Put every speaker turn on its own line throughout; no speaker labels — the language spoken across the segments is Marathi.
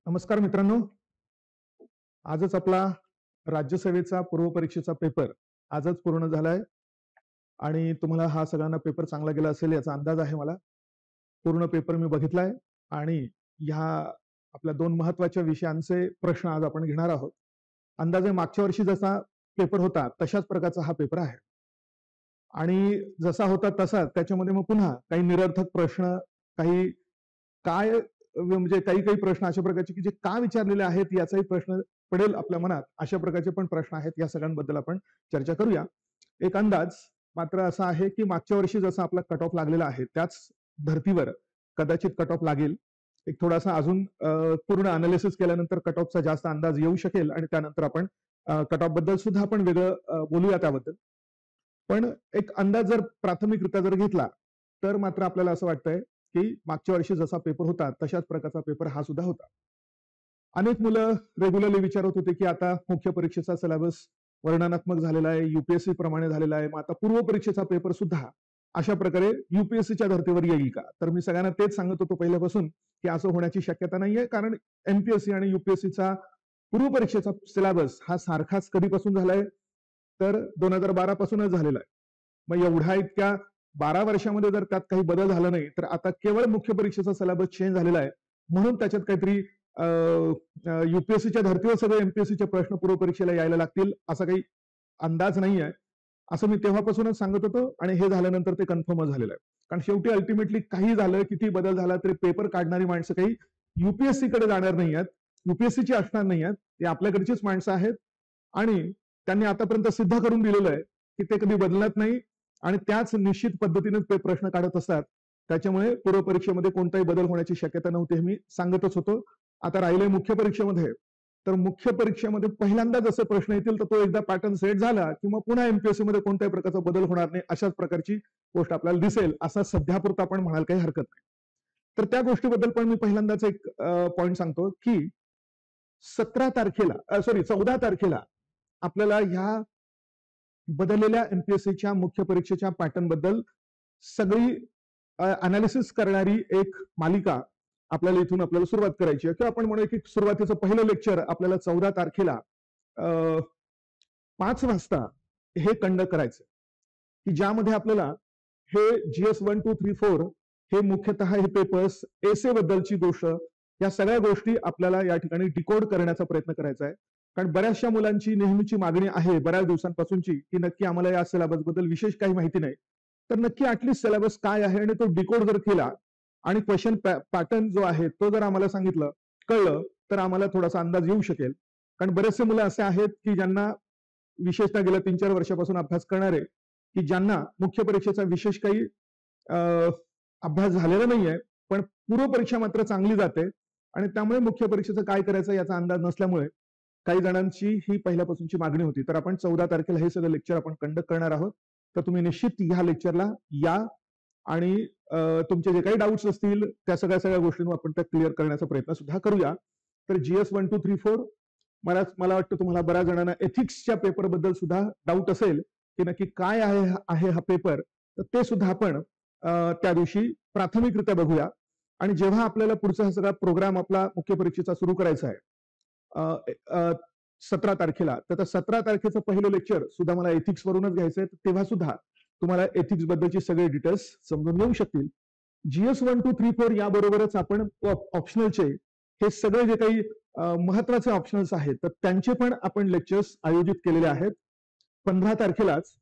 नमस्कार मित्रांनो. आजच आपला राज्यसेवेचा पूर्वपरीक्षेचा पेपर आजच पूर्ण झालाय आणि तुम्हाला हा सगळ्यांना पेपर चांगला गेला असेल याचा अंदाज आहे मला. पूर्ण पेपर मी बघितलाय आणि ह्या आपल्या दोन महत्त्वाच्या विषयांचे प्रश्न आज आपण घेणार आहोत. अंदाजे मागच्या वर्षी जसा पेपर होता तशाच प्रकारचा हा पेपर आहे आणि जसा होता तसा त्याच्यामध्ये मग पुन्हा काही निरर्थक प्रश्न, काही काय म्हणजे काही काही प्रश्न अशा प्रकारचे की जे का विचारलेले आहेत याचाही प्रश्न पडेल आपल्या मनात, अशा प्रकारचे पण प्रश्न आहेत. या सगळ्यांबद्दल आपण चर्चा करूया. एक अंदाज मात्र असा आहे की मागच्या वर्षी जसा आपला कट ऑफ लागलेला आहे त्याच धर्तीवर कदाचित कट ऑफ लागेल. एक थोडासा अजून पूर्ण अनालिसिस केल्यानंतर कट ऑफचा जास्त अंदाज येऊ शकेल आणि त्यानंतर आपण कट ऑफ बद्दल सुद्धा आपण वेगळं बोलूया त्याबद्दल. पण एक अंदाज जर प्राथमिकरित्या जर घेतला तर मात्र आपल्याला असं वाटतंय की मागच्या वर्षी जसा पेपर होता तशाच प्रकारचा पेपर हा सुद्धा होता. अनेक मुलं रेग्युलरली विचारत होते की आता मुख्य परीक्षेचा सिलेबस वर्णनात्मक झालेला आहे, युपीएससी प्रमाणे झालेला आहे, मग आता पूर्व परीक्षेचा पेपर सुद्धा अशा प्रकारे युपीएससीच्या धर्तीवर येईल का? तर मी सगळ्यांना तेच सांगत होतो पहिल्यापासून की असं होण्याची शक्यता नाहीये, कारण एमपीएससी आणि युपीएससीचा पूर्व परीक्षेचा सिलेबस हा सारखाच कधीपासून झालाय, तर 2012 पासूनच झालेला आहे. मग एवढ्या इतक्या 12 वर्षामध्ये जर त्यात काही बदल झाला नाही, तर आता केवळ मुख्य परीक्षेचा सिलेबस चेंज झालेला आहे म्हणून त्याच्यात काहीतरी युपीएससीच्या धर्तीवर सगळे एमपीएससीचे प्रश्न पूर्व परीक्षेला यायला लागतील असा काही अंदाज नाही आहे, असं मी तेव्हापासूनच सांगत होतो आणि हे झाल्यानंतर ते कन्फर्मच झालेलं आहे. कारण शेवटी अल्टिमेटली काही झालं, किती बदल झाला तरी पेपर काढणारी माणसं काही युपीएससी कडे जाणार नाही आहेत, युपीएससीची असणार नाही आहेत, ते आपल्याकडचीच माणसं आहेत आणि त्यांनी आतापर्यंत सिद्ध करून दिलेलं आहे की ते कधी बदलत नाही आणि त्याच निश्चित पद्धतीने ते प्रश्न काढत असतात. त्याच्यामुळे पूर्व परीक्षेमध्ये कोणताही बदल होण्याची शक्यता नव्हती हे मी सांगतच होतो. आता राहिले मुख्य परीक्षेमध्ये, तर मुख्य परीक्षेमध्ये पहिल्यांदा जसे प्रश्न येतील तर तो एकदा पॅटर्न सेट झाला किंवा पुन्हा एमपीएससी मध्ये कोणत्याही प्रकारचा बदल होणार नाही अशाच प्रकारची गोष्ट आपल्याला दिसेल असा सध्यापुरता आपण म्हणाल काही हरकत नाही. तर त्या गोष्टीबद्दल पण मी पहिल्यांदाच एक पॉईंट सांगतो की 14 तारखेला आपल्याला ह्या बदललेल्या एमपीएससीच्या मुख्य परीक्षेच्या पॅटर्न बद्दल सगळी अनालिसिस करणारी एक मालिका आपल्याला इथून आपल्याला सुरुवात करायची आहे, किंवा आपण म्हणूया की सुरुवातीचं पहिलं लेक्चर आपल्याला 14 तारखेला 5 वाजता हे कंडक्ट करायचं, की ज्यामध्ये आपल्याला हे GS 1, 2, 3, 4 हे मुख्यतः हे पेपर्स, एसे बद्दलची गोष्ट, या सगळ्या गोष्टी आपल्याला या ठिकाणी डिकोड करण्याचा प्रयत्न करायचा आहे. कारण बऱ्याचशा मुलांची नेहमीची मागणी आहे बऱ्याच दिवसांपासूनची की नक्की आम्हाला या सिलेबस बद्दल विशेष काही माहिती नाही, तर नक्की ॲटलिस्ट सिलेबस काय आहे आणि तो डिकोड जर केला आणि क्वेश्चन पॅटर्न जो आहे तो जर आम्हाला सांगितलं, कळलं, तर आम्हाला थोडासा अंदाज येऊ शकेल. कारण बरेचसे मुलं असे आहेत की ज्यांना विशेषतः गेल्या 3-4 वर्षापासून अभ्यास करणारे, की ज्यांना मुख्य परीक्षेचा विशेष काही अभ्यास झालेला नाहीये, पण पूर्व परीक्षा मात्र चांगली जाते आणि त्यामुळे मुख्य परीक्षेचं काय करायचं याचा अंदाज नसल्यामुळे काही जणांची ही पहिल्यापासूनची मागणी होती. तर आपण 14 तारखेला हे सगळं लेक्चर आपण कंडक्ट करणार आहोत. तर तुम्ही निश्चित ह्या लेक्चरला या आणि तुमचे जे काही डाऊट्स असतील त्या सगळ्या गोष्टींवर आपण त्या क्लिअर करण्याचा प्रयत्न सुद्धा करूया. तर GS 1, 2, 3, 4 मला वाटतं तुम्हाला बऱ्याच जणांना एथिक्सच्या पेपर बद्दल सुद्धा डाऊट असेल की नक्की काय आहे हा पेपर, तर ते सुद्धा आपण त्या दिवशी प्राथमिकरित्या बघूया. आणि जेव्हा आपल्याला पुढचा हा सगळा प्रोग्राम आपला मुख्य परीक्षेचा सुरू करायचा आहे 17 तारखेला, तर 17 तारखेचं पहिलं लेक्चर सुद्धा मला एथिक्स वरूनच घ्यायचं आहे, तेव्हा सुद्धा तुम्हाला एथिक्स बद्दलची सगळे डिटेल्स समजून येऊ शकतील. GS 1, 2, 3, 4 याबरोबरच आपण ऑप्शनलचे हे सगळे जे काही महत्वाचे ऑप्शनल्स आहेत तर त्यांचे पण आपण लेक्चर्स आयोजित केलेले आहेत. 15 तारखेलाच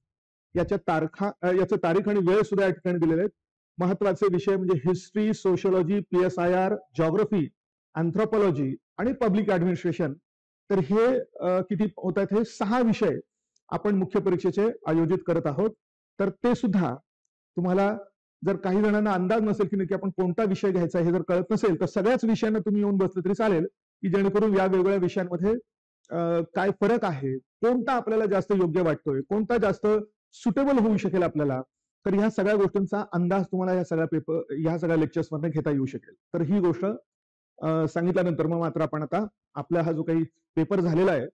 याच्या तारीख आणि वेळ सुद्धा या ठिकाणी दिलेले आहेत. महत्वाचे विषय म्हणजे history, sociology, PSIR, geography, anthropology आणि पब्लिक ऍडमिनिस्ट्रेशन. तर हे किती होतात, हे 6 विषय आपण मुख्य परीक्षेचे आयोजित करत आहोत. तर ते सुद्धा तुम्हाला, जर काही जणांना अंदाज नसेल की नक्की आपण कोणता विषय घ्यायचा हे जर कळत नसेल तर सगळ्याच विषयांना तुम्ही येऊन बसले तरी चालेल, की जेणेकरून या वेगवेगळ्या विषयांमध्ये काय फरक आहे, कोणता आपल्याला जास्त योग्य वाटतोय, कोणता जास्त सुटेबल होऊ शकेल आपल्याला, तर ह्या सगळ्या गोष्टींचा अंदाज तुम्हाला ह्या सगळ्या लेक्चर्स मधून घेता येऊ शकेल. तर ही गोष्ट सांगितल्यानंतर मग मात्र आपण आता आपला हा जो काही पेपर झालेला आहे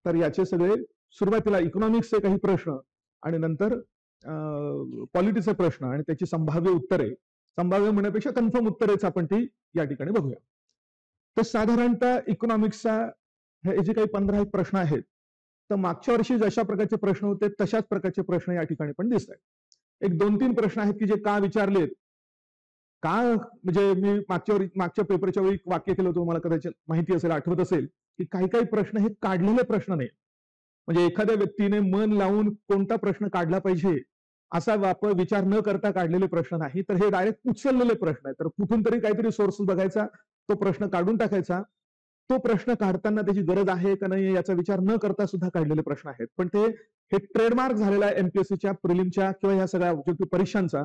तर याचे सगळे सुरुवातीला इकॉनॉमिक्सचे काही प्रश्न आणि नंतर पॉलिटिक्सचे प्रश्न आणि त्याची संभाव्य उत्तरे, संभाव्य म्हणण्यापेक्षा कन्फर्म उत्तरेच आपण ती या ठिकाणी बघूया. तर साधारणतः इकॉनॉमिक्सचा हे जे काही 15 एक प्रश्न आहेत, तर मागच्या वर्षी जशा प्रकारचे प्रश्न होते तशाच प्रकारचे प्रश्न या ठिकाणी पण दिसत आहेत. एक 2-3 प्रश्न आहेत की जे का विचारलेत, का म्हणजे मी मागच्या पेपरच्या वेळी एक वाक्य केलं होतं, तुम्हाला कदाचित माहिती असेल, आठवत असेल, की काही काही प्रश्न हे काढलेले प्रश्न नाही. म्हणजे एखाद्या व्यक्तीने मन लावून कोणता प्रश्न काढला पाहिजे असा विचार न करता काढलेले प्रश्न नाही, तर हे डायरेक्ट उचललेले प्रश्न आहेत. तर कुठून तरी काहीतरी सोर्स बघायचा, तो प्रश्न काढून टाकायचा. तो प्रश्न काढताना त्याची गरज आहे का नाही याचा विचार न करता सुद्धा काढलेले प्रश्न आहेत. पण हे ट्रेडमार्क झालेला आहे एमपीएससीच्या प्रिलिमच्या किंवा या सगळ्या परीक्षांचा.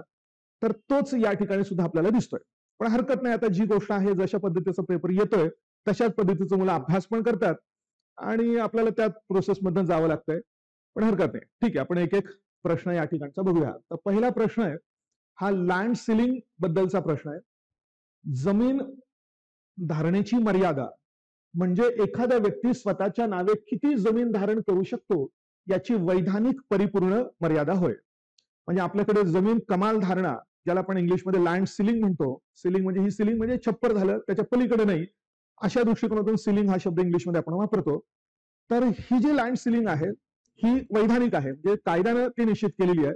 तर तोच या ठिकाणी सुद्धा आपल्याला दिसतोय. पण हरकत नाही, आता जी गोष्ट आहे, जशा पद्धतीचा पेपर येतोय तशाच पद्धतीचं मुलं अभ्यास पण करतात आणि आपल्याला त्या प्रोसेसमधून जावं लागतंय. पण हरकत नाही. ठीक आहे, आपण एक एक प्रश्न या ठिकाणचा बघूया. तर पहिला प्रश्न आहे, हा लँड सिलिंग बद्दलचा प्रश्न आहे. जमीन धारणेची मर्यादा म्हणजे एखादा व्यक्ती स्वतःच्या नावे किती जमीन धारण करू शकतो याची वैधानिक परिपूर्ण मर्यादा होय. म्हणजे आपल्याकडे जमीन कमाल धारणा, ज्याला आपण इंग्लिशमध्ये लँड सिलिंग म्हणतो. सिलिंग म्हणजे ही सिलिंग म्हणजे छप्पर झालं, त्याच्या पलीकडे नाही, अशा दृष्टिकोनातून सिलिंग हा शब्द इंग्लिशमध्ये आपण वापरतो. तर ही जी लँड सिलिंग आहे ही वैधानिक आहे, म्हणजे कायद्यानं ती निश्चित केलेली आहे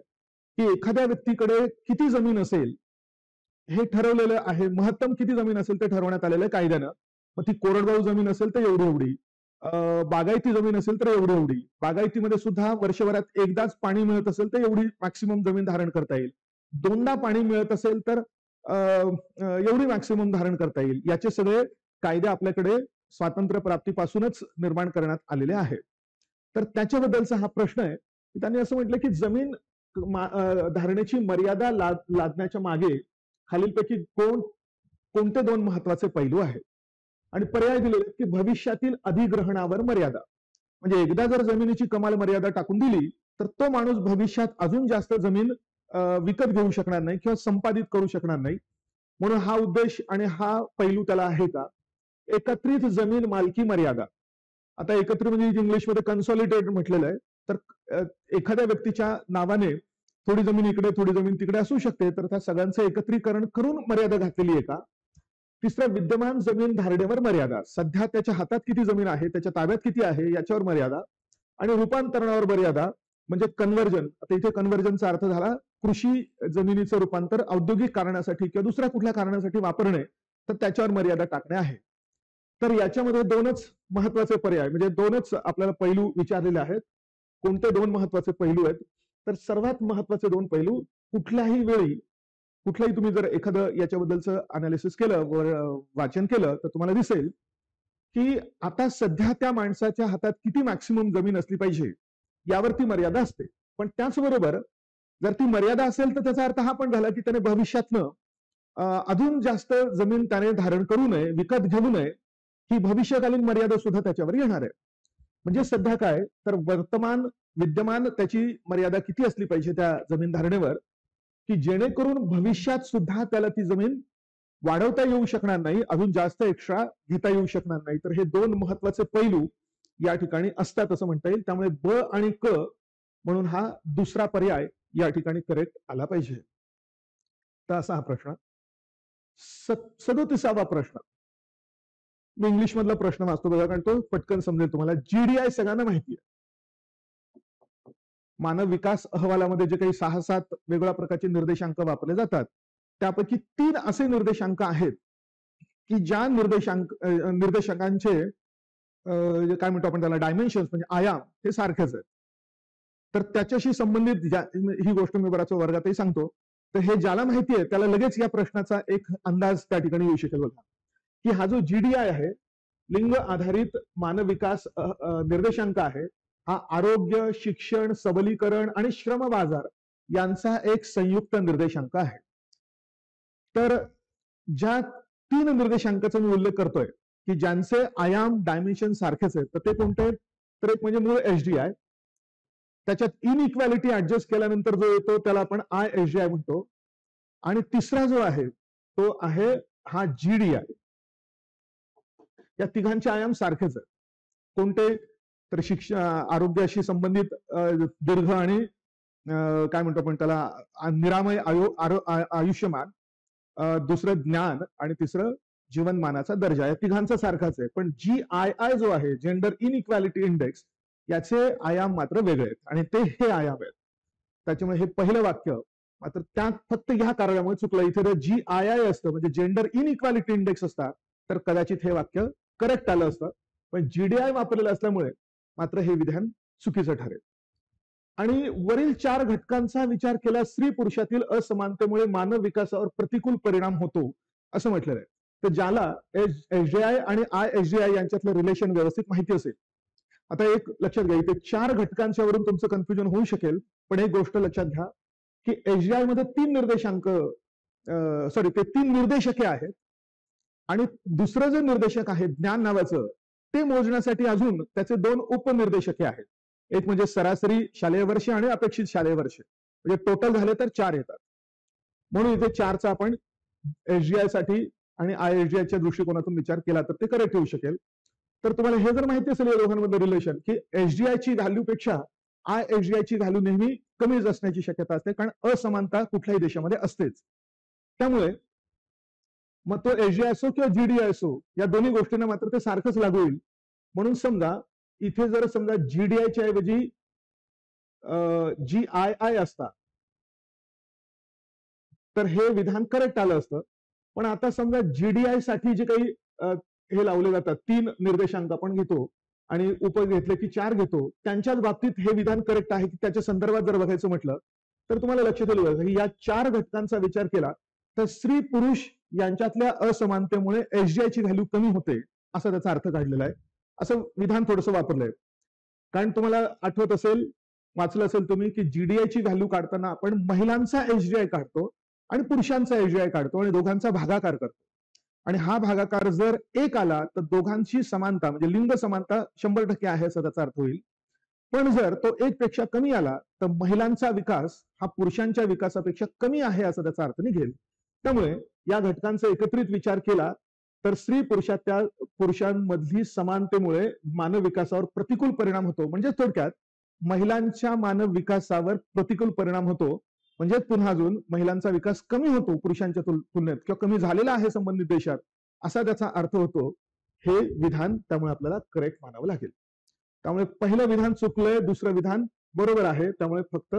की एखाद्या व्यक्तीकडे किती जमीन असेल हे ठरवलेलं आहे. महत्तम किती जमीन असेल ते ठरवण्यात आलेलं आहे कायद्यानं. मग ती कोरडवाहू जमीन असेल तर एवढी एवढी, बागायती जमीन असेल तर एवढी एवढी, बागायतीमध्ये सुद्धा वर्षभरात एकदाच पाणी मिळत असेल तर एवढी मॅक्सिमम जमीन धारण करता येईल. दोनदा पाणी मिळत असेल तर एवढी मॅक्सिमम धारण करता येईल. याचे सगळे कायदे आपल्याकडे स्वातंत्र्य प्राप्तीपासूनच निर्माण करण्यात आलेले आहेत. तर त्याच्याबद्दलचा हा प्रश्न आहे. त्यांनी असं म्हटलं की जमीन धारणेची मर्यादा लादण्याच्या मागे खालीलपैकी कोणते दोन महत्वाचे पैलू आहेत. आणि पर्याय दिलेले की भविष्यातील अधिग्रहणावर मर्यादा. म्हणजे एकदा जर जमिनीची कमाल मर्यादा टाकून दिली तर तो माणूस भविष्यात अजून जास्त जमीन विकत घेऊ शकणार नाही किंवा संपादित करू शकणार नाही. म्हणून हा उद्देश आणि हा पैलू त्याला आहे का. एकत्रित जमीन मालकी मर्यादा. आता एकत्रित म्हणजे इंग्लिशमध्ये कन्सॉलिडेट म्हटलेलं आहे. तर एखाद्या व्यक्तीच्या नावाने थोडी जमीन इकडे थोडी जमीन तिकडे असू शकते, तर त्या सगळ्यांचं एकत्रीकरण करून मर्यादा घातलेली आहे का. तिसरा, विद्यमान जमीन धारणेवर मर्यादा. सध्या त्याच्या हातात किती जमीन आहे, त्याच्या ताब्यात किती आहे याच्यावर मर्यादा. आणि रूपांतरणावर मर्यादा म्हणजे कन्व्हर्जन. आता इथे कन्व्हर्जनचा अर्थ झाला कृषी जमिनीचं रूपांतर औद्योगिक कारणासाठी किंवा दुसऱ्या कुठल्या कारणासाठी वापरणे, तर त्याच्यावर मर्यादा टाकणे आहे. तर याच्यामध्ये दोनच महत्वाचे पर्याय म्हणजे दोनच आपल्याला पैलू विचारलेले आहेत. कोणते दोन महत्वाचे पैलू आहेत. तर सर्वात महत्वाचे दोन पैलू, कुठल्याही वेळी कुठलाही तुम्ही जर एखादं याच्याबद्दलचं अनालिसिस केलं, वाचन केलं, तर तुम्हाला दिसेल की आता सध्या त्या माणसाच्या हातात किती मॅक्सिमम जमीन असली पाहिजे यावरती मर्यादा असते. पण त्याचबरोबर जर ती मर्यादा असेल तर त्याचा अर्थ हा पण झाला की त्याने भविष्यातनं अजून जास्त जमीन त्याने धारण करू नये, विकत घेऊ नये, ही भविष्यकालीन मर्यादा सुद्धा त्याच्यावर येणार आहे. म्हणजे सध्या काय तर विद्यमान त्याची मर्यादा किती असली पाहिजे त्या जमीन धारणेवर, की जेणेकरून भविष्यात सुद्धा त्याला ती जमीन वाढवता येऊ शकणार नाही, अजून जास्त एक्स्ट्रा घेता येऊ शकणार नाही. तर हे दोन महत्वाचे पैलू या ठिकाणी असतात असं म्हणता येईल. त्यामुळे ब आणि क म्हणून हा दुसरा पर्याय या ठिकाणी करेक्ट आला पाहिजे. तर असा हा प्रश्न. 37वा प्रश्न मी इंग्लिश मधला प्रश्न वाचतो बघा, कारण तो पटकन समजेल तुम्हाला. जीडीआय सगळ्यांना माहिती आहे. मानव विकास अहवालामध्ये जे काही 6-7 वेगवेगळ्या प्रकारचे निर्देशांक वापरले जातात, त्यापैकी 3 असे निर्देशांक आहेत की ज्या निर्देशांकांचे काय म्हणतो आपण त्याला डायमेन्शन्स म्हणजे आयाम हे सारखेच आहेत. तर त्याच्याशी संबंधित ही गोष्ट मी बऱ्याच वर्गातही सांगतो. तर हे ज्याला माहिती आहे त्याला लगेच या प्रश्नाचा एक अंदाज त्या ठिकाणी येऊ शकेल बघा, की हा जो जीडीआय आहे, लिंग आधारित मानव विकास निर्देशांक आहे, हा आरोग्य, शिक्षण, सबलीकरण आणि श्रम बाजार यांचा एक संयुक्त निर्देशांक आहे. तर ज्या 3 निर्देशांकाचा मी उल्लेख करतोय की ज्यांचे आयाम डायमेन्शन सारखेच आहेत, तर ते कोणते. तर एक म्हणजे मूळ एचडीआय, त्याच्यात इनइक्वॅलिटी ऍडजस्ट केल्यानंतर जो येतो त्याला आपण आयएचडीआय म्हणतो. आणि तिसरा जो आहे तो आहे हा जीडीआय. या तिघांचे आयाम सारखेच आहेत. कोणते तर शिक्षण, आरोग्याशी संबंधित दीर्घ आणि काय म्हणतो आपण त्याला निरामय आयुष्यमान, दुसरं ज्ञान आणि तिसरं जीवनमानाचा दर्जा, या तिघांचा सारखाच आहे. पण GII जो आहे, जेंडर इनइक्वॅलिटी इंडेक्स, याचे आयाम मात्र वेगळे आहेत आणि ते हे आयाम आहेत. त्याच्यामुळे हे पहिलं वाक्य मात्र त्यात फक्त ह्या कारणामुळे चुकलं. इथे जर GII असतं म्हणजे जेंडर इनइक्वॅलिटी इंडेक्स असता तर कदाचित हे वाक्य करेक्ट आलं असतं. पण GDI वापरलेलं असल्यामुळे मात्र हे विधान चुकीचं ठरेल. आणि वरील 4 घटकांचा विचार केल्यास स्त्री पुरुषातील असमानतेमुळे मानव विकासावर प्रतिकूल परिणाम होतो असं म्हटलेलं आहे. तर ज्याला SJI आणि ISJI यांच्यातलं रिलेशन व्यवस्थित माहिती असेल. आता एक लक्षात घ्या, इथे 4 घटकांच्या वरून तुमचं कन्फ्युजन होऊ शकेल, पण एक गोष्ट लक्षात घ्या की SJI मध्ये 3 निर्देशांक ते 3 निर्देशके आहेत आणि दुसरं जे निर्देशक आहे ज्ञान नावाचं, ते मोजण्यासाठी अजून त्याचे 2 उपनिर्देशके आहेत. एक म्हणजे सरासरी शालेय वर्ष आणि अपेक्षित शालेय वर्ष, म्हणजे टोटल झाले तर 4 येतात. म्हणून इथे 4चा आपण SJI साठी आणि ISJIच्या दृष्टिकोनातून विचार केला तर ते करेक्ट येऊ शकेल. तर तुम्हाला हे जर माहिती असेल या दोघांमधलं रिलेशन की SJI ची व्हॅल्यू पेक्षा ISJI ची व्हॅल्यू नेहमी कमीच असण्याची शक्यता असते, कारण असमानता कुठल्याही देशामध्ये असतेच. त्यामुळे मग तो SJI असो किंवा GDI असो, या दोन्ही गोष्टींना मात्र ते सारखंच लागू होईल. म्हणून समजा इथे जर समजा GDI च्या ऐवजी GII असता तर हे विधान करेक्ट आलं असतं. पण आता समजा GDI साठी जे काही हे लावले जातात 3 निर्देशांक आपण घेतो आणि उप घेतले की 4 घेतो, त्यांच्याच बाबतीत हे विधान करेक्ट आहे की त्याच्या संदर्भात जर बघायचं म्हटलं तर तुम्हाला लक्षात येईल की या 4 घटकांचा विचार केला तर स्त्री पुरुष यांच्यातल्या असमानतेमुळे SJI ची व्हॅल्यू कमी होते असा त्याचा अर्थ काढलेला आहे. असं विधान थोडंसं वापरलंय. कारण तुम्हाला आठवत असेल, वाचलं असेल तुम्ही की GDI ची व्हॅल्यू काढताना आपण महिलांचा SJI काढतो आणि पुरुषांचा SJI काढतो आणि दोघांचा भागाकार करतो. आणि हा भागाकार जर 1 आला तर दोघांची समानता म्हणजे लिंग समानता 100% आहे असा त्याचा अर्थ होईल. पण जर तो 1 पेक्षा कमी आला तर महिलांचा विकास हा पुरुषांच्या विकासापेक्षा कमी आहे असा त्याचा अर्थ निघेल. त्यामुळे या घटकांचा एकत्रित विचार केला तर स्त्री पुरुषांमधली समानतेमुळे मानव विकासावर प्रतिकूल परिणाम होतो. म्हणजे थोडक्यात महिलांच्या मानव विकासावर प्रतिकूल परिणाम होतो. म्हणजे पुन्हा अजून महिलांचा विकास कमी होतो पुरुषांच्या तुलनेत किंवा कमी झालेला आहे संबंधित देशात असा त्याचा अर्थ होतो. हे विधान त्यामुळे आपल्याला करेक्ट मानावं लागेल. त्यामुळे पहिलं विधान चुकलंय, दुसरं विधान बरोबर आहे. त्यामुळे फक्त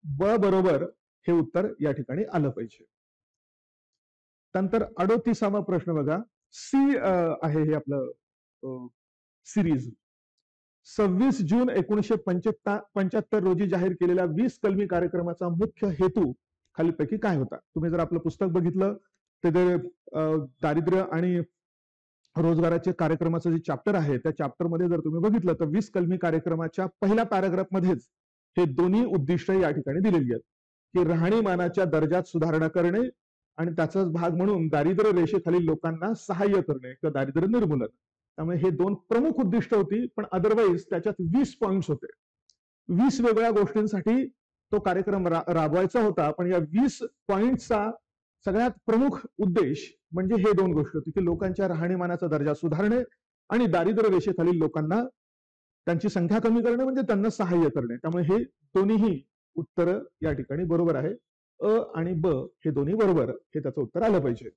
ब बरोबर हे उत्तर या ठिकाणी आलं पाहिजे. त्यानंतर 38वा प्रश्न बघा. सी आहे हे आपलं सिरीज. 26 जून 1975 रोजी जाहीर केलेल्या 20 कलमी कार्यक्रमाचा मुख्य हेतू खालीलपैकी काय होता? तुम्ही जर आपलं पुस्तक बघितलं तर दारिद्र्य आणि रोजगाराचे कार्यक्रमाचं जे चॅप्टर आहे त्या चॅप्टरमध्ये जर तुम्ही बघितलं तर 20 कलमी कार्यक्रमाच्या पहिल्या पॅराग्राफमध्येच हे दोन्ही उद्दिष्ट या ठिकाणी दिलेली आहेत की राहणीमानाच्या दर्जात सुधारणा करणे आणि त्याचाच भाग म्हणून दारिद्र्य रेषेखालील लोकांना सहाय्य करणे किंवा दारिद्र्य निर्मूलन. त्यामुळे हे 2 प्रमुख उद्दिष्ट होती. पण अदरवाईज त्याच्यात 20 पॉइंट्स होते. 20 वेगळ्या गोष्टींसाठी तो कार्यक्रम राबवायचा होता. पण या 20 पॉइंटचा सगळ्यात प्रमुख उद्देश म्हणजे हे 2 गोष्टी होती की लोकांच्या राहणीमानाचा दर्जा सुधारणे आणि दारिद्र्य रेषेखालील लोकांना त्यांची संख्या कमी करणे म्हणजे त्यांना सहाय्य करणे. त्यामुळे हे दोन्हीही उत्तर या ठिकाणी बरोबर आहे. अ आणि ब हे दोन्ही बरोबर, हे त्याचं उत्तर आलं पाहिजे.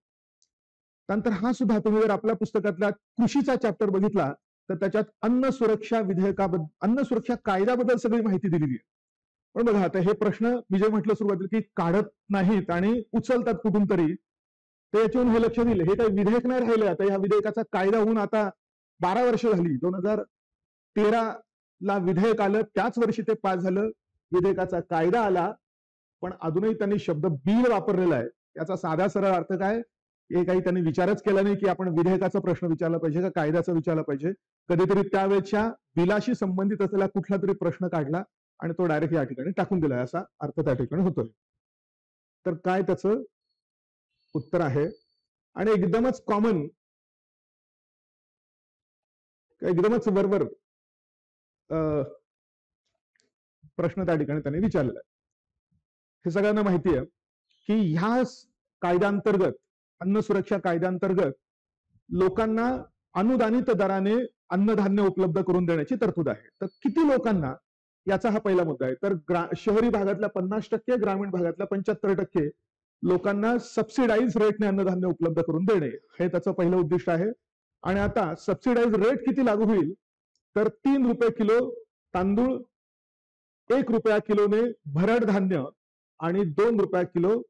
त्यानंतर हा सुद्धा तुम्ही जर आपल्या पुस्तकातला कृषीचा चॅप्टर बघितला तर त्याच्यात अन्न सुरक्षा कायद्याबद्दल सगळी माहिती दिलेली आहे. पण बघा आता हे प्रश्न मी जे म्हटलं सुरुवातीला की काढत नाहीत आणि उचलतात कुठून तरी, ते याच्यावरून हे लक्षात येईल हे काही विधेयक नाही राहिलं. आता या विधेयकाचा कायदा होऊन आता 12 वर्ष झाली. 2013 ला विधेयक आलं, त्याच वर्षी ते पास झालं, विधेयकाचा कायदा आला. पण अजूनही त्यांनी शब्द बिल वापरलेला आहे. याचा साधा सरळ अर्थ काय, हे काही त्यांनी विचारच केला नाही की आपण विधेयकाचा प्रश्न विचारला पाहिजे का कायद्याचा विचारला पाहिजे. कधीतरी त्यावेळेच्या बिलाशी संबंधित असलेला कुठला तरी प्रश्न काढला आणि तो डायरेक्ट या ठिकाणी टाकून दिला असा अर्थ त्या ठिकाणी होतोय. तर काय त्याचं उत्तर आहे आणि एकदमच कॉमन, एकदमच वरवर प्रश्न त्या ठिकाणी त्यांनी विचारलेला आहे. हे सगळ्यांना माहिती आहे की ह्या कायद्याअंतर्गत, अन्न सुरक्षा कायद्याअंतर्गत लोकांना अनुदानित दराने अन्नधान्य उपलब्ध करून देण्याची तरतूद आहे. तर किती लोकांना, याचा हा पहिला मुद्दा आहे. तर शहरी भागातल्या 50%, ग्रामीण भागातल्या 75% लोकांना सबसिडाईज रेटने अन्नधान्य उपलब्ध करून देणे हे त्याचं पहिलं उद्दिष्ट आहे. आणि आता सबसिडाईज रेट किती लागू होईल तर 3 रुपये किलो तांदूळ, 1 रुपया किलोने भरड धान्य आणि 2 रुपया किलो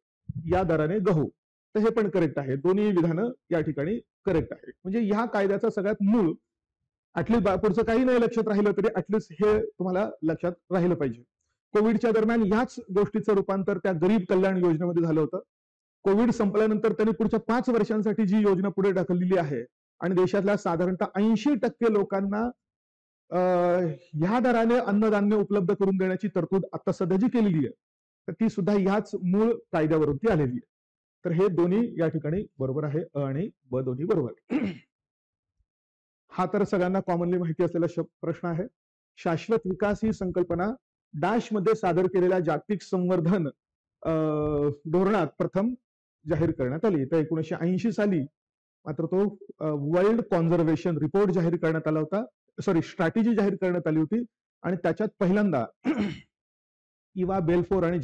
या दराने गहू. तर हे पण करेक्ट आहे. दोन्ही विधानं या ठिकाणी करेक्ट आहे. म्हणजे ह्या कायद्याचा सगळ्यात मूळ ऍटलीस्ट पुढचं काही नाही लक्षात राहिलं तरी ऍटलीस्ट हे तुम्हाला लक्षात राहिलं पाहिजे. कोविडच्या दरम्यान ह्याच गोष्टीचं रूपांतर त्या गरीब कल्याण योजनेमध्ये झालं होतं. कोविड संपल्यानंतर त्यांनी पुढच्या 5 वर्षांसाठी जी योजना पुढे ढकललेली आहे आणि देशातल्या साधारणतः 80% लोकांना ह्या दराने अन्नधान्य उपलब्ध करून देण्याची तरतूद आता सध्या जी केलेली आहे तर ती सुद्धा ह्याच मूळ कायद्यावरून ती आलेली आहे. तर हे दोन्ही या ठिकाणी बरोबर आहे. अ आणि ब दोन्ही बरोबर. हा तर सगळ्यांना कॉमनली माहिती असलेला प्रश्न आहे. शाश्वत विकास ही संकल्पना डॅश मध्ये सादर केलेल्या जागतिक संवर्धन धोरणात प्रथम जाहीर करण्यात आली. तर 1980 साली मात्र तो वर्ल्ड कॉन्झर्वेशन रिपोर्ट जाहीर करण्यात आला होता. स्ट्रॅटेजी जाहीर करण्यात आली होती आणि त्याच्यात पहिल्यांदा इवा बेल्फोर आणि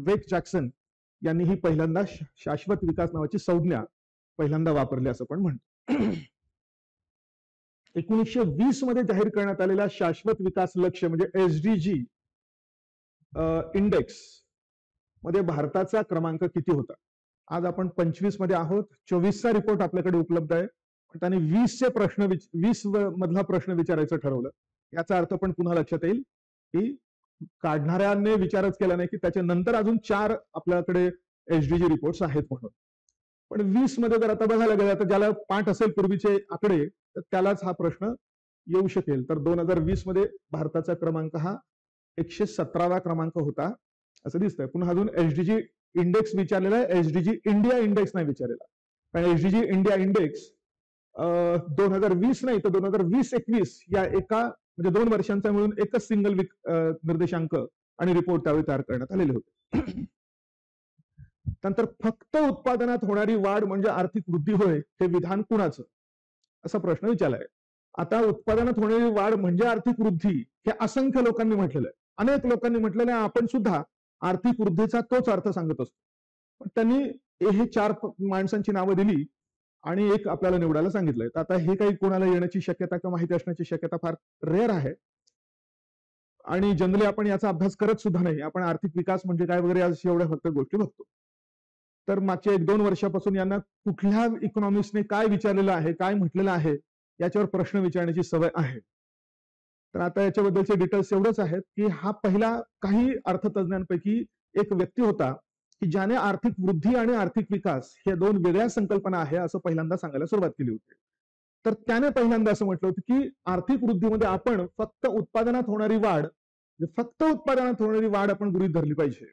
वेक जॅक्सन यांनी ही पहिल्यांदा शाश्वत विकास नावाची संज्ञा पहिल्यांदा वापरली असं पण म्हणतो. 1920 मध्ये जाहीर करण्यात आलेला शाश्वत विकास लक्ष्य म्हणजे SDG इंडेक्स मध्ये भारताचा क्रमांक किती होता? आज आपण 25 मध्ये आहोत. 24चा रिपोर्ट आपल्याकडे उपलब्ध आहे. त्याने 20 मधला प्रश्न विचारायचं ठरवलं. याचा अर्थ पण पुन्हा लक्षात येईल की काढणाऱ्याने विचारच केला नाही की त्याच्या नंतर अजून 4 आपल्याकडे SDG रिपोर्ट्स आहेत म्हणून. पण 20 मध्ये जर आता बघायला गेलं तर ज्याला पाठ असेल पूर्वीचे आकडे तर त्यालाच हा प्रश्न येऊ शकेल. तर 2020 मध्ये भारताचा क्रमांक हा 117वा क्रमांक होता असं दिसतंय. पुन्हा अजून SDG इंडेक्स विचारलेला आहे. SDG इंडिया इंडेक्स नाही विचारलेला. कारण SDG इंडिया इंडेक्स 2020 नाही तर 2020-21 या एका म्हणजे 2 वर्षांचा मिळून एकच सिंगल निर्देशांक आणि रिपोर्ट त्यावेळी तयार करण्यात आलेले होते. नंतर फक्त उत्पादनात होणारी वाढ म्हणजे आर्थिक वृद्धी होय हे विधान कुणाचं असा प्रश्न विचारलाय. आता उत्पादनात होणारी वाढ म्हणजे आर्थिक वृद्धी हे असंख्य लोकांनी म्हटलेलं आहे. अनेक लोकांनी म्हटलेलं आहे. आपण सुद्धा आर्थिक वृद्धीचा तोच अर्थ सांगत असतो. पण त्यांनी हे 4 माणसांची नावं दिली आणि एक आपल्याला निवडायला सांगितलंय. तर आता हे काही कोणाला येण्याची शक्यता किंवा माहिती असण्याची शक्यता फार रेअर आहे आणि जनरली आपण याचा अभ्यास करत सुद्धा नाही. आपण आर्थिक विकास म्हणजे काय वगैरे अशा एवढ्या फक्त गोष्टी बघतो. तर मागच्या 1-2 वर्षापासून यांना कुठल्या इकॉनॉमिस्टने काय विचारलेलं आहे, काय म्हटलेलं आहे याच्यावर प्रश्न विचारण्याची सवय आहे. तर आता याच्याबद्दलचे डिटेल्स एवढंच आहेत की हा पहिला काही अर्थतज्ञांपैकी एक व्यक्ती होता की ज्याने आर्थिक वृद्धी आणि आर्थिक विकास हे 2 वेगळ्या संकल्पना आहे असं पहिल्यांदा सांगायला सुरुवात केली होती. तर त्याने पहिल्यांदा असं म्हटलं होतं की आर्थिक वृद्धीमध्ये आपण फक्त उत्पादनात होणारी वाढ आपण गृहीत धरली पाहिजे.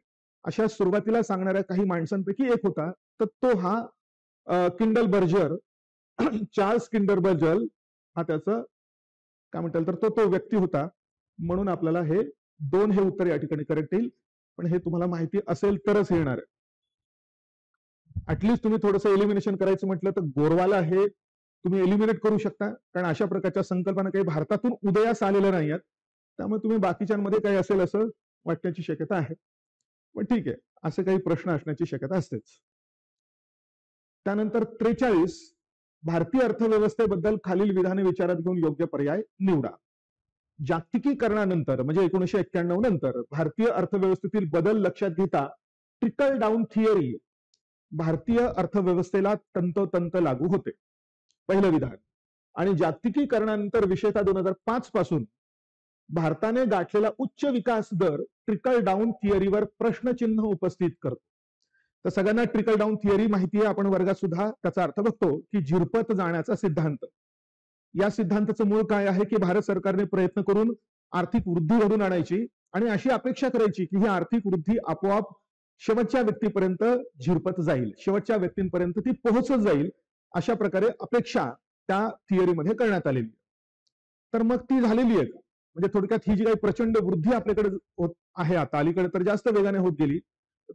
अशा सुरुवातीला सांगणाऱ्या काही माणसांपैकी एक होता. तर तो हा Kindle Berger Charles Kindle Berger हा त्याचं काय म्हणतात तर तो व्यक्ती होता. म्हणून आपल्याला हे 2 हे उत्तर या ठिकाणी करेक्ट येईल. पण हे तुम्हाला माहिती असेल तरच येणार आहे. ऍटलिस्ट तुम्ही थोडंसं एलिमिनेशन करायचं म्हटलं तर गोरवाला हे तुम्ही एलिमिनेट करू शकता. कारण अशा प्रकारच्या संकल्पना काही भारतातून उदयास आलेल्या नाही आहेत. त्यामुळे तुम्ही बाकीच्यांमध्ये काही असेल असं वाटण्याची शक्यता आहे. पण ठीक आहे, असे काही प्रश्न असण्याची शक्यता असतेच. त्यानंतर 43 भारतीय अर्थव्यवस्थेबद्दल खालील विधाने विचारात घेऊन योग्य पर्याय निवडा. जागतिकीकरणानंतर म्हणजे 1991 नंतर भारतीय अर्थव्यवस्थेतील बदल लक्षात घेता ट्रिकल डाऊन थिअरी भारतीय अर्थव्यवस्थेला तंतोतंत लागू होते. पहिलं विधान. आणि जागतिकीकरणानंतर विशेषतः 2005 पासून भारताने गाठलेला उच्च विकास दर ट्रिकल डाऊन थिअरीवर प्रश्नचिन्ह उपस्थित करतो. तर सगळ्यांना ट्रिकल डाऊन थिअरी माहिती आहे. आपण वर्गात सुद्धा त्याचा अर्थ बघतो की झिरपत जाण्याचा सिद्धांत. या सिद्धांताचं मूळ काय आहे की भारत सरकारने प्रयत्न करून आर्थिक वृद्धी घडून आणायची आणि अशी अपेक्षा करायची की ही आर्थिक वृद्धी आपोआप शेवटच्या व्यक्तीपर्यंत झिरपत जाईल, शेवटच्या व्यक्तींपर्यंत ती पोहोचत जाईल, अशा प्रकारे अपेक्षा त्या थिअरीमध्ये करण्यात आलेली. तर मग ती झालेली आहे. म्हणजे थोडक्यात ही जी काही प्रचंड वृद्धी आपल्याकडे होत आहे आता अलीकडे तर जास्त वेगाने होत गेली.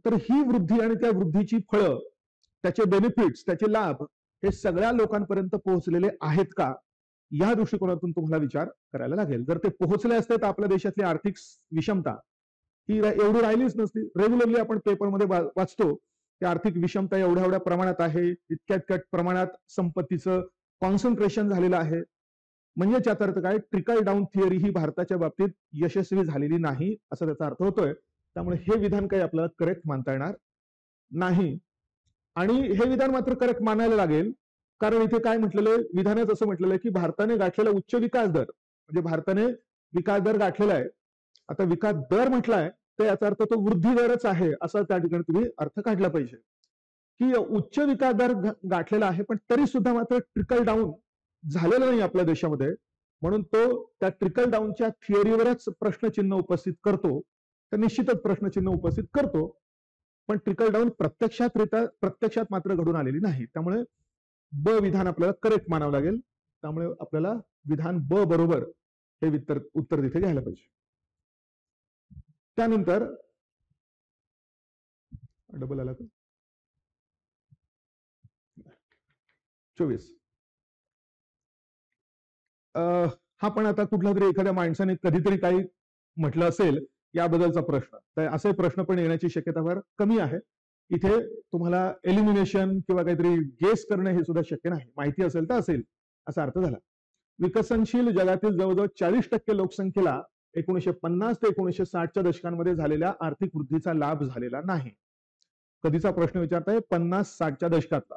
तर ही वृद्धी आणि त्या वृद्धीची फळं, त्याचे बेनिफिट्स, त्याचे लाभ हे सगळ्या लोकांपर्यंत पोहोचलेले आहेत का या दृष्टिकोनातून तुम्हाला विचार करायला लागेल. जर ते पोहोचले असते तर आपल्या देशातली आर्थिक विषमता ही एवढी राहिलीच नसती. रेग्युलरली आपण पेपरमध्ये वाचतो की आर्थिक विषमता एवढ्या एवढ्या प्रमाणात आहे, इतक्या प्रमाणात संपत्तीचं कॉन्सन्ट्रेशन झालेलं आहे. म्हणजे त्याचा अर्थ काय, ट्रिकल डाऊन थिअरी ही भारताच्या बाबतीत यशस्वी झालेली नाही असा त्याचा अर्थ होतोय. त्यामुळे हे विधान काही आपल्याला करेक्ट मानता येणार नाही. आणि हे विधान मात्र करेक्ट मानायला लागेल, कारण इथे काय म्हटलेलं आहे, विधानात असं म्हटलेलं आहे की भारताने गाठलेला उच्च विकास दर, म्हणजे भारताने विकास दर गाठलेला आहे. आता विकास दर म्हटलाय तर याचा अर्थ तो वृद्धी दरच आहे असा त्या ठिकाणी तुम्ही अर्थ काढला पाहिजे, की उच्च विकास दर गाठलेला आहे, पण तरी सुद्धा मात्र ट्रिकल डाऊन झालेला नाही आपल्या देशामध्ये. म्हणून तो त्या ट्रिकल डाऊनच्या थिअरीवरच प्रश्नचिन्ह उपस्थित करतो, तर निश्चितच प्रश्नचिन्ह उपस्थित करतो, पण ट्रिकल डाऊन प्रत्यक्षात मात्र घडून आलेली नाही. त्यामुळे ब विधान आपल्याला करेक्ट मानावं लागेल. त्यामुळे आपल्याला विधान ब बरोबर हे उत्तर तिथे घ्यायला पाहिजे. त्यानंतर डबल आला का 24. हा पण आता कुठला तरी एखाद्या माणसाने कधीतरी काही म्हटलं असेल याबद्दलचा प्रश्न, तर असे प्रश्न पण येण्याची शक्यता फार कमी आहे. इथे तुम्हाला एलिमिनेशन किंवा काहीतरी गेस करणं हे सुद्धा शक्य नाही. माहिती असेल तर असेल असा अर्थ झाला. विकसनशील जगातील जवळजवळ 40% लोकसंख्येला 1950 ते 1960च्या दशकांमध्ये झालेल्या आर्थिक वृद्धीचा लाभ झालेला नाही. कधीचा प्रश्न विचारताय, 50-60च्या दशकातला.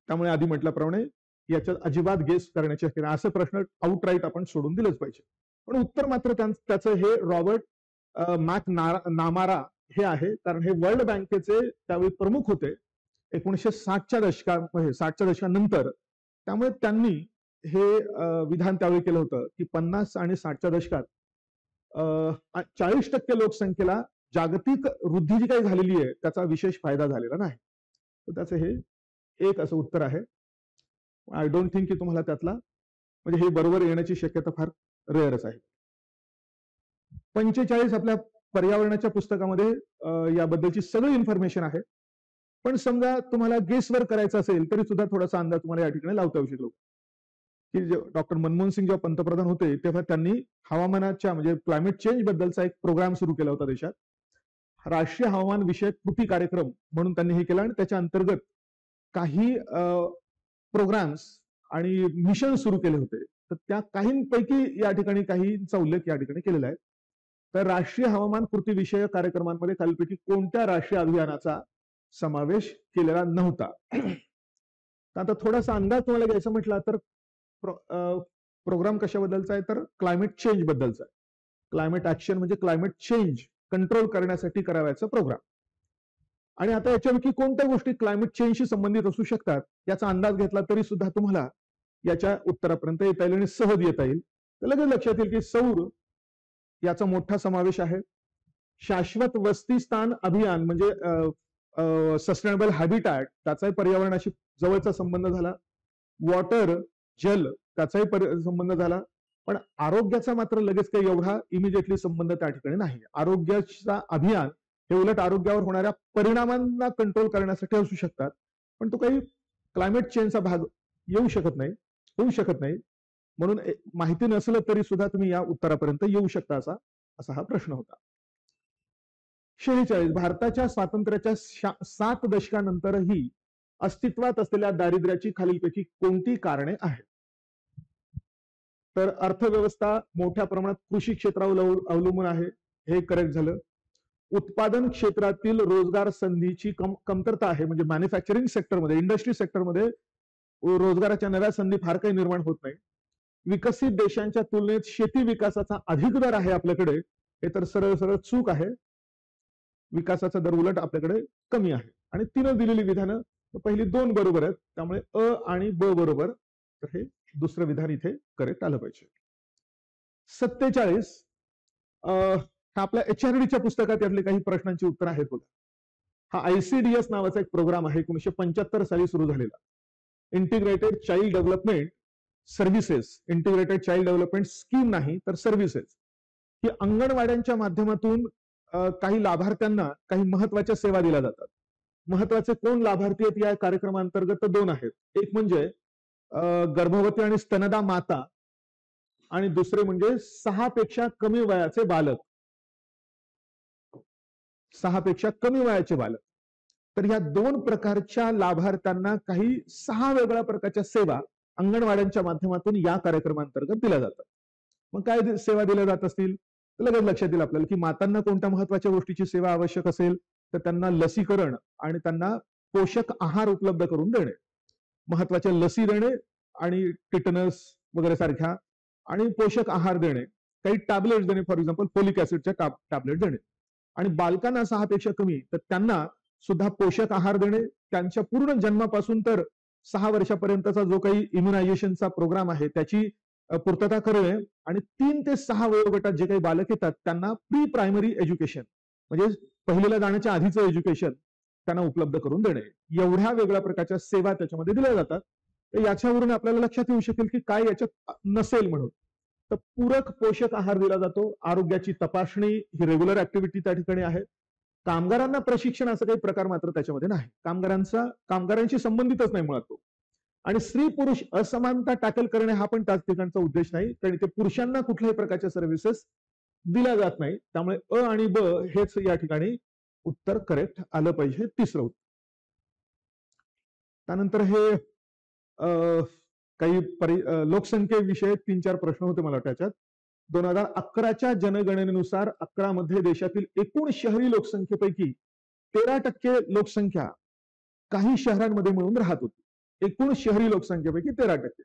त्यामुळे आधी म्हटल्याप्रमाणे याच्यात अजिबात गेस करण्याची शक्यता, असे प्रश्न आउटराईट आपण सोडून दिलेच पाहिजे. पण उत्तर मात्र त्याचं हे रॉबर्ट मॅक नामारा हे आहे, कारण हे वर्ल्ड बँकेचे त्यावेळी प्रमुख होते 1960च्या दशकामध्ये, 60च्या दशकानंतर. त्यामुळे त्यांनी हे विधान त्यावेळी केलं होतं की 50 आणि 60च्या दशकात 40% लोकसंख्येला जागतिक वृद्धी जी काही झालेली आहे त्याचा विशेष फायदा झालेला नाही. तर त्याचं हे एक असं उत्तर आहे. आय डोंट थिंक की तुम्हाला त्यातला म्हणजे हे बरोबर येण्याची शक्यता फार रेअरच आहे. 45 आपल्या पर्यावरणाच्या पुस्तकामध्ये याबद्दलची सगळी इन्फॉर्मेशन आहे. पण समजा तुम्हाला गेसवर करायचं असेल तरी सुद्धा थोडासा अंदाज तुम्हाला या ठिकाणी लावता येऊ शकतो, की डॉक्टर मनमोहन सिंग जेव्हा पंतप्रधान होते तेव्हा त्यांनी हवामानाच्या म्हणजे क्लायमेट चेंज बद्दलचा एक प्रोग्राम सुरू केला होता देशात. राष्ट्रीय हवामान विषयक कृती कार्यक्रम म्हणून त्यांनी हे केलं, आणि त्याच्या अंतर्गत काही प्रोग्राम्स आणि मिशन सुरू केले होते. तर त्या काहींपैकी या ठिकाणी काहींचा उल्लेख या ठिकाणी केलेला आहे. तर राष्ट्रीय हवामान कृती विषयक कार्यक्रमांमध्ये खालीलपैकी कोणत्या राष्ट्रीय अभियानाचा समावेश केलेला नव्हता? आता थोडासा अंदाज तुम्हाला घ्यायचा म्हटला तर प्रोग्राम कशाबद्दलचा आहे, तर क्लायमेट चेंज बद्दलचा आहे. क्लायमेट ऍक्शन म्हणजे क्लायमेट चेंज कंट्रोल करण्यासाठी करायचा प्रोग्राम. आणि आता याच्यापैकी कोणत्या गोष्टी क्लायमेट चेंजशी संबंधित असू शकतात याचा अंदाज घेतला तरी सुद्धा तुम्हाला याच्या उत्तरापर्यंत येता येईल आणि सहज येता येईल. तर लगेच लक्षात येईल की सौर याचा मोठा समावेश आहे. शाश्वत वस्ती स्थान अभियान म्हणजे सस्टेनेबल हॅबिटॅट, त्याचाही पर्यावरणाशी जवळचा संबंध झाला. वॉटर जल त्याचाही संबंध झाला. पण आरोग्याचा मात्र लगेच काही एवढा इमिजिएटली संबंध त्या ठिकाणी नाही. आरोग्याचा अभियान हे उलट आरोग्यावर होणाऱ्या परिणामांना कंट्रोल करण्यासाठी असू शकतात, पण तो काही क्लायमेट चेंजचा भाग येऊ शकत नाही, होऊ शकत नाही. म्हणून माहिती नसलं तरी सुद्धा तुम्ही या उत्तरापर्यंत येऊ शकता असा हा प्रश्न होता. 46 भारताच्या स्वातंत्र्याच्या 7 दशकानंतरही अस्तित्वात असलेल्या दारिद्र्याची खालीलपैकी कोणती कारणे आहेत? तर अर्थव्यवस्था मोठ्या प्रमाणात कृषी क्षेत्रावर अवलंबून आहे, हे करेक्ट झालं. उत्पादन क्षेत्रातील रोजगार संधीची कमतरता आहे, म्हणजे मॅन्युफॅक्चरिंग सेक्टरमध्ये, इंडस्ट्री सेक्टरमध्ये रोजगाराच्या नव्या संधी फार काही निर्माण होत नाही. विकसित देशांच्या तुलनेत शेती विकासाचा अधिक दर आहे आपल्याकडे, हे तर सरळ सरळ चूक आहे. विकासाचा दर उलट आपल्याकडे कमी आहे. आणि तिनं दिलेली विधानं पहिली 2 बरोबर आहेत, त्यामुळे अ आणि ब बरोबर. तर हे दुसरं विधान इथे करेक्ट आलं पाहिजे. 47 आपल्या HRDच्या पुस्तकात यातले काही प्रश्नांची उत्तर आहेत बघा. हा ICDS नावाचा एक प्रोग्राम आहे, 1975 साली सुरू झालेला. Integrated child development services, integrated child development scheme नाही तर सर्व्हिसेस. ही अंगणवाड्यांच्या माध्यमातून काही लाभार्थ्यांना काही महत्वाच्या सेवा दिल्या जातात. महत्वाचे कोण लाभार्थी आहेत या कार्यक्रमांतर्गत? 2 आहेत. एक म्हणजे गर्भवती आणि स्तनदा माता, आणि दुसरे म्हणजे 6 पेक्षा कमी वयाचे बालक. 6 पेक्षा कमी वयाचे बालक. तर या 2 प्रकारच्या लाभार्थ्यांना काही 6 वेगळ्या प्रकारच्या सेवा अंगणवाड्यांच्या माध्यमातून या कार्यक्रमांतर्गत दिल्या जातात. मग काय सेवा दिल्या जात असतील तर लगेच लक्षात येईल आपल्याला की मातांना कोणत्या महत्वाच्या गोष्टीची सेवा आवश्यक असेल तर त्यांना लसीकरण आणि त्यांना पोषक आहार उपलब्ध करून देणे, महत्वाच्या लसी देणे आणि टिटनस वगैरे सारख्या आणि पोषक आहार देणे, काही टॅबलेट्स देणे, फॉर एक्झाम्पल फोलिक ऍसिडच्या टॅबलेट देणे. आणि बालकांना 6 पेक्षा कमी तर त्यांना सुद्धा पोषक आहार देणे, त्यांच्या पूर्ण जन्मापासून तर 6 वर्षापर्यंतचा जो काही इम्युनायझेशनचा प्रोग्राम आहे त्याची पूर्तता करणे आणि 3 ते 6 वयोगटात जे काही बालक येतात त्यांना प्री प्रायमरी एज्युकेशन म्हणजे पहिलीला जाण्याच्या आधीचं एज्युकेशन त्यांना उपलब्ध करून देणे. एवढ्या वेगळ्या प्रकारच्या सेवा त्याच्यामध्ये दिल्या जातात. तर याच्यावरून आपल्याला लक्षात येऊ शकेल की काय याच्यात नसेल म्हणून. तर पूरक पोषक आहार दिला जातो, आरोग्याची तपासणी ही रेग्युलर ऍक्टिव्हिटी त्या ठिकाणी आहे. कामगारांना प्रशिक्षण असं काही प्रकार मात्र त्याच्यामध्ये नाही, कामगारांशी संबंधितच नाही मुळात तो. आणि स्त्री पुरुष असमानता टॅकल करणे हा पण त्याच ठिकाणचा उद्देश नाही, कारण ते पुरुषांना कुठल्याही प्रकारच्या सर्व्हिसेस दिल्या जात नाही. त्यामुळे अ आणि ब हेच या ठिकाणी उत्तर करेक्ट आलं पाहिजे, तिसरं उत्तर. त्यानंतर हे काही लोकसंख्येविषयी 3-4 प्रश्न होते मला त्याच्यात. 2011च्या जनगणनेनुसार 11 मध्ये देशातील एकूण शहरी लोकसंख्येपैकी 13% लोकसंख्या काही शहरांमध्ये मिळून राहत होती. एकूण शहरी लोकसंख्येपैकी 13%.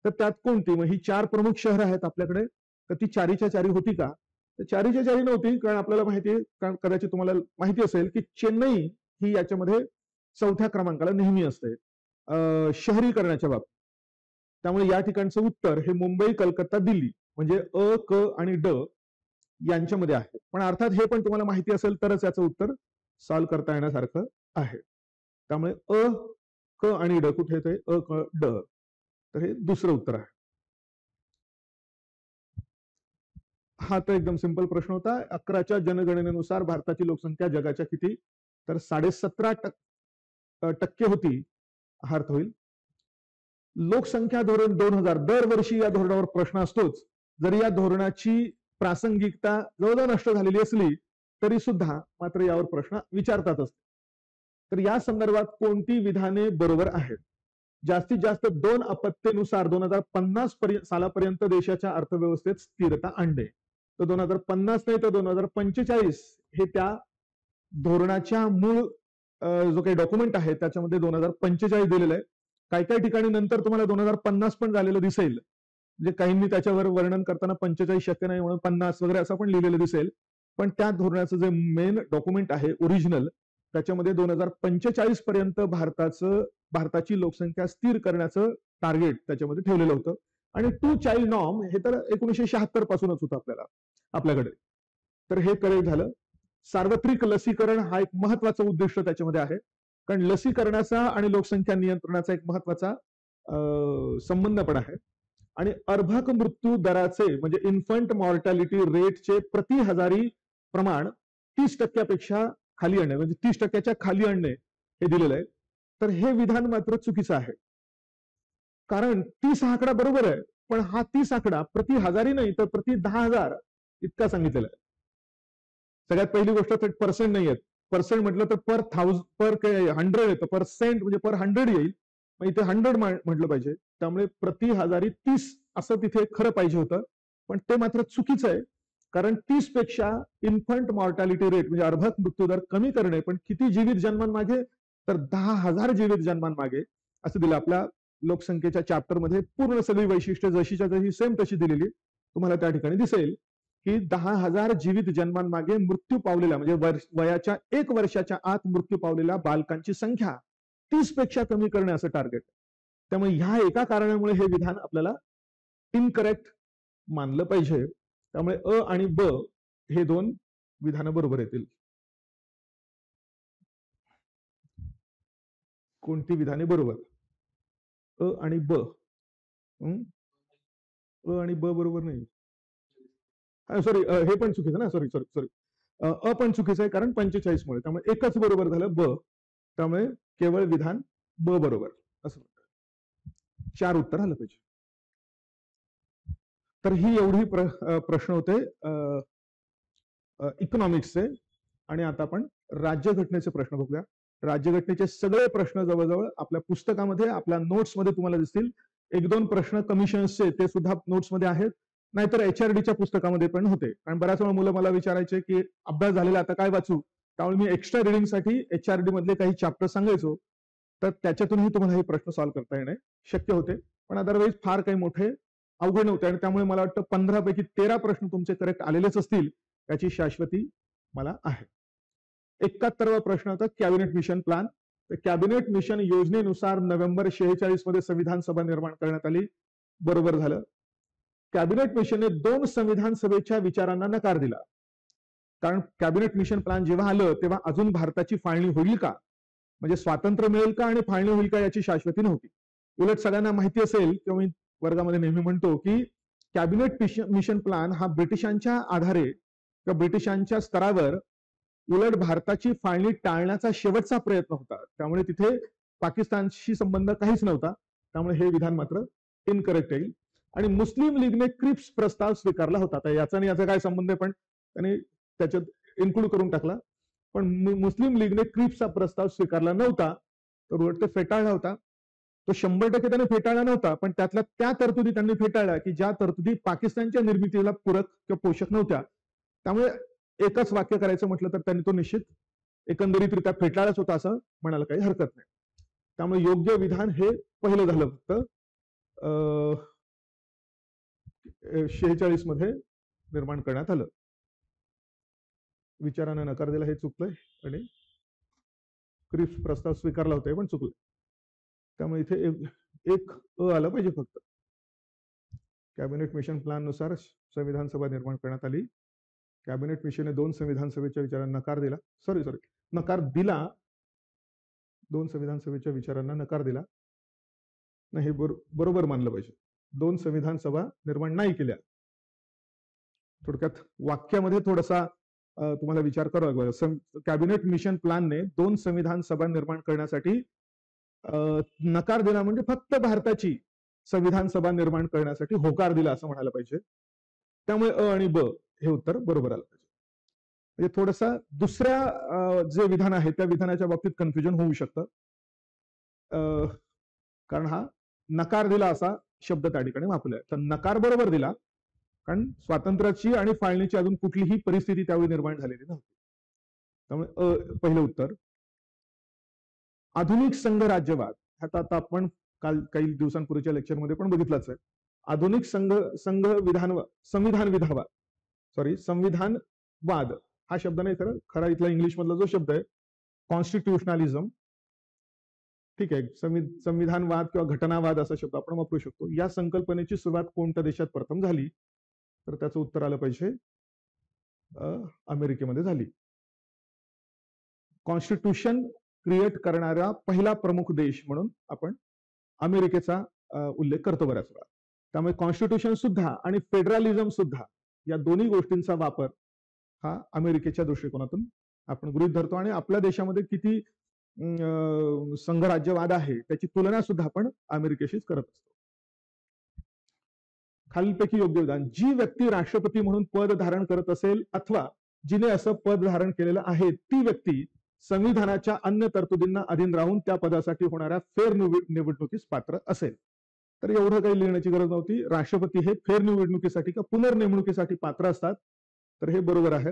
तर त्यात कोणती? मग ही 4 प्रमुख शहर आहेत आपल्याकडे, तर ती 4च्या 4 होती का? तर 4च्या 4 नव्हती, कारण आपल्याला माहिती आहे, कारण कदाचित तुम्हाला माहिती असेल की चेन्नई ही याच्यामध्ये 4थ्या क्रमांकाला नेहमी असते शहरीकरणाच्या बाबतीत. त्यामुळे या ठिकाणचं उत्तर हे मुंबई, कलकत्ता, दिल्ली म्हणजे अ, क आणि ड यांच्यामध्ये आहे. पण अर्थात हे पण तुम्हाला माहिती असेल तरच याचं उत्तर सॉल्व्ह करता येण्यासारखं आहे. त्यामुळे अ, क आणि ड कुठे येते? अ, क, ड. तर हे दुसरं उत्तर आहे. हा तर एकदम सिंपल प्रश्न होता. 11च्या जनगणनेनुसार भारताची लोकसंख्या जगाच्या किती? तर 17.5% होती. हा अर्थ होईल. लोकसंख्या धोरण 2000 दरवर्षी या धोरणावर प्रश्न असतोच. जरी या धोरणाची प्रासंगिकता जवळजवळ नष्ट झालेली असली तरी सुद्धा मात्र यावर प्रश्न विचारतातच. तर या संदर्भात कोणती विधाने बरोबर आहेत? जास्तीत जास्त 2 अपत्येनुसार 2050 सालापर्यंत देशाच्या अर्थव्यवस्थेत स्थिरता आणणे. तर 2050 नाही तर 2045 हे त्या धोरणाच्या मूळ जो काही डॉक्युमेंट आहे त्याच्यामध्ये 2045 दिलेलं आहे. काही काही ठिकाणी नंतर तुम्हाला 2050 पण झालेलं दिसेल. म्हणजे काहींनी त्याच्यावर वर्णन करताना 45 शक्य नाही म्हणून 50 वगैरे असं पण लिहिलेलं दिसेल. पण त्या धोरणाचं जे मेन डॉक्युमेंट आहे ओरिजिनल त्याच्यामध्ये 2045 पर्यंत भारताची लोकसंख्या स्थिर करण्याचं टार्गेट त्याच्यामध्ये ठेवलेलं होतं. आणि 2 चाइल्ड नॉर्म हे तर 1976 पासूनच होतं आपल्याकडे. तर हे करेक्ट झालं. सार्वत्रिक लसीकरण हा एक महत्वाचा उद्दिष्ट त्याच्यामध्ये आहे, कारण लसीकरणाचा आणि लोकसंख्या नियंत्रणाचा एक महत्वाचा संबंध पण आहे. आणि अर्भक मृत्यू दराचे म्हणजे इन्फंट मॉर्टॅलिटी रेटचे प्रति हजारी प्रमाण 30% खाली आणणे म्हणजे 30% खाली आणणे हे दिलेलं आहे. तर हे विधान मात्र चुकीचं आहे, कारण 30 हा आकडा बरोबर आहे, पण हा 30 आकडा प्रति हजारी नाही तर प्रति 10,000 इतका सांगितलेला आहे. सगळ्यात पहिली गोष्ट तर पर्सेंट नाही आहेत. पर्सेंट म्हटलं तर पर 100 येतं, पर्सेंट म्हणजे पर 100 येईल, मग इथे 100 म्हटलं पाहिजे. त्यामुळे प्रति हजारी 30 असं तिथे खरं पाहिजे होतं, पण ते मात्र चुकीचं आहे. कारण 30 पेक्षा इन्फंट मॉर्टॅलिटी रेट म्हणजे अर्भक मृत्यूदर कमी करणे, पण किती जीवित जन्मांमागे? तर 10,000 जीवित जन्मांमागे असं दिलं. आपल्या लोकसंख्येच्या चॅप्टर मध्ये पूर्ण सगळी वैशिष्ट्ये जशीच्या तशी सेम तशी दिलेली तुम्हाला त्या ठिकाणी दिसेल की 10,000 जीवित जन्मांमागे मृत्यू पावलेल्या म्हणजे वयाच्या 1 वर्षाच्या आत मृत्यू पावलेल्या बालकांची संख्या 30 पेक्षा कमी करणे असं टार्गेट. त्यामुळे ह्या एका कारणामुळे हे विधान आपल्याला इनकरेक्ट मानलं पाहिजे. त्यामुळे अ आणि ब हे 2 विधानं बरोबर येतील. कोणती विधाने बरोबर? अ आणि ब. अ आणि ब बरोबर नाही. सॉरी, हे पण चुकीचं ना. सॉरी सॉरी सॉरी, अ पण चुकीचं आहे कारण 45 मुळे. त्यामुळे एकच बरोबर झालं ब. त्यामुळे केवळ विधान ब बरोबर असं 4 उत्तर आलं पाहिजे. तर ही एवढी प्रश्न होते इकॉनॉमिक्सचे. आणि आता आपण राज्यघटनेचे प्रश्न बघूया. राज्यघटनेचे सगळे प्रश्न जवळजवळ आपल्या पुस्तकामध्ये, आपल्या नोट्समध्ये तुम्हाला दिसतील. 1-2 प्रश्न कमिशन्सचे ते सुद्धा नोट्समध्ये आहेत, नाहीतर HRDच्या पुस्तकामध्ये पण होते. कारण बऱ्याच वेळा मुलं मला विचारायचे की अभ्यास झालेला आता काय वाचू, त्यामुळे मी एक्स्ट्रा रिडिंगसाठी HRD मधले काही चॅप्टर सांगायचो, तर त्याच्यातूनही तुम्हाला हे प्रश्न सॉल्व्ह करता येणे शक्य होते. पण अदरवाईज फार काही मोठे अवघड नव्हते आणि त्यामुळे मला वाटतं 15 पैकी 13 प्रश्न तुमचे करेक्ट आलेलेच असतील, याची शाश्वती मला आहे. 71वा प्रश्न होता कॅबिनेट मिशन प्लॅन. तर कॅबिनेट मिशन योजनेनुसार नोव्हेंबर 46 मध्ये संविधान सभा निर्माण करण्यात आली. बरोबर झालं. कॅबिनेट मिशनने 2 संविधान सभेच्या विचारांना नकार दिला. कारण कॅबिनेट मिशन प्लॅन जेव्हा आलं तेव्हा अजून भारताची फाळणी होईल का, म्हणजे स्वातंत्र्य मिळेल का आणि फाळणी होईल का याची शाश्वती नव्हती. उलट सगळ्यांना माहिती असेल किंवा मी वर्गामध्ये नेहमी म्हणतो की कॅबिनेट मिशन प्लॅन हा ब्रिटिशांच्या आधारे किंवा ब्रिटिशांच्या स्तरावर उलट भारताची फाळणी टाळण्याचा शेवटचा प्रयत्न होता. त्यामुळे तिथे पाकिस्तानशी संबंध काहीच नव्हता. त्यामुळे हे विधान मात्र इनकरेक्ट येईल. आणि मुस्लिम लीगने क्रिप्स प्रस्ताव स्वीकारला होता. तर याचा आणि याचा काय संबंध आहे, पण त्यांनी त्याच्यात इन्क्लूड करून टाकला. पण मुस्लिम लीगने क्रिप्सचा प्रस्ताव स्वीकारला नव्हता, तर उलट ते फेटाळला होता. तो 100% त्याने फेटाळला नव्हता, पण त्यातल्या त्या तरतुदी त्यांनी फेटाळल्या की ज्या तरतुदी पाकिस्तानच्या निर्मितीला पूरक किंवा पोषक नव्हत्या. त्यामुळे एकच वाक्य करायचं म्हटलं तर त्यांनी तो निश्चित एकंदरीतरित्या फेटाळलाच होता असं म्हणायला काही हरकत नाही. त्यामुळे योग्य विधान हे पहिलं झालं फक्त 46 मध्ये निर्माण करण्यात आलं. विचारानं नकार दिला हे चुकलंय आणि क्रिप्स प्रस्ताव स्वीकारला होता हे पण चुकलं. त्यामुळे इथे एक आलं पाहिजे फक्त. कॅबिनेट मिशन प्लॅन नुसार संविधान सभा निर्माण करण्यात आली. कॅबिनेट मिशनने 2 संविधान सभेच्या विचारांना नकार दिला. नकार दिला. 2 संविधान सभेच्या विचारांना नकार दिला. नाही, बरोबर मानलं पाहिजे. 2 संविधान सभा निर्माण नाही केल्या. थोडक्यात वाक्यामध्ये थोडासा तुम्हाला विचार करावा लागेल. कॅबिनेट मिशन प्लॅनने 2 संविधान सभा निर्माण करण्यासाठी नकार दिला, म्हणजे फक्त भारताची संविधान सभा निर्माण करण्यासाठी होकार दिला असं म्हणायला पाहिजे. त्यामुळे आणि ब हे उत्तर बरोबर आलं पाहिजे. म्हणजे थोडंसं दुसऱ्या जे विधान आहे त्या विधानाच्या बाबतीत कन्फ्युजन होऊ शकतं, कारण हा नकार दिला असा शब्द त्या ठिकाणी वापरलाय. तर नकार बरोबर दिला, कारण स्वातंत्र्याची आणि फाळणीची अजून कुठलीही परिस्थिती त्यावेळी निर्माण झालेली नव्हती. त्यामुळे पहिलं उत्तर. आधुनिक संघ राज्यवाद, आता आपण काल काही दिवसांपूर्वीच्या लेक्चरमध्ये पण बघितलंच आहे. आधुनिक संविधानवाद हा शब्द नाही, खरा इथला इंग्लिश मधला जो शब्द आहे कॉन्स्टिट्युशनलिझम, ठीक आहे, संविधानवाद किंवा घटनावाद असा शब्द आपण वापरू शकतो. या संकल्पनेची सुरुवात कोणत्या देशात प्रथम झाली, तर त्याचं उत्तर आलं पाहिजे अमेरिकेमध्ये झाली. कॉन्स्टिट्यूशन क्रिएट करणारा पहिला प्रमुख देश म्हणून आपण अमेरिकेचा उल्लेख करतो बऱ्याच वेळा. त्यामुळे कॉन्स्टिट्यूशन सुद्धा आणि फेडरलिझम सुद्धा या दोन्ही गोष्टींचा वापर हा अमेरिकेच्या दृष्टिकोनातून आपण गृहीत धरतो. आणि आपल्या देशामध्ये किती संघराज्यवाद आहे त्याची तुलना सुद्धा आपण अमेरिकेशीच करत असतो. खालीलपैकी योग्य विधान. जी व्यक्ती राष्ट्रपती म्हणून पद धारण करत असेल अथवा जिने असं पद धारण केलेलं आहे ती व्यक्ती संविधानाच्या अन्य तरतुदींना अधीन राहून त्या पदासाठी होणाऱ्या फेर निवडणुकीस पात्र असेल. तर एवढं काही लिहिण्याची गरज नव्हती. राष्ट्रपती हे फेर निवडणुकीसाठी किंवा पुनर्नेमणुकीसाठी पात्र असतात, तर हे बरोबर आहे.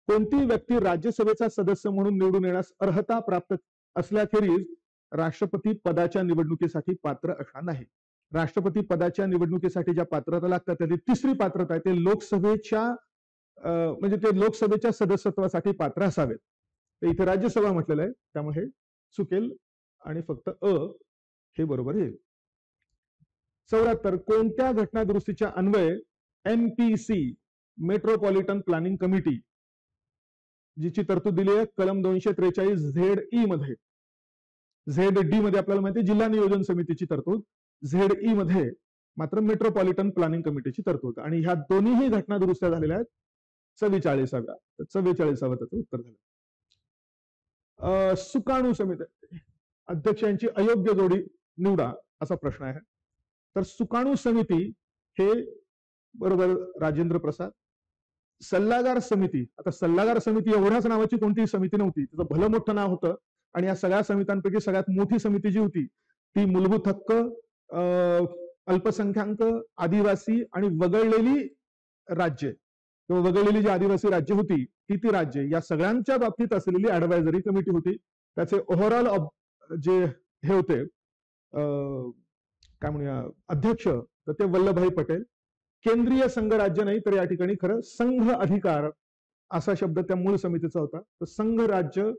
कोणती व्यक्ती राज्यसभेचा सदस्य म्हणून निवडून येण्यास अर्हता प्राप्त असल्याखेरीज राष्ट्रपती पदाच्या निवडणुकीसाठी पात्र असणार नाही. राष्ट्रपती पदाच्या निवडणुकीसाठी ज्या पात्रता लागतात त्याची तिसरी पात्रता आहे ते लोकसभेच्या म्हणजे ते लोकसभेच्या सदस्यत्वासाठी पात्र असावेत. तर इथे राज्यसभा म्हटलेलं आहे, त्यामुळे हे चुकेल आणि फक्त हे बरोबर येईल. 74. कोणत्या घटना दुरुस्तीच्या अन्वये MPC मेट्रोपॉलिटन प्लॅनिंग कमिटी जिची तरतूद दिली आहे कलम 243 ZE मध्ये, ZD मध्ये आपल्याला माहिती आहे जिल्हा नियोजन समितीची तरतूद, ZE मध्ये मात्र मेट्रोपॉलिटन प्लॅनिंग कमिटीची तरतूद. आणि ह्या दोन्हीही घटना दुरुस्त्या झालेल्या आहेत 44व्या. 44व त्याचं उत्तर झालं. सुकाणू समिती अध्यक्षांची अयोग्य जोडी निवडा असा प्रश्न आहे. तर सुकाणू समिती हे बरोबर राजेंद्र प्रसाद. सल्लागार समिती, आता सल्लागार समिती एवढ्याच नावाची कोणतीही समिती नव्हती, त्याचं भलं मोठं नाव होतं आणि या सगळ्या समित्यांपैकी सगळ्यात मोठी समिती जी होती ती मूलभूत हक्क, अल्पसंख्याक, आदिवासी आणि वगळलेली राज्ये किंवा वगळलेली जी आदिवासी राज्य होती ती राज्ये या सगळ्यांच्या बाबतीत असलेली ऍडवायझरी कमिटी होती. त्याचे ओव्हरऑल जे हे होते काय म्हणूया अध्यक्ष तर ते वल्लभभाई पटेल. केंद्रीय संघ राज्य नाही तर या ठिकाणी खरं संघ अधिकार असा शब्द त्या मूळ समितीचा होता. तर संघ राज्य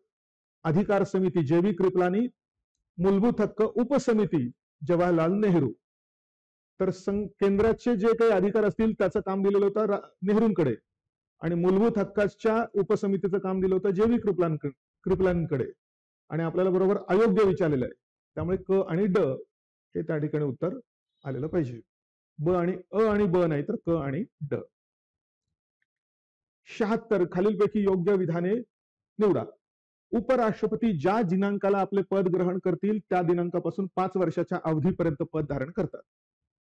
अधिकार समिती जेवी कृपलानी, मूलभूत हक्क उपसमिती जवाहरलाल नेहरू. तर केंद्राचे जे काही अधिकार असतील त्याचं काम दिलेलं होतं नेहरूंकडे आणि मूलभूत हक्काच्या उपसमितीचं काम दिलं होतं जेवी कृपलानीकडे. आणि आपल्याला बरोबर अयोग्य विचारलेलं आहे, त्यामुळे क आणि ड हे त्या ठिकाणी उत्तर आलेलं पाहिजे. ब आणि अ आणि ब नाही तर क आणि ड. 76 खालीलपैकी योग्य विधाने निवडा. उपराष्ट्रपती ज्या दिनांकाला आपले पद ग्रहण करतील त्या दिनांकापासून 5 वर्षाच्या अवधीपर्यंत पद धारण करतात.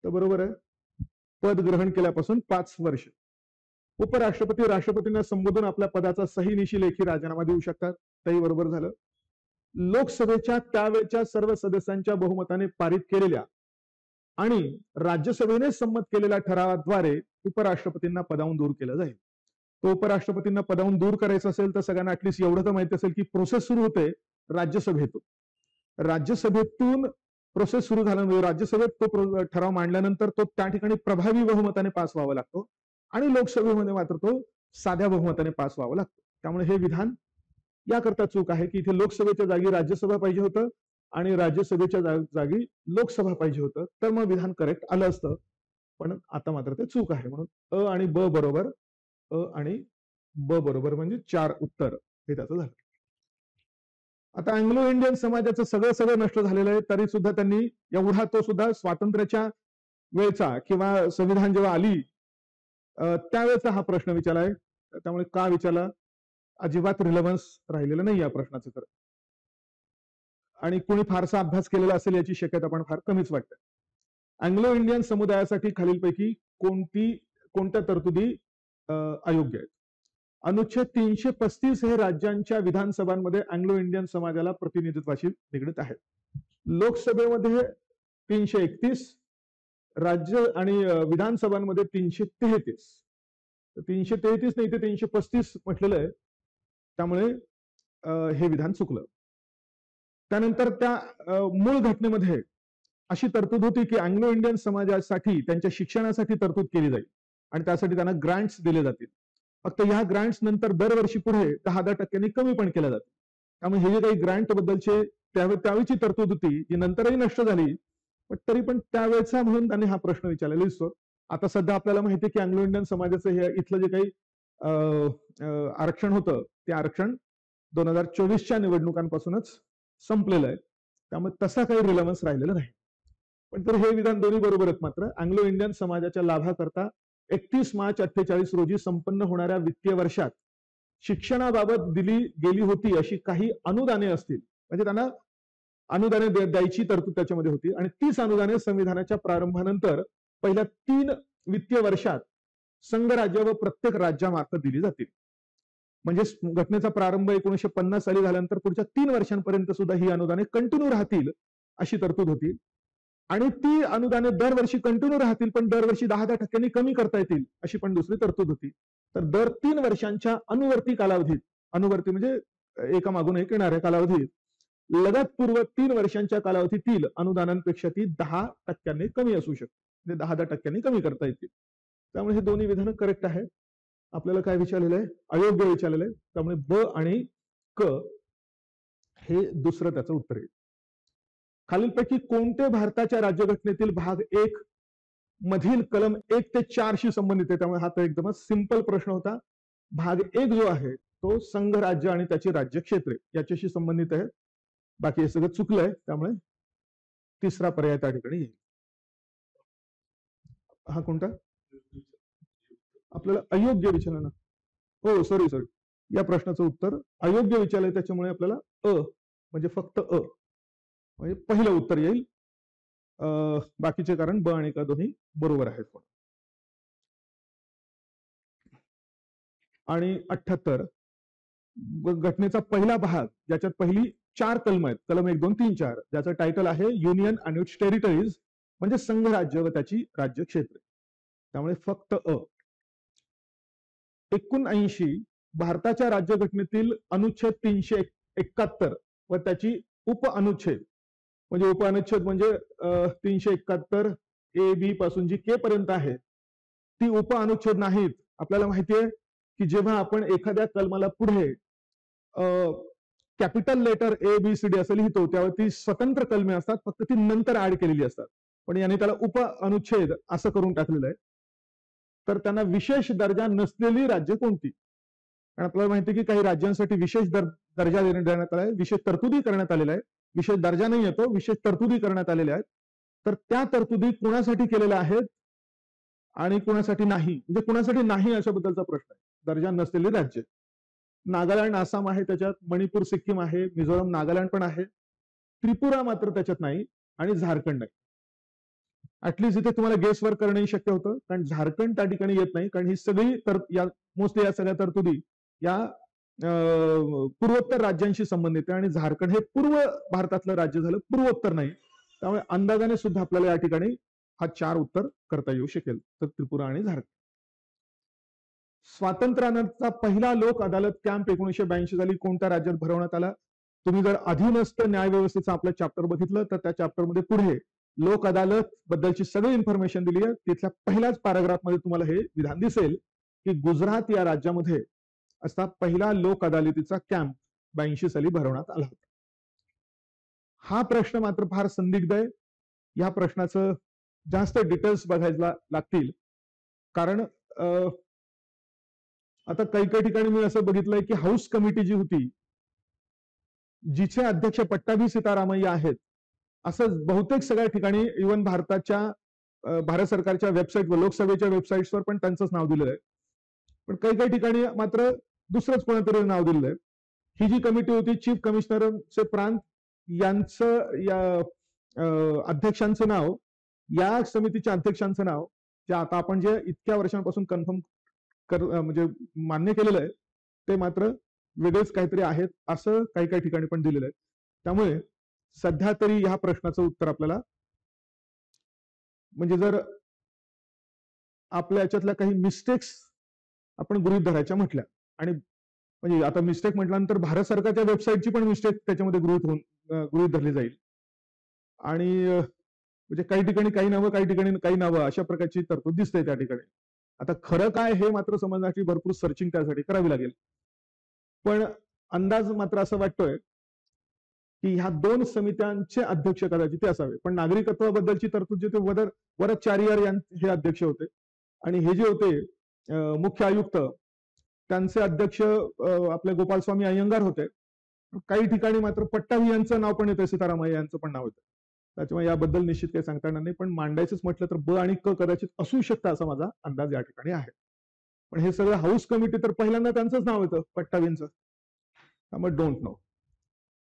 तर बरोबर आहे, पद ग्रहण केल्यापासून 5 वर्ष. उपराष्ट्रपती राष्ट्रपतींना संबोधून आपल्या पदाचा सहीनिशी लेखी राजीनामा देऊ शकतात. तेही बरोबर झालं. लोकसभेच्या त्यावेळच्या सर्व सदस्यांच्या बहुमताने पारित केलेल्या आणि राज्यसभेने संमत केलेल्या ठरावाद्वारे उपराष्ट्रपतींना पदावून दूर केलं जाईल. तो उपराष्ट्रपतींना पदावून दूर करायचं असेल तर सगळ्यांना ऍटलिस्ट एवढं तर माहिती असेल की प्रोसेस सुरू होते राज्यसभेतून. राज्यसभेतून प्रोसेस सुरू झाल्यामुळे राज्यसभेत तो ठराव मांडल्यानंतर तो त्या ठिकाणी प्रभावी बहुमताने पास व्हावा लागतो आणि लोकसभेमध्ये मात्र तो साध्या बहुमताने पास व्हावा लागतो. त्यामुळे हे विधान याकरता चूक आहे की इथे लोकसभेच्या जागी राज्यसभा पाहिजे होतं आणि राज्यसभेच्या जागी लोकसभा पाहिजे होतं, तर मग विधान करेक्ट आलं असतं. पण आता मात्र ते चूक आहे. म्हणून अ आणि ब बरोबर, अ आणि ब बरोबर म्हणजे 4 उत्तर हे त्याचं झालं. आता अँग्लो इंडियन समाजाचं सगळं नष्ट झालेलं आहे, तरी सुद्धा त्यांनी एवढा तो सुद्धा स्वातंत्र्याच्या वेळचा किंवा संविधान जेव्हा आली त्यावेळेचा हा प्रश्न विचारलाय. त्यामुळे का विचारला अजिबात रिलेव्हन्स राहिलेलं नाही या प्रश्नाचं तर. आणि कोणी फारसा अभ्यास केलेला असेल याची शक्यता पण फार कमीच वाटते. अँग्लो इंडियन समुदायासाठी खालीलपैकी कोणत्या तरतुदी अयोग्य आहेत. अनुच्छेद 335 हे राज्यांच्या विधानसभांमध्ये अँग्लो इंडियन समाजाला प्रतिनिधित्वाशी निगडीत आहे. लोकसभेमध्ये 331, राज्य आणि विधानसभांमध्ये 333. 333 नाही ते 335 म्हटलेलं आहे, त्यामुळे हे विधान चुकलं. त्यानंतर त्या मूळ घटनेमध्ये अशी तरतूद होती की अँग्लो इंडियन समाजासाठी त्यांच्या शिक्षणासाठी तरतूद केली जाईल आणि त्यासाठी त्यांना ग्रांट्स दिले जातील. फक्त ह्या ग्रांट्स नंतर दरवर्षी पुढे 10% कमी पण केल्या जातील. त्यामुळे हे जे काही ग्रांट बद्दलचे त्यावेळीची तरतूद होती जी नंतरही नष्ट झाली, पण तरी पण त्यावेळेचा म्हणून त्यांनी हा प्रश्न विचारलेला दिसतो. आता सध्या आपल्याला माहिती आहे की अँग्लो इंडियन समाजाचं हे इथलं जे काही आरक्षण होतं ते आरक्षण 2024च्या निवडणुकांपासूनच संपलेलं आहे. त्यामुळे तसा काही रिलेव्हन्स राहिलेला नाही. पण तर हे विधान दोन्ही बरोबरच मात्र अँग्लो इंडियन समाजाच्या लाभाकरता 31 मार्च 48 रोजी संपन्न होणाऱ्या वित्तीय वर्षात शिक्षणाबाबत दिली गेली होती अशी काही अनुदाने असतील, म्हणजे त्यांना अनुदाने द्यायची तरतूद त्याच्यामध्ये होती आणि तीच अनुदाने संविधानाच्या प्रारंभानंतर पहिल्या 3 वित्तीय वर्षात संघ राज्य व प्रत्येक राज्यामार्फत दिली जातील. म्हणजे घटनेचा प्रारंभ 1950 साली झाल्यानंतर पुढच्या 3 वर्षांपर्यंत सुद्धा ही अनुदाने कंटिन्यू राहतील अशी तरतूद होती. आणि ती अनुदाने दरवर्षी कंटिन्यू राहतील, पण दरवर्षी 10% कमी करता येतील अशी पण दुसरी तरतूद होती. तर दर 3 वर्षांच्या अनुवर्ती कालावधीत, अनुवर्ती म्हणजे एका मागून एक येणाऱ्या कालावधीत, लगतपूर्व 3 वर्षांच्या कालावधीतील अनुदानांपेक्षा ती 10% कमी असू शकते, म्हणजे 10% कमी करता येतील. त्यामुळे हे दोन्ही विधानं करेक्ट आहे. आपल्याला काय विचारलेलं आहे, अयोग्य विचारलेलं आहे. त्यामुळे ब आणि क हे दुसरं त्याचं उत्तर आहे. खालीलपैकी कोणते भारताच्या राज्यघटनेतील भाग 1 मधील कलम 1 ते 4 शी संबंधित आहे. त्यामुळे हा तर एकदमच सिंपल प्रश्न होता. भाग 1 जो आहे तो संघ राज्य आणि त्याची राज्यक्षेत्रे याच्याशी संबंधित आहे. बाकी हे सगळं चुकलंय, त्यामुळे तिसरा पर्याय त्या ठिकाणी येईल. हा कोणता आपल्याला अयोग्य विचारलं ना, हो सॉरी या प्रश्नाचं उत्तर अयोग्य विचारलंय, त्याच्यामुळे आपल्याला अ म्हणजे फक्त अ म्हणजे पहिलं उत्तर येईल. बाकीचे कारण ब आणि क दोन्ही बरोबर आहेत. आणि 78 घटनेचा पहिला भाग ज्याच्यात पहिली 4 कलम आहेत, कलम 1, 2, 3, 4, ज्याचं टायटल आहे युनियन अँड इट्स टेरिटरीज, म्हणजे संघराज्य व त्याची राज्यक्षेत्रे. त्यामुळे फक्त 79 भारताच्या राज्यघटनेतील अनुच्छेद 371 व त्याची उपअनुच्छेद, म्हणजे उपअनुच्छेद म्हणजे 371 ए बी पासून जी के पर्यंत आहे ती उपअनुच्छेद नाहीत. आपल्याला माहितीये की जेव्हा आपण एखाद्या कलमाला पुढे capital letter A B C D असं लिहितो तेव्हा ती स्वतंत्र कलमे असतात, फक्त ती नंतर ऍड केलेली असतात. पण याने त्याला उपअनुच्छेद असं करून टाकलेलं आहे. तर त्यांना विशेष दर्जा नसलेली राज्य कोणती? कारण आपल्याला माहिती आहे की काही राज्यांसाठी विशेष दर्जा देण्यात आला आहे, विशेष तरतुदी करण्यात आलेल्या आहे. विशेष दर्जा नाही येतो, विशेष तरतुदी करण्यात आलेल्या आहेत. तर त्या तरतुदी कुणासाठी केलेल्या आहेत आणि कुणासाठी नाही, म्हणजे कुणासाठी नाही अशाबद्दलचा प्रश्न आहे. दर्जा नसलेली राज्य, नागालँड आसाम आहे त्याच्यात, मणिपूर सिक्कीम आहे, मिझोराम नागालँड पण आहे, त्रिपुरा मात्र त्याच्यात नाही आणि झारखंड नाही. ऍटलीस्ट इथे तुम्हाला गेस वर्क करणंही शक्य होतं, कारण झारखंड त्या ठिकाणी येत नाही, कारण ही सगळी मोस्टली या सगळ्या तरतुदी या पूर्वोत्तर राज्यांशी संबंधित आहे आणि झारखंड हे पूर्व भारतातलं राज्य झालं, पूर्वोत्तर नाही. त्यामुळे अंदाजाने सुद्धा आपल्याला या ठिकाणी हा 4 उत्तर करता येऊ शकेल, तर त्रिपुरा आणि झारखंड. स्वातंत्र्यानंतरचा पहिला लोक अदालत कॅम्प 1982 साली कोणत्या राज्यात भरवण्यात आला? तुम्ही जर अधीनस्थ न्यायव्यवस्थेचा आपलं चॅप्टर बघितलं तर त्या चॅप्टरमध्ये पुढे लोक अदालत बद्दलची सगळी इन्फॉर्मेशन दिली आहे. तिथल्या पहिल्याच पॅराग्राफ मध्ये तुम्हाला हे विधान दिसेल की गुजरात या राज्यामध्ये असा पहिला लोक अदालतीचा कॅम्प 82 साली भरवण्यात आला होता. हा प्रश्न मात्र फार संदिग्ध आहे. या प्रश्नाचं जास्त डिटेल्स बघायला लागतील, कारण आता काही काही ठिकाणी मी असं बघितलंय की हाऊस कमिटी जी होती, जिचे अध्यक्ष पट्टाभी सीतारामय्या आहेत, असं बहुतेक सगळ्या ठिकाणी इव्हन भारत सरकारच्या वेबसाईटवर, लोकसभेच्या वेबसाईट्सवर पण त्यांचंच नाव दिलेलं आहे. पण काही काही ठिकाणी मात्र दुसरंच कोणातरी नाव दिलेलं आहे. ही जी कमिटी होती, चीफ कमिशनरचे प्रांत यांचं, या अध्यक्षांचं नाव, या समितीच्या अध्यक्षांचं नाव, जे आता आपण जे इतक्या वर्षांपासून कन्फर्म म्हणजे मान्य केलेलं आहे, ते मात्र वेगळेच काहीतरी आहेत असं काही काही ठिकाणी पण दिलेलं आहे. त्यामुळे सध्या तरी ह्या प्रश्नाचं उत्तर आपल्याला, म्हणजे जर आपल्या याच्यातल्या काही मिस्टेक्स आपण गृहीत धरायच्या म्हटल्या, आणि म्हणजे आता मिस्टेक म्हटल्यानंतर भारत सरकारच्या वेबसाईटची पण मिस्टेक त्याच्यामध्ये गृहीत धरली जाईल. आणि म्हणजे काही ठिकाणी काही नावं, काही ठिकाणी काही नावं, अशा प्रकारची तरतूद दिसते त्या ठिकाणी. आता खरं काय हे मात्र समजण्याची भरपूर सर्चिंग त्यासाठी करावी लागेल. पण अंदाज मात्र असं वाटतोय की ह्या 2 समित्यांचे अध्यक्ष कदाचित ते असावे. पण नागरिकत्वाबद्दलची तरतूद जे ते वरदचार्य हे अध्यक्ष होते, आणि हे जे होते मुख्य आयुक्त, त्यांचे अध्यक्ष आपले गोपालस्वामी अय्यंगार होते. काही ठिकाणी मात्र पट्टाभी यांचं नाव पण येतं, सीतारामय्या यांचं पण नाव येतं. त्याच्यामुळे याबद्दल निश्चित काही सांगता येणार नाही, पण मांडायचंच म्हटलं तर ब आणि क कदाचित असू शकतं असा माझा अंदाज या ठिकाणी आहे. पण हे सगळं हाऊस कमिटी तर पहिल्यांदा त्यांचंच नाव येतं, पट्टाभींचं, त्यामुळे डोंट नो.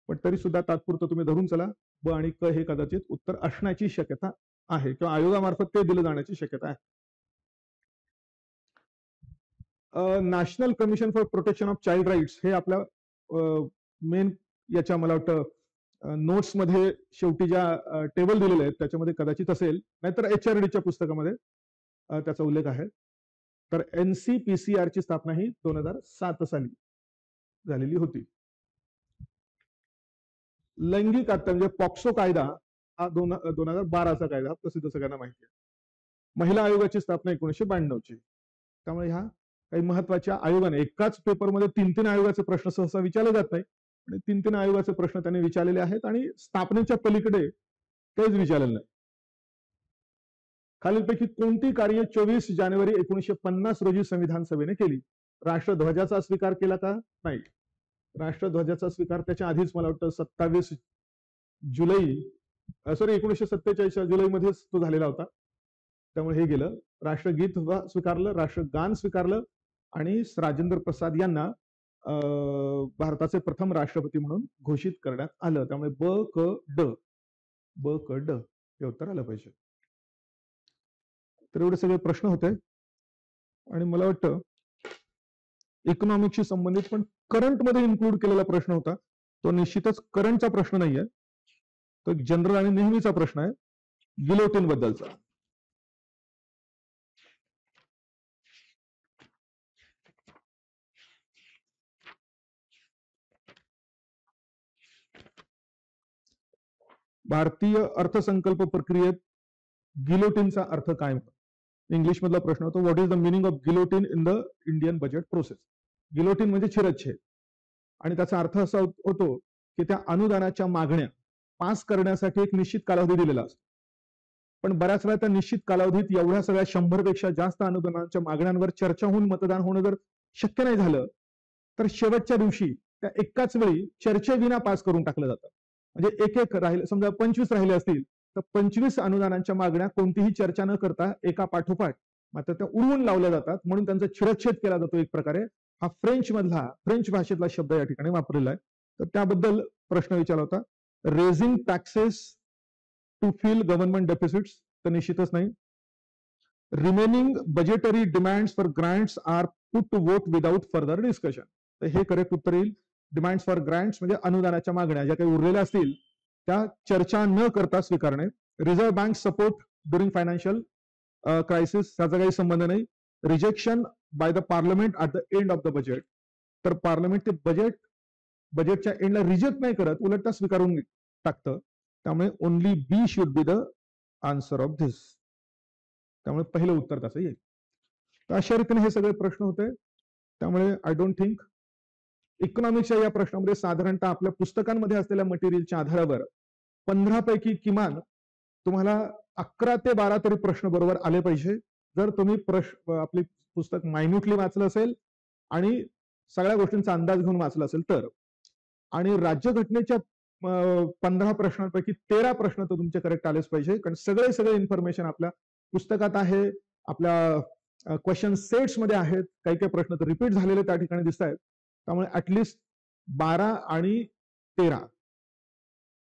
पण तरी सुद्धा तात्पुरतं तुम्ही धरून चला, ब आणि क हे कदाचित उत्तर असण्याची शक्यता आहे, किंवा आयोगामार्फत ते दिलं जाण्याची शक्यता आहे. National commission for protection of child rights हे आपल्या मेन याच्या, मला वाटतं नोट्समध्ये शेवटी ज्या टेबल दिलेले आहेत त्याच्यामध्ये कदाचित असेल, नाहीतर HRDच्या पुस्तकामध्ये त्याचा उल्लेख आहे. तर NCPCR ची स्थापना ही 2007 साली झालेली होती. लैंगिक अत्याचार म्हणजे पॉक्सो कायदा हा 2012चा कायदा, प्रसिद्ध सगळ्यांना माहिती आहे. महिला आयोगाची स्थापना 1992 ची. त्यामुळे ह्या काही महत्वाच्या आयोगाने, एकाच पेपरमध्ये 3-3 आयोगाचे प्रश्न सहसा विचारले जात नाही, आणि 3-3 आयोगाचे प्रश्न त्यांनी विचारलेले आहेत, आणि स्थापनेच्या पलीकडे काहीच विचारलेलं नाही. खालीलपैकी कोणती कार्य 24 जानेवारी 1950 रोजी संविधान सभेने केली? राष्ट्रध्वजाचा स्वीकार केला का? नाही. राष्ट्रध्वजाचा स्वीकार त्याच्या आधीच, मला वाटतं 27 जुलै 1947 जुलैमध्येच तो झालेला होता. त्यामुळे हे गेलं. राष्ट्रगीत स्वीकारलं, राष्ट्रगान स्वीकारलं, आणि राजेंद्र प्रसाद यांना भारताचे प्रथम राष्ट्रपती म्हणून घोषित करण्यात आलं. त्यामुळे ब क ड हे उत्तर आलं पाहिजे. तर एवढे सगळे प्रश्न होते, आणि मला वाटतं इकॉनॉमिक्सशी संबंधित पण करंटमध्ये इन्क्लूड केलेला प्रश्न होता. तो निश्चितच करंटचा प्रश्न नाहीये, तो एक जनरल आणि नेहमीचा प्रश्न आहे, गिलोटिन बद्दलचा. भारतीय अर्थसंकल्प प्रक्रियेत गिलोटिनचा अर्थ काय? इंग्लिश मधला प्रश्न होतो, what is the meaning of guillotine in the Indian budget process? Guillotine म्हणजे शिरच्छेद, आणि त्याचा अर्थ असा होतो की त्या अनुदानाच्या मागण्या पास करण्यासाठी एक निश्चित कालावधी दिलेला असतो, पण बऱ्याच वेळा त्या निश्चित कालावधीत एवढ्या सगळ्या 100 पेक्षा जास्त अनुदानाच्या मागण्यांवर चर्चा होऊन मतदान होणं जर शक्य नाही झालं, तर शेवटच्या दिवशी त्या एकाच वेळी चर्चेविना पास करून टाकलं जातं. म्हणजे एक एक राहिले, समजा 25 राहिले असतील तर 25 अनुदानांच्या मागण्या कोणतीही चर्चा न करता एका पाठोपाठ मात्र त्या उडवून लावल्या जातात, म्हणून त्यांचा शिरच्छेद केला जातो एक प्रकारे. हा फ्रेंच भाषेतला शब्द या ठिकाणी वापरलेला आहे. तर त्याबद्दल प्रश्न विचारला होता. Raising taxes to fill government deficits, तर निश्चितच नाही. Remaining budgetary demands for grants are put to vote without further discussion, तर हे करेक्ट उत्तर येईल. डिमांड्स फॉर ग्रांट्स म्हणजे अनुदानाच्या मागण्या ज्या काही उरलेल्या असतील त्या चर्चा न करता स्वीकारणे. Reserve bank support during financial crisis, त्याचा काही संबंध नाही. Rejection by the parliament at the end of the budget, तर पार्लमेंट ते बजेटच्या एंडला रिजेक्ट नाही करत, उलट त्या स्वीकारून टाकतं. त्यामुळे only B should be the answer of this. त्यामुळे पहिलं उत्तर त्याचं येईल. तर अशा रीतीने हे सगळे प्रश्न होते. त्यामुळे आय डोंट थिंक इकॉनॉमिक्सच्या या प्रश्नामध्ये साधारणतः आपल्या पुस्तकांमध्ये असलेल्या मटेरियलच्या आधारावर 15 पैकी किमान तुम्हाला 11 ते 12 तरी प्रश्न बरोबर आले पाहिजे, जर तुम्ही आपली पुस्तक मायन्युटली वाचलं असेल आणि सगळ्या गोष्टींचा अंदाज घेऊन वाचला असेल तर. आणि राज्यघटनेच्या 15 प्रश्नांपैकी 13 प्रश्न तर तुमचे करेक्ट आलेच पाहिजे, कारण सगळे इन्फॉर्मेशन आपल्या पुस्तकात आहे, आपल्या क्वेश्चन सेट्स मध्ये आहेत. काही काही प्रश्न तर रिपीट झालेले त्या ठिकाणी दिसत आहेत. त्यामुळे ऍटलिस्ट 12 आणि 13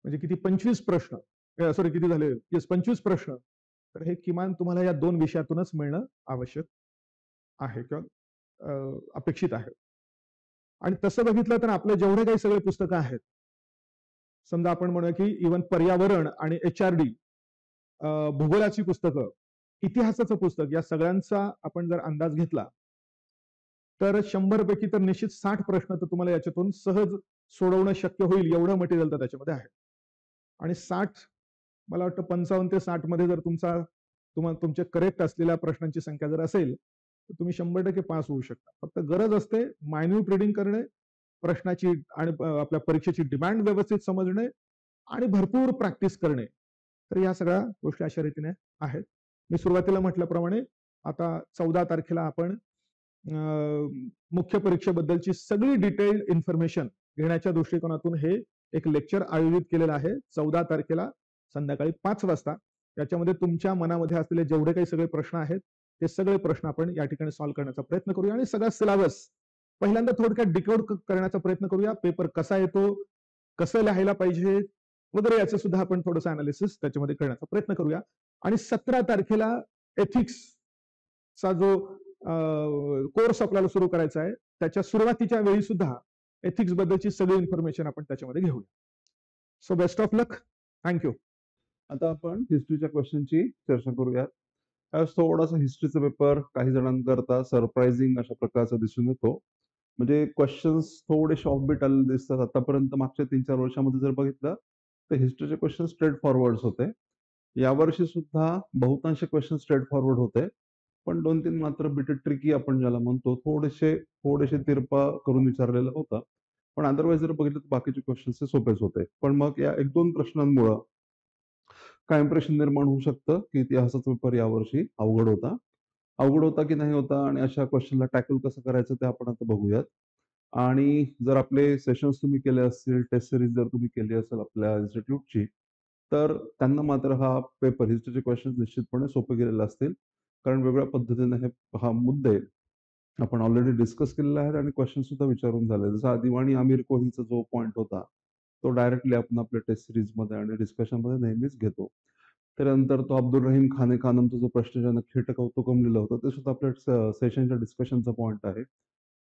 म्हणजे किती, 25 प्रश्न, सॉरी किती झाले, 25 प्रश्न. तर हे किमान तुम्हाला या 2 विषयातूनच मिळणं आवश्यक आहे किंवा अपेक्षित आहे. आणि तसं बघितलं तर आपले जेवढे काही सगळे पुस्तकं आहेत, समजा आपण म्हणूया की इव्हन पर्यावरण आणि HRD, भूगोलाची पुस्तकं, इतिहासाचं पुस्तक, या सगळ्यांचा आपण जर अंदाज घेतला तर 100 पैकी तर निश्चित 60 प्रश्न तर तुम्हाला याच्यातून सहज सोडवणं शक्य होईल, एवढं मटेरियल तर त्याच्यामध्ये आहे. आणि 60, मला वाटतं 55 ते 60 मध्ये जर तुमचे करेक्ट असलेल्या प्रश्नांची संख्या जर असेल तर तुम्ही 100% पास होऊ शकता. फक्त गरज असते मायन्यूट रिडिंग करणे, प्रश्नाची आणि आपल्या परीक्षेची डिमांड व्यवस्थित समजणे आणि भरपूर प्रॅक्टिस करणे. तर या सगळ्या गोष्टी अशा रीतीने आहेत. मी सुरुवातीला म्हटल्याप्रमाणे आता 14 तारखेला आपण मुख्य परीक्षेबद्दलची सगळी डिटेल्ड इन्फॉर्मेशन घेण्याच्या दृष्टिकोनातून हे एक लेक्चर आयोजित केलेलं आहे 14 तारखेला संध्याकाळी 5 वाजता. याच्यामध्ये तुमच्या मनामध्ये असलेले जेवढे काही सगळे प्रश्न आहेत ते सगळे प्रश्न आपण या ठिकाणी सॉल्व्ह करण्याचा प्रयत्न करूया आणि सगळा सिलेबस पहिल्यांदा थोडक्यात डिकोड करण्याचा प्रयत्न करूया. पेपर कसा येतो, कसं लिहायला पाहिजे वगैरे याचं सुद्धा आपण थोडंसं अनालिसिस त्याच्यामध्ये करण्याचा प्रयत्न करूया. आणि 17 तारखेला एथिक्सचा जो कोर्स आपल्याला सुरू करायचा आहे त्याच्या सुरुवातीच्या वेळी सुद्धा एथिक्स बद्दलची सगळी इन्फॉर्मेशन आपण त्याच्यामध्ये घेऊया. So best of luck. Thank you.
आता आपण हिस्ट्रीच्या क्वेश्चनची चर्चा करूयात. थोडासा हिस्ट्रीचा पेपर काही जणांकरता सरप्राइझिंग अशा प्रकारचा दिसून येतो. म्हणजे क्वेश्चन्स थोडेसे ऑफबीट आलेले दिसतात. आतापर्यंत मागच्या 3-4 वर्षामध्ये जर बघितलं तर हिस्ट्रीचे क्वेश्चन स्ट्रेट फॉरवर्ड होते. यावर्षी सुद्धा बहुतांश क्वेश्चन स्ट्रेट फॉरवर्ड होते, पण 2-3 मात्र बिट ट्रिकी आपण ज्याला म्हणतो, थोडेसे तिरपा करून विचारलेलं होतं. पण अदरवाईज जर बघितलं तर बाकीचे क्वेश्चन्स सोपेच होते. पण मग या 1-2 प्रश्नांमुळं काय इम्प्रेशन निर्माण होऊ शकतं की इतिहासाचा पेपर यावर्षी अवघड होता की नाही होता, आणि अशा क्वेश्चनला टॅकल कसं करायचं ते आपण आता बघूयात. आणि जर आपले सेशन्स तुम्ही केले असतील, टेस्ट सिरीज जर तुम्ही केली असेल आपल्या इन्स्टिट्यूटची, तर त्यांना मात्र हा पेपर हिस्ट्रीचे क्वेश्चन निश्चितपणे सोपे गेलेले असतील. कारण वेगळ्या पद्धतीने हा मुद्दे आपण ऑलरेडी डिस्कस केलेले आहेत आणि क्वेश्चन सुद्धा विचारून झाले. जसा दिवाणी आमिर कोहीचा जो पॉईंट होता तो डायरेक्टली आपण आपल्या टेस्ट सिरीजमध्ये आणि डिस्कशनमध्ये नेहमीच घेतो. त्यानंतर तो अब्दुल रहीम खाने खानमचा जो प्रश्नजनक खेट कौतुकम लिहिलं होतं ते सुद्धा आपल्या सेशनच्या डिस्कशनचा पॉईंट आहे.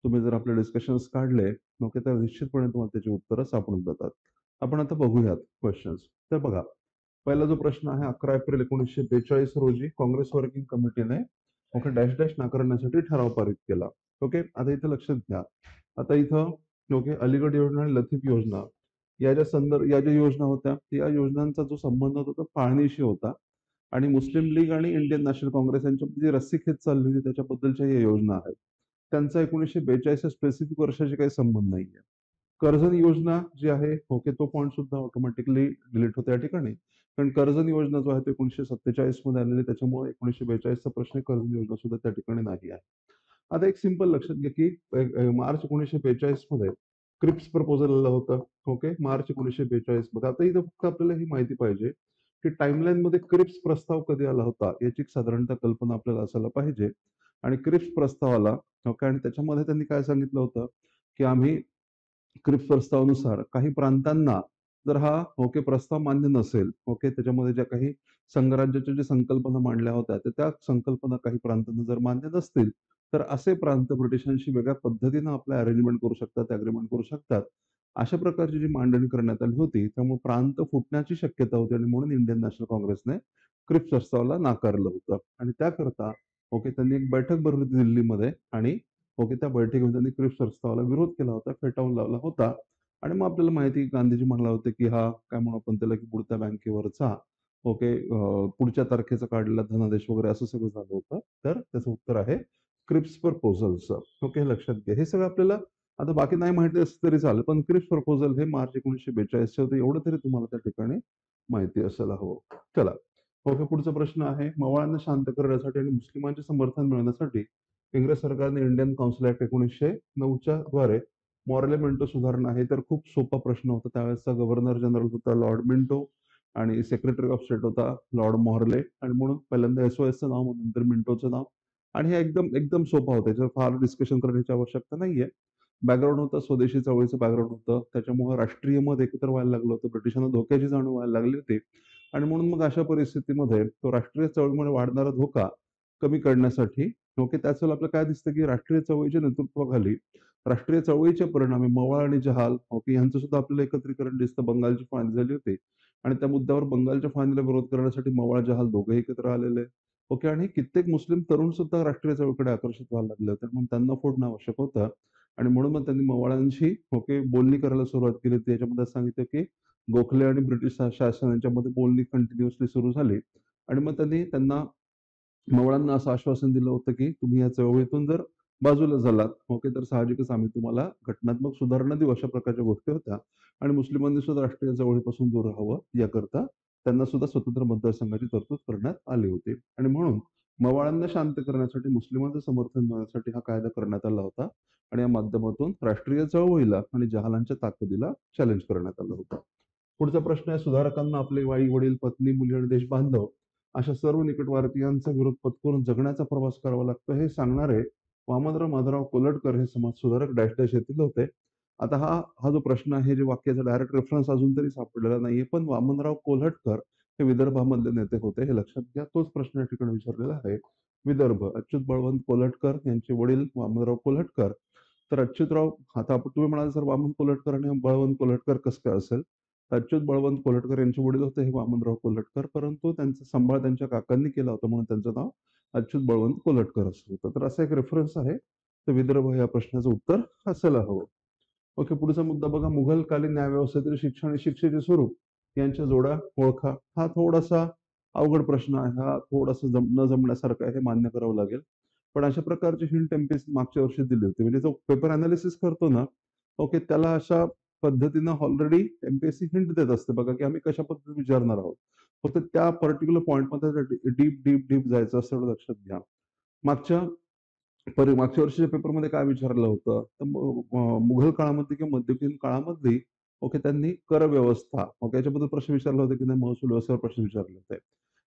तुम्ही जर आपले डिस्कशन्स काढले, ओके, तर निश्चितपणे तुम्हाला त्याची उत्तरं सापडून जातात. आपण आता बघूयात क्वेश्चन्स. तर बघा, पहिला जो प्रश्न आहे 11 एप्रिल 1942 रोजी काँग्रेस वर्किंग कमिटीने ओके डॅश डॅश नाकारण्यासाठी ठराव पारित केला. ओके, आता इथं लक्षात घ्या. आता इथं ओके अलीगढ योजना आणि लतीफ योजना या ज्या योजना होत्या, या योजनांचा जो संबंध होता तो फाळणीशी होता आणि मुस्लिम लीग आणि इंडियन नॅशनल काँग्रेस यांच्यामध्ये जी रस्सीखेच चालली होती त्याच्याबद्दलच्या या योजना आहेत. त्यांचा 1942 या स्पेसिफिक वर्षाशी काही संबंध नाहीये. कर्जत योजना जी आहे, ओके, तो पॉइंट सुद्धा ऑटोमॅटिकली डिलीट होतो या ठिकाणी. कारण कर्जत योजना जो आहे तो 1947 मध्ये आलेली, त्याच्यामुळे 1942 चा प्रश्न कर्जत योजना सुद्धा त्या ठिकाणी नाही आहे. आता एक सिंपल लक्षात घ्या की मार्च 1942 मध्ये क्रिप्स प्रपोजल आलं होतं. ओके, मार्च 1942 मध्ये. आता इथं फक्त आपल्याला ही माहिती पाहिजे की टाइमलाईन मध्ये क्रिप्स प्रस्ताव कधी आला होता याची साधारणतः कल्पना आपल्याला असायला पाहिजे. आणि क्रिप्स प्रस्ताव आला, ओके, आणि त्याच्यामध्ये त्यांनी काय सांगितलं होतं की आम्ही क्रिप्स प्रस्तावानुसार काही प्रांतांना जर हा ओके प्रस्ताव मान्य नसेल, ओके, त्याच्यामध्ये ज्या काही संघराज्याच्या ज्या संकल्पना मांडल्या होत्या तर त्या संकल्पना काही प्रांतांना जर मान्य नसतील तर असे प्रांत ब्रिटिशांशी वेगळ्या पद्धतीनं आपलं अरेंजमेंट करू शकतात, अग्रीमेंट करू शकतात. अशा प्रकारची जी मांडणी करण्यात आली होती त्यामुळे प्रांत फुटण्याची शक्यता होती आणि म्हणून इंडियन नॅशनल काँग्रेसने क्रिप्स प्रस्तावाला नाकारलं होतं. आणि त्याकरता ओके त्यांनी एक बैठक भरवली होती दिल्लीमध्ये आणि ओके त्या बैठकीमध्ये त्यांनी क्रिप्स प्रस्तावाला विरोध केला होता, फेटाळून लावला होता. आणि मग आपल्याला माहिती आहे गांधीजी म्हणाले होते की हा काय म्हणू आपण त्याला की बुडत्या बँकेवरचा ओके पुढच्या तारखेचा काढलेला धनादेश वगैरे असं सगळं झालं होतं. तर त्याचं उत्तर आहे क्रिप्स प्रपोजल्स. ओके, हे लक्षात घ्या. हे सगळं आपल्याला आता बाकी नाही माहिती असलं तरी चालेल, पण क्रिप्स प्रपोजल हे मार्च 1942 चे होते. एवढं तरी तुम्हाला त्या ठिकाणी माहिती असायला हवं. चला, ओके, पुढचा प्रश्न आहे मवाळांना शांत करण्यासाठी आणि मुस्लिमांचे समर्थन मिळवण्यासाठी इंग्रज सरकारने इंडियन काउन्सिल ऍक्ट 1909च्या द्वारे मॉर्लेमेंटो सुधारणा आहे. तर खूप सोपा प्रश्न होता. त्यावेळेसचा गव्हर्नर जनरल होता लॉर्ड मिंटो आणि सेक्रेटरी ऑफ स्टेट होता लॉर्ड मॉर्ले. आणि म्हणून पहिल्यांदा एसओएसचं नाव, नंतर मिंटोचं नाव. आणि हे एकदम एकदम सोपा होता, याच्यावर फार डिस्कशन करण्याची आवश्यकता नाहीये. बॅकग्राऊंड होतं स्वदेशी चळवळीचं बॅकग्राऊंड होतं. त्याच्यामुळे राष्ट्रीय मत एकत्र व्हायला लागलं होतं. ब्रिटिशांना धोक्याची जाणीव व्हायला लागली होती. आणि म्हणून मग अशा परिस्थितीमध्ये तो राष्ट्रीय चळवळीमुळे वाढणारा धोका कमी करण्यासाठी ओके त्याच वेळेला आपल्याला काय दिसतं की राष्ट्रीय चळवळीच्या नेतृत्वाखाली राष्ट्रीय चळवळीच्या परिणामी मवाळ आणि जहाल ओके यांचं सुद्धा आपल्याला एकत्रीकरण दिसतं. बंगालची फाळणी झाली होती आणि त्या मुद्द्यावर बंगालच्या फाळणीला विरोध करण्यासाठी मवाळ जहाल दोघेही एकत्र आलेले. ओके, आणि कित्येक मुस्लिम तरुण सुद्धा राष्ट्रीय चळवळीकडे आकर्षित व्हायला लागले होते, म्हणून त्यांना फोडणं आवश्यक होतं. आणि म्हणून मग त्यांनी मवाळांशी ओके बोलणी करायला सुरुवात केली होती. याच्यामध्ये सांगितलं की गोखले आणि ब्रिटिश शासन यांच्यामध्ये बोलणी कंटिन्युअसली सुरू झाली. आणि मग त्यांनी त्यांना मवाळांना असं आश्वासन दिलं होतं की तुम्ही या चळवळीतून जर बाजूला झालात ओके तर साहजिकच आम्ही तुम्हाला घटनात्मक सुधारणा देऊ, अशा प्रकारच्या गोष्टी होत्या. आणि मुस्लिमांनी सुद्धा राष्ट्रीय चळवळीपासून दूर राहावं याकरता त्यांना सुद्धा स्वतंत्र मतदारसंघाची तरतूद करण्यात आली होती. आणि म्हणून मवाळांना शांत करण्यासाठी मुस्लिमांचं समर्थन मिळवण्यासाठी हा कायदा करण्यात आला होता. आणि या माध्यमातून राष्ट्रीय चळवळीला आणि जहालांच्या ताकदीला चॅलेंज करण्यात आलं होतं. पुढचा प्रश्न आहे सुधारकांना आपले आई वडील पत्नी मुली आणि देश बांधव अशा सर्व निकटवर्तीयांचा विरोध पत्करून जगण्याचा प्रवास करावा लागतो हे सांगणारे वामनराव माधवराव कोल्हटकर हे समाजसुधारक डॅश डॅश येथील होते. आता हा हा जो प्रश्न आहे जे वाक्याचा डायरेक्ट रेफरन्स अजून तरी सापडलेला नाहीये, पण वामनराव कोल्हटकर हे विदर्भामधले नेते होते, हे लक्षात घ्या. तोच प्रश्न या ठिकाणी विचारलेला आहे. विदर्भ अच्युत बळवंत कोल्हटकर यांचे वडील वामनराव कोल्हटकर. तर अच्युतराव, आता तुम्ही म्हणाल सर वामन कोल्हटकर आणि बळवंत कोल्हटकर कसं काय असेल. अच्युत बळवंत कोल्हटकर यांचे वडील होते हे वामनराव कोल्हटकर, परंतु त्यांचा सांभाळ त्यांच्या काकांनी केला होता म्हणून त्यांचं नाव अच्युत बळवंत कोल्हटकर असं होतं. तर असा एक रेफरन्स आहे. तर विदर्भ या प्रश्नाचं उत्तर असायला हवं. ओके, पुढचा मुद्दा बघा मुघलकालीन न्यायव्यवस्थेतील शिक्षण आणि शिक्षेचे स्वरूप यांच्या जोड्या ओळखा. हा थोडासा अवघड प्रश्न आहे. हा थोडासा न जमण्यासारखा आहे, हे मान्य करावं लागेल. पण अशा प्रकारची हिंट एमपीएससी मागच्या वर्षी दिली होती. म्हणजे जो पेपर अनालिसिस करतो ना ओके त्याला अशा पद्धतीनं ऑलरेडी एमपीएससी हिंट देत असते बघा की आम्ही कशा पद्धतीने विचारणार आहोत. फक्त त्या पर्टिक्युलर पॉईंटमध्ये डीप डीप डीप जायचं असं एवढं लक्षात घ्या. मागच्या मागच्या वर्षीच्या पेपरमध्ये काय विचारलं होतं तर मुघल काळामध्ये किंवा मध्ययुगीन काळामध्ये ओके त्यांनी कर व्यवस्था ओके याच्याबद्दल प्रश्न विचारला होता की नाही, महसूल व्यवस्थेवर प्रश्न विचारले होते.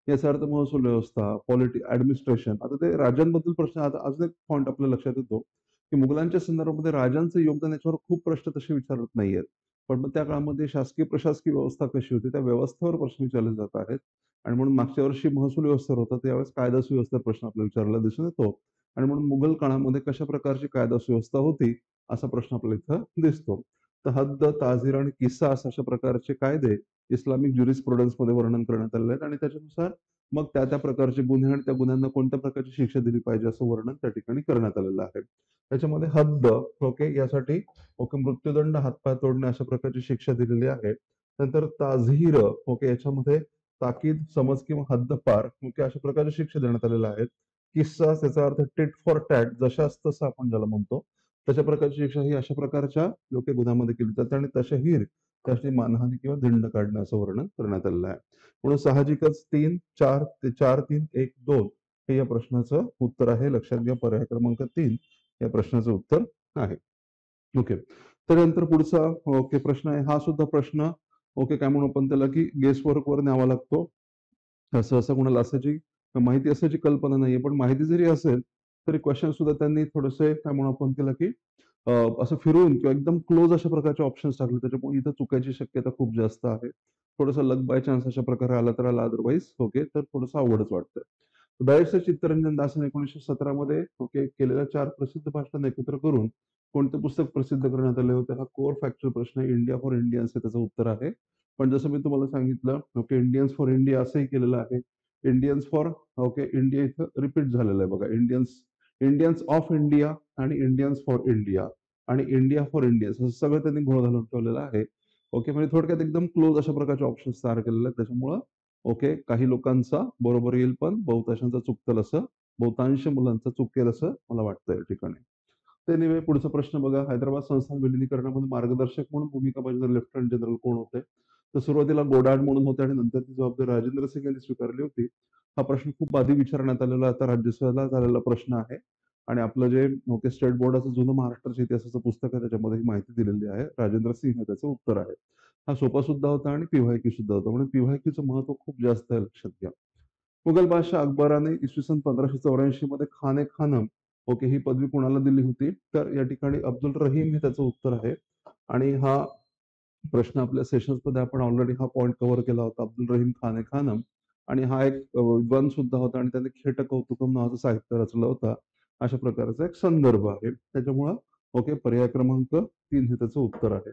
याचा अर्थ महसूल व्यवस्था पॉलिटी ऍडमिनिस्ट्रेशन. आता ते राजांबद्दल प्रश्न, आता अजून एक पॉईंट आपल्या लक्षात येतो की मुघलांच्या संदर्भामध्ये राजांचं योगदान याच्यावर खूप प्रश्न तसे विचारत नाहीयेत. पण मग त्या काळामध्ये शासकीय प्रशासकीय व्यवस्था कशी होती त्या व्यवस्थेवर प्रश्न विचारले जात आहेत. आणि म्हणून मागच्या वर्षी महसूल व्यवस्थेवर होता त्यावेळेस कायदा सुव्यवस्थेवर प्रश्न आपल्याला विचारला दिसून येतो. आणि म्हणून मुघल काळामध्ये कशा प्रकारची कायदा सुव्यवस्था होती असा प्रश्न आपल्याला इथं दिसतो. तर हद्द, ताझीर आणि किसास अशा प्रकारचे कायदे इस्लामिक ज्युरिस्प्रुडन्समध्ये वर्णन करण्यात आलेले आहेत आणि त्याच्यानुसार मग त्या प्रकारचे गुन्हे आणि त्या गुन्ह्यांना कोणत्या प्रकारची शिक्षा दिली पाहिजे असं वर्णन त्या ठिकाणी करण्यात आलेलं आहे. त्याच्यामध्ये हद्द ओके यासाठी ओके मृत्यूदंड, हातपाय तोडणे अशा प्रकारची शिक्षा दिलेली आहे. नंतर ताझीर ओके याच्यामध्ये ताकीद, समज किंवा हद्दपार ओके अशा प्रकारच्या शिक्षा देण्यात आलेल्या आहेत. किस्सा त्याचा अर्थ टिट फॉर टॅट, जशास तसं आपण ज्याला म्हणतो तशा प्रकारची शिक्षा ही अशा प्रकारच्या योग्य गुन्ह्यामध्ये केली जाते आणि तशाहीर त्यासाठी मानहानी किंवा दंड काढणे असं वर्णन करण्यात आलेलं आहे. म्हणून साहजिकच 3, 4 ते 4, 3, 1, 2 हे या प्रश्नाचं उत्तर आहे. लक्षात घ्या, पर्याय क्रमांक 3 या प्रश्नाचं उत्तर आहे. ओके. त्यानंतर पुढचा ओके प्रश्न आहे. हा सुद्धा प्रश्न ओके काय म्हणू आपण त्याला की गेस वर्क वर न्यावा लागतो. सहसा कोणाला असायची माहिती असायची कल्पना नाहीये, पण माहिती जरी असेल तरी क्वेश्चन सुद्धा त्यांनी थोडेसे काय म्हणू आपण त्याला की असं फिरवून किंवा एकदम क्लोज अशा प्रकारचे ऑप्शन्स टाकले. त्याच्यामुळे इथं चुकायची शक्यता खूप जास्त आहे. थोडंसं लक बाय चान्स अशा प्रकारे आला तर आला, अदरवाईज ओके तर थोडंसं अवघडच वाटतंय. बॅरिस्टर चित्तरंजन दासने 1917 मध्ये ओके केलेल्या 4 प्रसिद्ध भाषणांना एकत्र करून कोणते पुस्तक प्रसिद्ध करण्यात आले होते? हा कोर फॅक्च्युअल प्रश्न आहे. इंडिया फॉर इंडियन्स हे त्याचं उत्तर आहे. पण जसं मी तुम्हाला सांगितलं ओके इंडियन्स फॉर इंडिया असंही केलेलं आहे. इंडियन्स फॉर ओके इंडिया इथं रिपीट झालेलं आहे बघा. इंडियन्स ऑफ इंडिया आणि इंडियन्स फॉर इंडिया आणि इंडिया फॉर इंडियन्स असं सगळं त्यांनी घोळ घालून ठेवलेलं आहे. ओके म्हणजे थोडक्यात एकदम क्लोज अशा प्रकारचे ऑप्शन्स तयार केलेले आहेत. त्याच्यामुळं ओके काही लोकांचा बरोबर येईल, पण बहुतांशांचा चुकतील असं, बहुतांश मुलांचा चुकेल असं मला वाटतं या ठिकाणी. ते नव्हे, पुढचा प्रश्न बघा. हैदराबाद संस्थान विलिनीकरणामध्ये मार्गदर्शक म्हणून भूमिका बजावणारे लेफ्टनंट जनरल कोण होते? तर सुरुवातीला गोडार्ड म्हणून होते आणि नंतर ती जबाबदारी राजेंद्र सिंग यांनी स्वीकारली होती. हा प्रश्न खूप आधी विचारण्यात आलेला, आता राज्यसभेला झालेला प्रश्न आहे आणि आपलं जे ओके स्टेट बोर्डाचं जुनं महाराष्ट्राच्या इतिहासाचं पुस्तक आहे त्याच्यामध्ये ही माहिती दिलेली आहे. राजेंद्र सिंग हे त्याचं उत्तर आहे. हा सोपा सुद्धा होता आणि पीवायक्यू सुद्धा होता, म्हणून पीवायक्यूचं महत्व खूप जास्त आहे, लक्षात घ्या. मुघल बादशाह अकबराने इसवी सन 1584 मध्ये खान ए खानम ओके ही पदवी कोणाला दिली होती? तर या ठिकाणी अब्दुल रहीम हे त्याचं उत्तर आहे. आणि हा प्रश्न आपल्या सेशन्स मध्ये आपण ऑलरेडी हा पॉइंट कव्हर केला होता. अब्दुल रहीम खान ए खानम आणि हा एक विद्वान सुद्धा होता आणि त्याने खेट कौतुकम नावाचं साहित्य रचलं होतं. अशा प्रकारचा एक संदर्भ आहे. त्याच्यामुळं ओके पर्याय क्रमांक 3 हे त्याचं उत्तर आहे.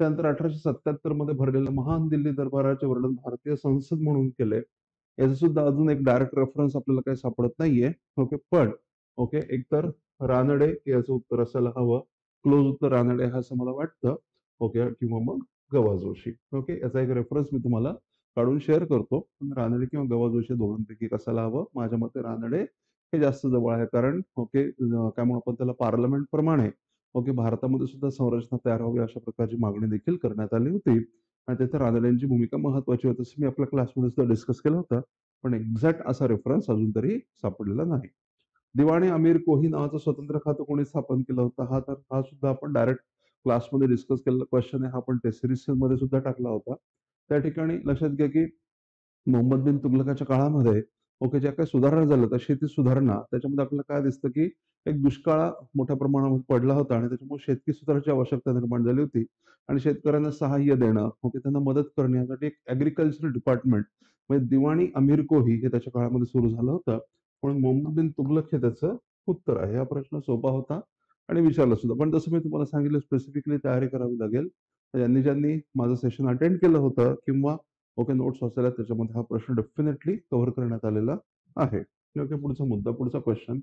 त्यानंतर 1877 मध्ये भरलेल्या महान दिल्ली दरबाराचे वर्णन भारतीय संसद म्हणून केले. याचा सुद्धा अजून एक डायरेक्ट रेफरन्स आपल्याला काही सापडत नाहीये. ओके पण ओके एकतर रानडे याचं उत्तर असायला हवं. क्लोज उत्तर रानडे आहे असं मला वाटतं. ओके किंवा मग गवा जोशी. ओके याचा एक रेफरन्स मी तुम्हाला काढून शेअर करतो. पण रानडे किंवा गवा जोशी दोघांपैकी एक असायला हवं. माझ्या मते रानडे हे जास्त जवळ आहे, कारण ओके काय म्हणू आपण त्याला पार्लमेंट प्रमाणे ओके भारतामध्ये सुद्धा संरचना तयार व्हावी अशा प्रकारची मागणी देखील करण्यात आली होती आणि तिथे रानडेंची भूमिका महत्वाची होती, असं मी आपल्या क्लासमध्ये सुद्धा डिस्कस केलं होतं. पण एक्झॅक्ट असा रेफरन्स अजून तरी सापडलेला नाही. दिवाणी अमीर कोही नावाचं स्वतंत्र खातं कोणी स्थापन केलं होतं? हा सुद्धा आपण डायरेक्ट क्लासमध्ये डिस्कस केलेला क्वेश्चन आहे. हा आपण टेस्ट सिरीज मध्ये सुद्धा टाकला होता. त्या ठिकाणी लक्षात घ्या की मोहम्मद बिन तुगलकाच्या काळामध्ये ओके ज्या काही सुधारणा झाल्या त्या शेती सुधारणा त्याच्यामध्ये आपल्याला काय दिसतं की एक दुष्काळ मोठ्या प्रमाणामध्ये पडला होता आणि त्याच्यामुळे शेतकी सुधारण्याची आवश्यकता निर्माण झाली होती आणि शेतकऱ्यांना सहाय्य देणं ओके त्यांना मदत करण्यासाठी एक ऍग्रिकल्चर डिपार्टमेंट म्हणजे दिवाणी अमीर कोही हे त्याच्या काळामध्ये सुरू झालं होतं. म्हणून मोहम्मद बिन तुगलक हे त्याचं उत्तर आहे. हा प्रश्न सोपा होता आणि विचारला सुद्धा, पण जसं मी तुम्हाला सांगितलं स्पेसिफिकली तयारी करावी लागेल. ज्यांनी माझं सेशन अटेंड केलं होतं किंवा ओके नोट्स वाचायला त्याच्यामध्ये हा प्रश्न डेफिनेटली कव्हर करण्यात आलेला आहे. ओके पुढचा मुद्दा, पुढचा क्वेश्चन.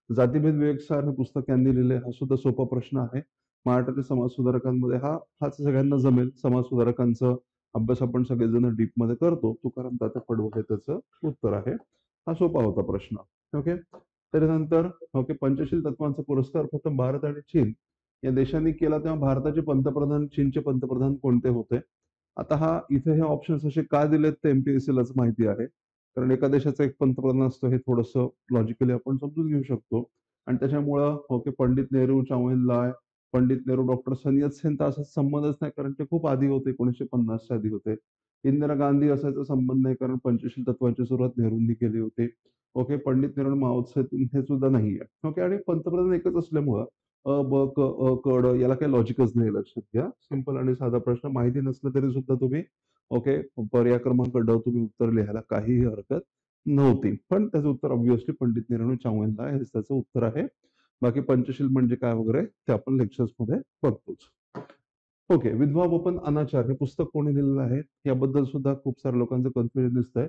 जातीभेद विवेक सार हे पुस्तक यांनी लिहिले. हा सुद्धा सोपा प्रश्न आहे. मराठातील समाज सुधारकांमध्ये हाच सगळ्यांना जमेल. समाज सुधारकांचा अभ्यास आपण सगळेजण डीप मध्ये करतो. तुकाराम तात्या पडवळ हे त्याचं उत्तर आहे. हा सोपा होता प्रश्न. ओके त्याच्यानंतर ओके पंचशील तत्वांचा पुरस्कार प्रथम भारत आणि चीन या देशांनी केला, तेव्हा भारताचे पंतप्रधान चीनचे पंतप्रधान कोणते होते? आता इथे हे ऑप्शन्स असे का दिलेत ते एमपीएससीलाच माहिती आहे. कारण एका देशाचा एक पंतप्रधान असतो हे थोडंसं लॉजिकली आपण समजून घेऊ शकतो आणि त्याच्यामुळं ओके पंडित नेहरू, चाऊएन-लाय, पंडित नेहरू, डॉक्टर सन यत-सेनचा असा संबंधच नाही, कारण ते खूप आधी होते, 1950च्या आधी होते. इंदिरा गांधी असायचा संबंध नाही, कारण पंचशील तत्वाची सुरुवात नेहरूंनी केली होती. ओके पंडित नेहरू, माओ त्से-तुंग हे सुद्धा नाहीये. ओके आणि पंतप्रधान एकच असल्यामुळं ब, क, क, ड याला काही लॉजिकच नाही, लक्षात घ्या. सिंपल आणि साधा प्रश्न. माहिती नसलं तरी सुद्धा तुम्ही ओके पर्याय क्रमांक ड तुम्ही उत्तर लिहायला काहीही हरकत नव्हती. पण त्याचं उत्तर ऑब्व्हियसली पंडित निराणू चावला हे त्याचं उत्तर आहे. बाकी पंचशील म्हणजे काय वगैरे ते आपण लेक्चर्समध्ये बघतोच. ओके. विधवा व पण अनाचार हे पुस्तक कोणी लिहिलेलं आहे? याबद्दल सुद्धा खूप साऱ्या लोकांचं कन्फ्युजन दिसतंय.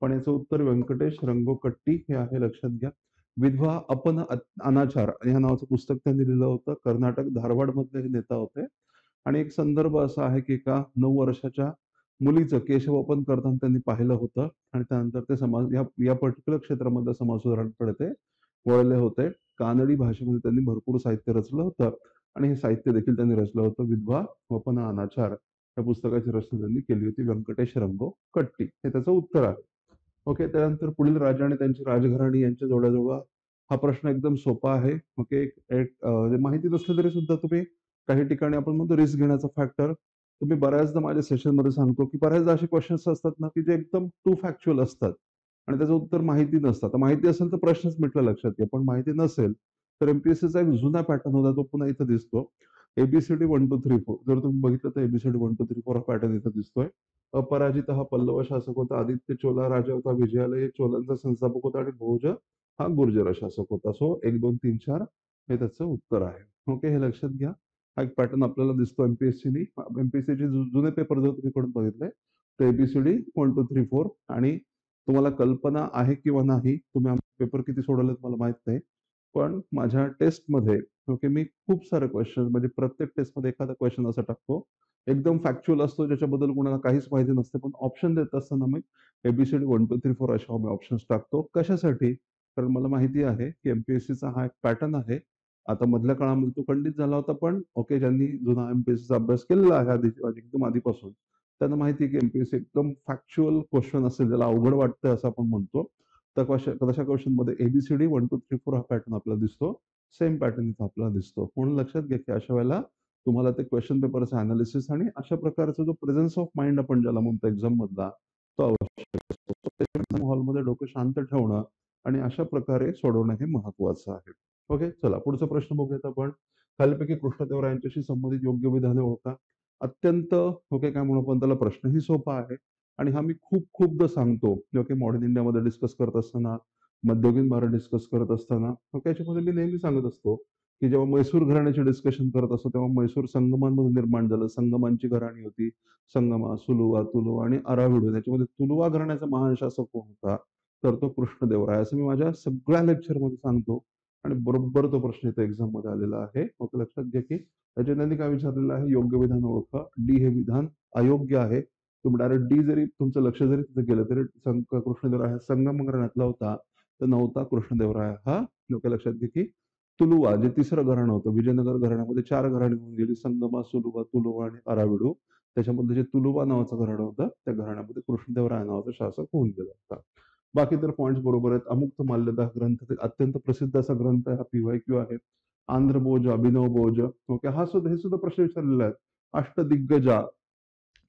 पण याचं उत्तर व्यंकटेश रंगोकट्टी हे आहे, लक्षात घ्या. विधवा अपन अनाचार या नावाचं पुस्तक त्यांनी लिहिलं होतं. कर्नाटक, धारवाडमधले हे नेता होते. आणि एक संदर्भ असा आहे की एका 9 वर्षाच्या मुलीचं केशवपन करताना त्यांनी पाहिलं होतं आणि त्यानंतर ते समाज या पर्टिक्युलर क्षेत्रामधल्या समाज सुधारणाकडे ते वळले होते. कानडी भाषेमध्ये त्यांनी भरपूर साहित्य रचलं होतं आणि हे साहित्य देखील त्यांनी रचलं होतं. विधवा वपन अनाचार या पुस्तकाची रचना त्यांनी केली होती. व्यंकटेश रंगो कट्टी हे त्याचं उत्तर आहे. ओके. त्यानंतर पुढील राजा आणि त्यांची राजघराणी यांच्या जोड्याजोडा हा प्रश्न एकदम सोपा आहे. ओके. माहिती नसलं तरी सुद्धा तुम्ही काही ठिकाणी आपण म्हणतो रिस्क घेण्याचा फॅक्टर. तुम्ही बऱ्याचदा माझ्या सेशनमध्ये सांगतो, की बऱ्याचदा असे क्वेश्चन्स असतात ना, की जे एकदम टू फॅक्च्युअल असतात आणि त्याचं उत्तर माहिती नसतं. तर माहिती असेल तर प्रश्नच मिटला, लक्षात घ्या. पण माहिती नसेल तर एमपीएससीचा एक जुना पॅटर्न होता, तो पुन्हा इथं दिसतो. एबीसीडी 1, 2, 3, 4 जर तुम्ही बघितलं तर एबीसीडी 1, 2, 3, 4 हा पॅटर्न इथं दिसतोय. अपराजित हा पल्लव शासक होता. आदित्य चोला राजा होता. विजयालय चोलांचा संस्थापक होता आणि भोज हा गुर्जर शासक होता. सो 1, 2, 3, 4 हे त्याचं उत्तर आहे. ओके. हे लक्षात घ्या. हा एक पॅटर्न आपल्याला दिसतो एमपीएससीनी. एमपीएससीचे जुने पेपर जर तुम्ही कडून बघितले तर एबीसीडी 1, 2, 3, 4 आणि तुम्हाला कल्पना आहे किंवा नाही, तुम्ही पेपर किती सोडवलेत मला माहित नाही. पण माझ्या टेस्टमध्ये ओके मी खूप सारे क्वेश्चन म्हणजे प्रत्येक टेस्टमध्ये एखादा क्वेश्चन असा टाकतो. एकदम फॅक्च्युअल असतो ज्याच्याबद्दल कोणाला काहीच माहिती नसते. पण ऑप्शन देत असताना मी एबीसीडी 1, 2, 3, 4 अशा मी ऑप्शन्स टाकतो. कशासाठी? कारण मला माहिती आहे की एमपीएससीचा हा एक पॅटर्न आहे. आता मधल्या काळामध्ये तो खंडित झाला होता. पण ओके ज्यांनी जुना एमपीएससीचा अभ्यास केलेला आहे एकदम आधीपासून, त्यांना माहिती आहे की एमपीएससी एकदम फॅक्च्युअल क्वेश्चन असेल, ज्याला अवघड वाटतंय असं आपण म्हणतो. तर तशा क्वेश्चनमध्ये एबीसीडी 1, 2, 3, 4 हा पॅटर्न आपल्याला दिसतो. सेम पॅटर्न इथं आपल्याला दिसतो. म्हणून लक्षात घ्या की अशा वेळेला तुम्हाला ते क्वेश्चन पेपरचं अनालिसिस आणि अशा प्रकारचा जो प्रेझन्स ऑफ माइंड आपण ज्याला म्हणतो एक्झाम मधला, तो आवश्यक असतो. हॉलमध्ये डोकं शांत ठेवणं आणि अशा प्रकारे सोडवणं हे महत्वाचं आहे. ओके. चला पुढचा प्रश्न बघूयात आपण. खालीलपैकी कृष्णदेवरायांच्याशी संबंधित योग्य विधाने ओळखा. अत्यंत ओके काय म्हणू आपण त्याला, प्रश्नही सोपा आहे आणि हा मी खूपदा सांगतो. ओके. मॉडर्न इंडियामध्ये डिस्कस करत असताना, मध्ययुगीन भारत डिस्कस करत असताना ओके याच्यामध्ये मी नेहमी सांगत असतो की जेव्हा म्हैसूर घराण्याचे डिस्कशन करत असतो तेव्हा म्हैसूर संगमांमध्ये निर्माण झालं. संगमांची घराणी होती. संगमा, सुलुवा, तुलुवा आणि अराविडू. त्याच्यामध्ये तुलुवा घराण्याचा महान शासक कोण होता? तर तो कृष्णदेवराय. असं मी माझ्या सगळ्या लेक्चरमध्ये सांगतो आणि बरोबर तो प्रश्न इथे एक्झाम मध्ये आलेला आहे. ओके. लक्षात घ्या की त्याच्यात त्यांनी काय विचारलेलं आहे? योग्य विधान ओळखा. डी हे विधान अयोग्य आहे. तुम्ही डायरेक्ट डी जरी तुमचं लक्ष जरी तिथे गेलं तरी कृष्णदेवराय हा संगम घराण्यातला होता, तर नव्हता. कृष्णदेवराय हा लोक लक्षात घ्या की तुलुवा जे तिसरं घराणं होतं. विजयनगर घराण्यामध्ये 4 घराणी होऊन गेली. संगमा, सुलुवा, तुलुवा आणि अराविडू. त्याच्यामध्ये जे तुलुवा नावाचं घराणं होतं त्या घराण्यामध्ये कृष्णदेवराय नावाचा शासक होऊन गेला होता. बाकी तर पॉईंट्स बरोबर आहेत. अमुक्त माल्यदा ग्रंथ अत्यंत प्रसिद्ध असा ग्रंथ हा पीवायक्यू आहे. आंध्र बोज, अभिनव बोज ओके हे सुद्धा प्रश्न विचारलेले आहेत. अष्टदिग्गजा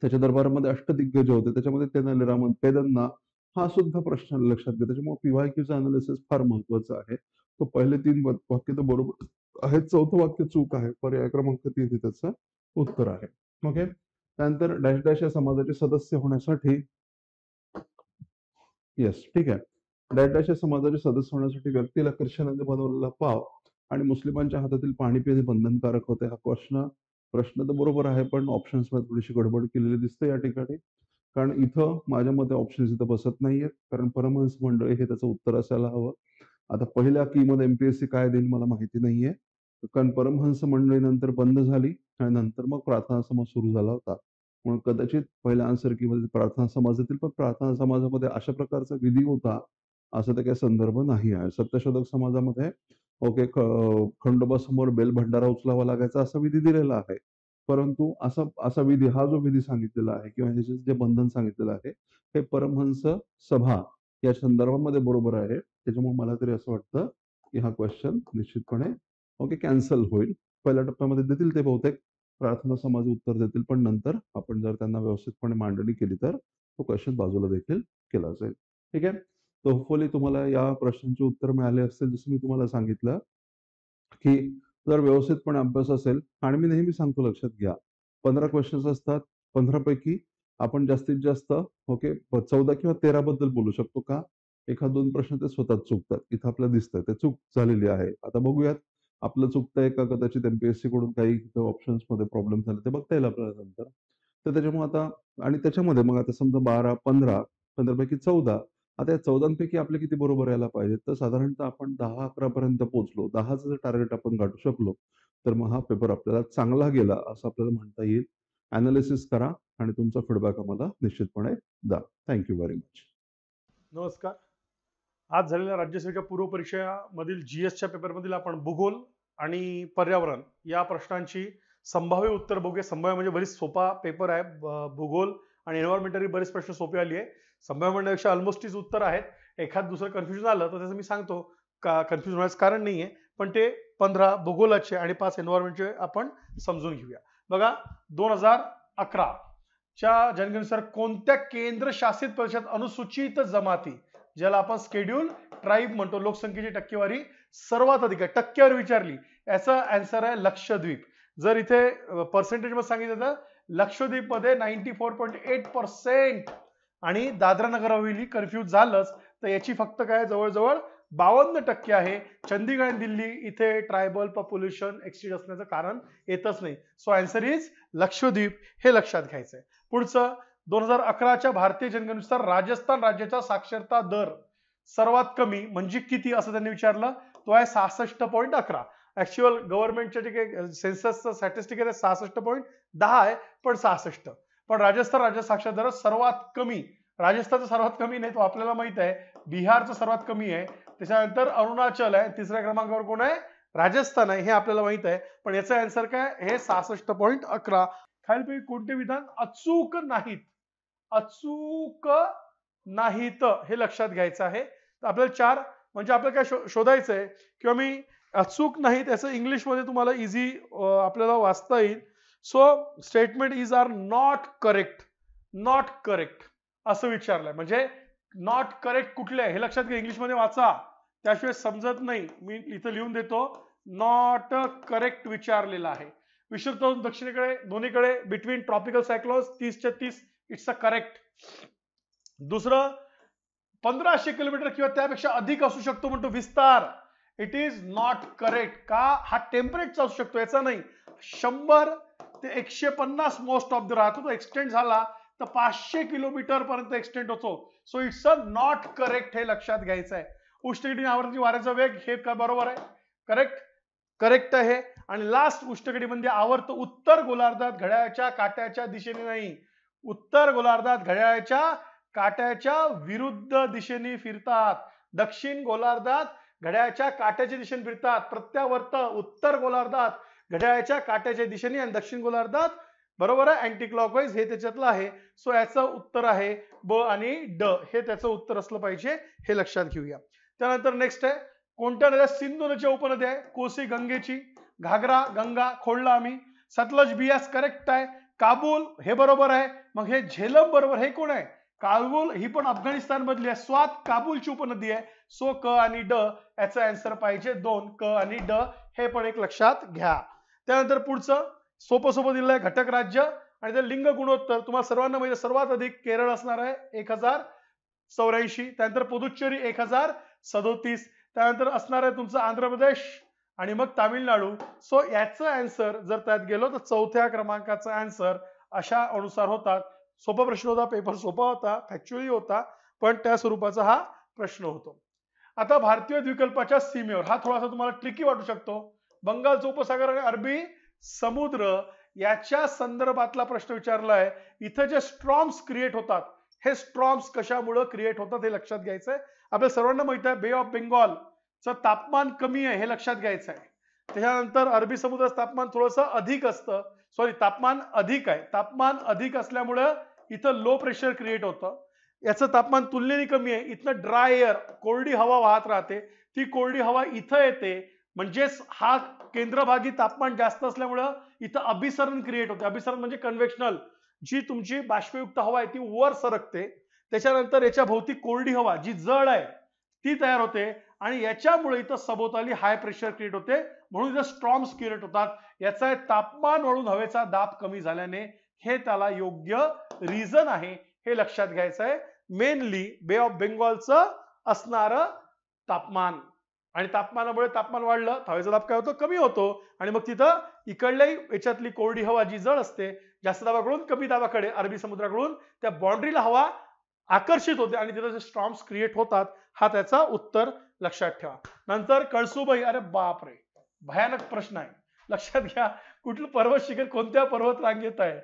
त्याच्या दरबारामध्ये अष्टदिग्गज होते. त्याच्यामध्ये तेनालीरामन, पेदन्ना हा सुद्धा प्रश्न लक्षात घ्या. त्याच्यामुळे पीवायक्यूचं अनालिसिस फार महत्वाचं आहे. तो पहिले 3 वाक्य तर बरोबर आहेत. 4थं वाक्य चूक आहे. पर्याय क्रमांक 3 हे त्याचं उत्तर आहे. ओके. त्यानंतर डॅश डॅश या समाजाचे सदस्य होण्यासाठी येस ठीक आहे. डॅश डॅश या समाजाचे सदस्य होण्यासाठी व्यक्तीला ख्रिश्चनाने बनवलेला पाव आणि मुस्लिमांच्या हातातील पाणी पिणे बंधनकारक होते. हा प्रश्न तर बरोबर आहे, पण ऑप्शन्स मध्ये थोडीशी गडबड केलेली दिसते या ठिकाणी. कारण इथं माझ्या मते ऑप्शन्स इथं बसत नाहीयेत. कारण परमहंस मंडळी हे त्याचं उत्तर असायला हवं. आता पहिल्या की मध्ये एमपीएससी काय देईल मला माहिती नाहीये. कारण परमहंस मंडळी नंतर बंद झाली आणि नंतर मग प्रार्थना समाज सुरू झाला होता. म्हणून कदाचित पहिल्या आन्सर की मध्ये प्रार्थना समाज येतील, पण प्रार्थना समाजामध्ये अशा प्रकारचा विधी होता असा तर काही संदर्भ नाही आहे. सत्यशोधक समाजामध्ये ओके खंडोबा समोर बेल भंडारा उचलावा लागायचा असा विधी दिलेला आहे. परंतु असा विधी हा जो विधी सांगितलेला आहे किंवा हे जे बंधन सांगितलेलं आहे हे परमहंस सभा या संदर्भामध्ये बरोबर आहे. त्याच्यामुळे मला तरी असं वाटतं की हा क्वेश्चन निश्चितपणे ओके कॅन्सल होईल. पहिल्या टप्प्यामध्ये देतील ते बहुतेक प्रार्थना समाज उत्तर देतील, पण नंतर आपण जर त्यांना व्यवस्थितपणे मांडणी केली तर तो क्वेश्चन बाजूला देखील केला जाईल. ठीक आहे. तर होपफुली तुम्हाला या प्रश्नांची उत्तर मिळाले असतील. जसं मी तुम्हाला सांगितलं की जर व्यवस्थितपणे अभ्यास असेल आणि मी नेहमी सांगतो लक्षात घ्या 15 क्वेश्चन्स असतात. 15 पैकी आपण जास्तीत जास्त ओके 14 किंवा 13 बद्दल बोलू शकतो. का? एखाद 2 प्रश्न ते स्वतःच चुकतात. इथं आपल्याला दिसतंय ते चूक झालेली आहे. आता बघूयात आपलं चुकतंय का कदाचित एम-पी-एस-सी कडून काही ऑप्शन्समध्ये प्रॉब्लेम झाले ते बघता येईल आपल्याला नंतर. तर त्याच्यामुळे आता आणि त्याच्यामध्ये मग आता समजा 12, 15, 15 पैकी 14 आता या 14 पैकी आपले किती बरोबर यायला पाहिजेत? तर साधारणतः आपण 10-11 पर्यंत पोहोचलो. 10चं जर टार्गेट आपण गाठू शकलो, तर मग हा पेपर आपल्याला चांगला गेला असं आपल्याला म्हणता येईल. एनालिसिस करा आणि तुमचा फीडबॅक आम्हाला निश्चितपणे द्या. Thank you very much.
नमस्कार. आज झालेल्या राज्यसेवेच्या पूर्व परीक्षेमधील जीएसच्या पेपरमधील आपण भूगोल आणि पर्यावरण या प्रश्नांची संभाव्य उत्तर बघूया. संभाव्य म्हणजे बरीच सोपा पेपर आहे. भूगोल आणि एन्व्हायरमेंटरी बरेच प्रश्न सोपे आली आहे. संभाव्य म्हणण्यापेक्षा ऑलमोस्ट तीच उत्तर आहेत. एखाद दुसरं कन्फ्युजन आलं तर त्याचं मी सांगतो का कन्फ्युजन होण्याचं कारण नाही आहे, पण ते 15 भूगोलाचे आणि 5 एन्व्हायरमेंटचे आपण समजून घेऊया. बघा 2011 च्या जनगणनेनुसार कोणत्या केंद्रशासित प्रदेशात अनुसूचित जमाती ज्याला आपण शेड्यूल ट्राईब म्हणतो लोकसंख्येची टक्केवारी सर्वात अधिक आहे, टक्केवारी विचारली याचा आन्सर आहे लक्षद्वीप. जर इथे पर्सेंटेज मध्ये सांगितलं तर लक्षद्वीप मध्ये 94.8% आणि दादरा नगर हवेली कन्फ्युज झालंच तर याची फक्त काय जवळजवळ 52% आहे. चंदीगड आणि दिल्ली इथे ट्रायबल पॉप्युलेशन एक्सिड असण्याचं कारण येतच नाही. सो आन्सर इज लक्षद्वीप, हे लक्षात घ्यायचंय. पुढचं 2011च्या भारतीय जनगणनेनुसार राजस्थान राज्याचा साक्षरता दर सर्वात कमी म्हणजे किती असं त्यांनी विचारलं. तो आहे 66.11. ऍक्च्युअल गव्हर्नमेंटच्या जे काही सेन्ससचं स्टॅटिस्टिक आहे 66.10 आहे, पण 66. पण राजस्थान राज्य साक्षरता दर सर्वात कमी, राजस्थानचं सर्वात कमी नाही तो आपल्याला माहित आहे, बिहारचं सर्वात कमी आहे, त्याच्यानंतर अरुणाचल आहे, तिसऱ्या क्रमांकावर कोण आहे, राजस्थान आहे, हे आपल्याला माहित आहे. पण याचा आन्सर काय, हे 66.11. खालीलपैकी कोणते विधान अचूक नाहीत, अचूक नाहीत हे लक्षात घ्यायचं आहे. तर आपल्याला 4 म्हणजे आपल्याला काय शोधायचं आहे किंवा मी अचूक नाही त्याचं इंग्लिश मध्ये तुम्हाला इझी आपल्याला वाचता येईल. So statement is are not correct, not correct असं विचारलंय. म्हणजे नॉट करेक्ट कुठले आहे हे लक्षात घ्या, इंग्लिश मध्ये वाचा, त्याशिवाय समजत नाही. मी इथं लिहून देतो, नॉट करेक्ट विचारलेला आहे. विषुववृत्तापासून दक्षिणेकडे दोन्हीकडे बिटवीन ट्रॉपिकल सायक्लोन्स 30च्या 30 इट्स अ करेक्ट. दुसरं 1500 किलोमीटर किंवा त्यापेक्षा अधिक असू शकतो म्हणतो विस्तार, इट इज नॉट करेक्ट. का, हा टेम्परेटचा असू शकतो याचा नाही. 100 ते 150 मोस्ट ऑफ द राहतो, तो एक्सटेंड झाला तर 500 किलोमीटर पर्यंत एक्सटेंड होतो. So it's a not correct, हे लक्षात घ्यायचं आहे. उष्णकटिबंधीय आवर्ती वाऱ्याचा वेग हे का बरोबर आहे, करेक्ट, करेक्ट आहे. आणि लास्ट उष्णकटिबंधीय आवर्त उत्तर गोलार्धात घड्याळाच्या काट्याच्या दिशेने नाही, उत्तर गोलार्धात घड्याळाच्या काट्याच्या विरुद्ध दिशेने फिरतात. दक्षिण गोलार्धात घड्याळाच्या काट्याच्या दिशेने फिरतात. प्रत्यावर्त उत्तर गोलार्धात घड्याळाच्या काट्याच्या दिशेने आणि दक्षिण गोलार्धात बरोबर आहे अँटी क्लॉकवाईज, हे त्याच्यातलं आहे. सो याचं उत्तर आहे ब आणि ड, हे त्याचं उत्तर असलं पाहिजे, हे लक्षात घेऊया. त्यानंतर नेक्स्ट आहे, कोणत्या नद्या सिंधू नदीच्या उपनद्या आहे, कोसी गंगेची, घागरा गंगा खोडला आम्ही, सतलज बियास करेक्ट आहे, काबूल हे बरोबर आहे. मग हे झेलम बरोबर, हे कोण आहे, काबूल ही पण अफगाणिस्तान मधली आहे, स्वात काबूलची उपनदी आहे. सो क आणि ड याचा आन्सर पाहिजे 2, क आणि ड, हे पण एक लक्षात घ्या. त्यानंतर पुढचं सोपं सोपं दिलेलं आहे, घटक राज्य आणि ते लिंग गुणोत्तर तुम्हाला सर्वांना माहिती, सर्वात अधिक केरळ असणार आहे 1084, त्यानंतर पुदुच्चेरी 1037, त्यानंतर असणार आहे तुमचं आंध्र प्रदेश आणि मग तामिळनाडू. सो याचं आन्सर जर त्यात गेलो तर 4थ्या क्रमांकाचा आन्सर अशा अनुसार होतात. सोपा प्रश्न होता, पेपर सोपा होता, फॅक्च्युअली होता, पण त्या स्वरूपाचा हा प्रश्न होतो. आता भारतीय द्वीपकल्पाच्या सीमेवर, हा थोडासा तुम्हाला ट्रिकी वाटू शकतो, बंगालचा उपसागर आणि अरबी समुद्र याच्या संदर्भातला प्रश्न विचारलाय. इथं जे स्ट्रॉम्स क्रिएट होतात, हे स्ट्रॉम्स कशामुळे क्रिएट होतात हे लक्षात घ्यायचंय. आपल्या सर्वांना माहित आहे बे ऑफ बेंगॉलचं तापमान कमी आहे, हे लक्षात घ्यायचं आहे. त्याच्यानंतर अरबी समुद्राचं तापमान थोडंसं अधिक असतं, सॉरी तापमान अधिक आहे, तापमान अधिक असल्यामुळं इथं लो प्रेशर क्रिएट होतं. याचं तापमान तुलनेने कमी आहे, इथनं ड्राय एअर कोरडी हवा वाहत राहते, ती कोरडी हवा इथं येते, म्हणजेच हा केंद्रभागी तापमान जास्त असल्यामुळं इथं अभिसरण क्रिएट होते. अभिसरण म्हणजे कन्व्हेक्शनल, जी तुमची बाष्पयुक्त हवा आहे ती वर सरकते, त्याच्यानंतर याच्या भोवती कोरडी हवा जी जड आहे ती तयार होते आणि याच्यामुळे इथं सभोवताली हाय प्रेशर क्रिएट होते, म्हणून इथं स्ट्रॉम्स क्रिएट होतात. याचा तापमान वाढून हवेचा दाब कमी झाल्याने, हे त्याला योग्य रिझन आहे, हे लक्षात घ्यायचं आहे. मेनली बे ऑफ बेंगॉलचं असणारं तापमान. आणि तापमानामुळे तापमान वाढलं तर हवेचा दाब काय होतो, कमी होतो. आणि मग तिथं इकडल्याही याच्यातली कोरडी हवा जी जड असते जास्त दाबाकडून कमी दाबाकडे अरबी समुद्राकडून त्या बाउंड्रीला हवा आकर्षित होते आणि तिथं जे स्टॉर्म्स क्रिएट होतात. हा त्याचा उत्तर लक्षात ठेवा. नंतर कळसुबाई, अरे बापरे भयानक प्रश्न आहे. लक्षात घ्या, कुठलं पर्वत शिखर कोणत्या पर्वत रांगेत आहे,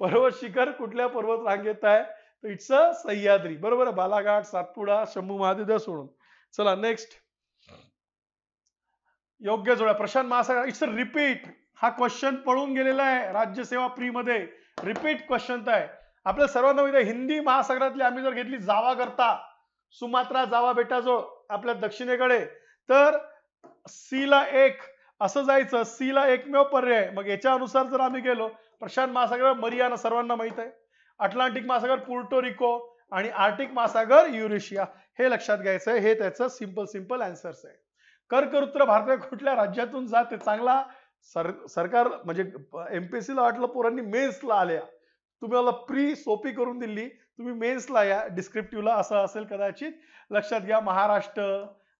पर्वत शिखर कुठल्या पर्वत रांगेत आहे, तर इट्स अ सह्याद्री. बरोबर आहे, बालाघाट, सातपुडा, शंभू महादेव सोडून. चला नेक्स्ट. योग्य जोड्या. प्रशांत महासागर, इट्स अ रिपीट. हा क्वेश्चन पळून गेलेला आहे राज्यसेवा प्री मध्ये. रिपीट क्वेश्चन आहे. आपल्या सर्वांना माहिती आहे हिंदी महासागरातली आम्ही जर घेतली जावा करता, सुमात्रा जावा बेटाजवळ आपल्या दक्षिणेकडे, तर सी ला 1 असं जायचं. सी ला एकमेव पर्याय. मग याच्या अनुसार जर आम्ही गेलो, प्रशांत महासागर मरियाना सर्वांना माहित आहे, अटलांटिक महासागर पुर्टो रिको आणि आर्टिक महासागर युरेशिया. हे लक्षात घ्यायचं आहे. हे त्याचं सिंपल आन्सर्स आहे. कर्कवृत्त भारतात कुठल्या राज्यातून जाते? चांगला सरकार म्हणजे एमपीएससी ला वाटलं पोरांनी मेन्सला आल्या, तुम्ही मला प्री सोपी करून दिली, तुम्ही मेन्सला या डिस्क्रिप्टिव्हला असं असेल कदाचित. लक्षात घ्या, महाराष्ट्र,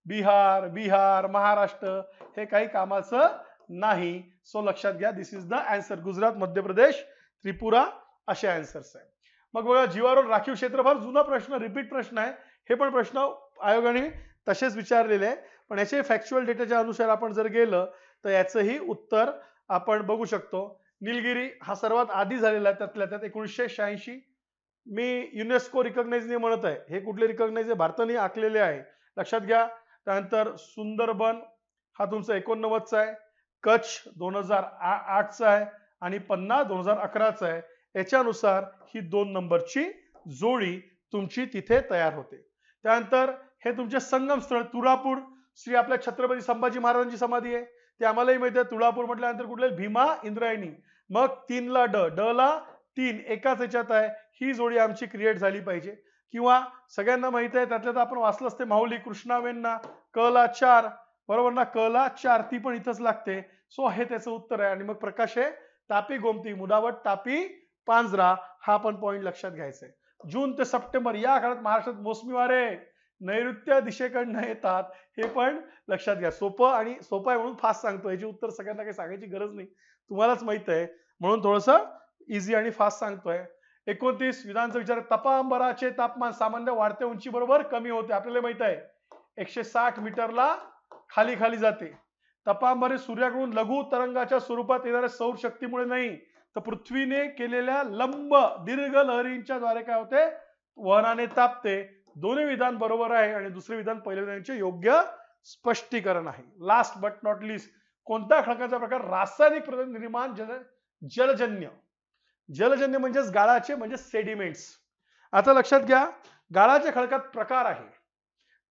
बिहार, महाराष्ट्र हे काही कामाचं नाही. सो लक्षात घ्या, दिस is the answer. Gujarat, Madhya Pradesh, Tripura असे आन्सर्स आहे. मग बघा, जीवावर राखीव क्षेत्रफळ, जुना प्रश्न, रिपीट प्रश्न आहे. हे पण प्रश्न आयोगाने तसेच विचारलेले आहे, पण याचे फॅक्च्युअल डेटाच्या अनुसार आपण जर गेलं तर याचंही उत्तर आपण बघू शकतो. निलगिरी हा सर्वात आधी झालेला आहे, त्यातल्या त्यात 1986. मी युनेस्को रिकॉग्नाइज नाही म्हणत आहे, हे कुठले रिकॉग्नाइज आहे, भारताने आखलेले आहे. लक्षात घ्या. त्यानंतर सुंदरबन हा तुमचा 89चा आहे, कच्छ 2008चा आहे आणि पन्ना 2011चा आहे. याच्यानुसार ही 2 नंबरची जोडी तुमची तिथे तयार होते. त्यानंतर हे तुमचे संगम स्थळ तुळापूर, श्री आपल्या छत्रपती संभाजी महाराजांची समाधी आहे, ते आम्हालाही माहिती आहे. तुळापूर म्हटल्यानंतर कुठले, भीमा इंद्रायणी. मग 3 ला ड ला 3 एकाच याच्यात आहे. ही जोडी आमची क्रिएट झाली पाहिजे. किंवा सगळ्यांना माहिती आहे, त्यातल्या आपण वाचलं असते, माऊली, कृष्णा वेण्णा, क ला 4, बरोबर ना, क ला 4 ती पण इथंच लागते. सो हे त्याचं उत्तर आहे. आणि मग प्रकाश आहे, तापी गोमती, मुदावट, तापी, पांजरा, हा पण पॉइंट लक्षात घ्यायचा आहे. जून ते सप्टेंबर या काळात महाराष्ट्रात मोसमी वारे नैऋत्य दिशेकडनं येतात, हे पण लक्षात घ्या. सोपं आणि सोपं आहे म्हणून फास्ट सांगतो, याची उत्तर सगळ्यांना काही सांगायची गरज नाही, तुम्हालाच माहित आहे, म्हणून थोडंसं इझी आणि फास्ट सांगतोय. 29 विधानचा विचार. तपांबराचे तापमान सामान्य वाढत्या उंची बरोबर कमी होते. आपल्याला माहित आहे 160 मीटरला खाली खाली जाते. तपांबरे सूर्याकडून लघु तरंगाच्या स्वरूपात येणाऱ्या सौर शक्तीमुळे नाही, तर पृथ्वीने केलेल्या लंब दीर्घ लहरींच्या द्वारे काय होते, वहनाने तापते. दोन्ही विधान बरोबर आहे आणि दुसरे विधान पहिल्या विधानाचे योग्य स्पष्टीकरण आहे. लास्ट बट नॉट लिस्ट, कोणत्या खडकाचा प्रकार रासायनिक निर्माण जलजन्य. जलजन्य म्हणजेच गाळाचे, म्हणजे सेडिमेंट्स. आता लक्षात घ्या, गाळाच्या खडकात प्रकार आहे.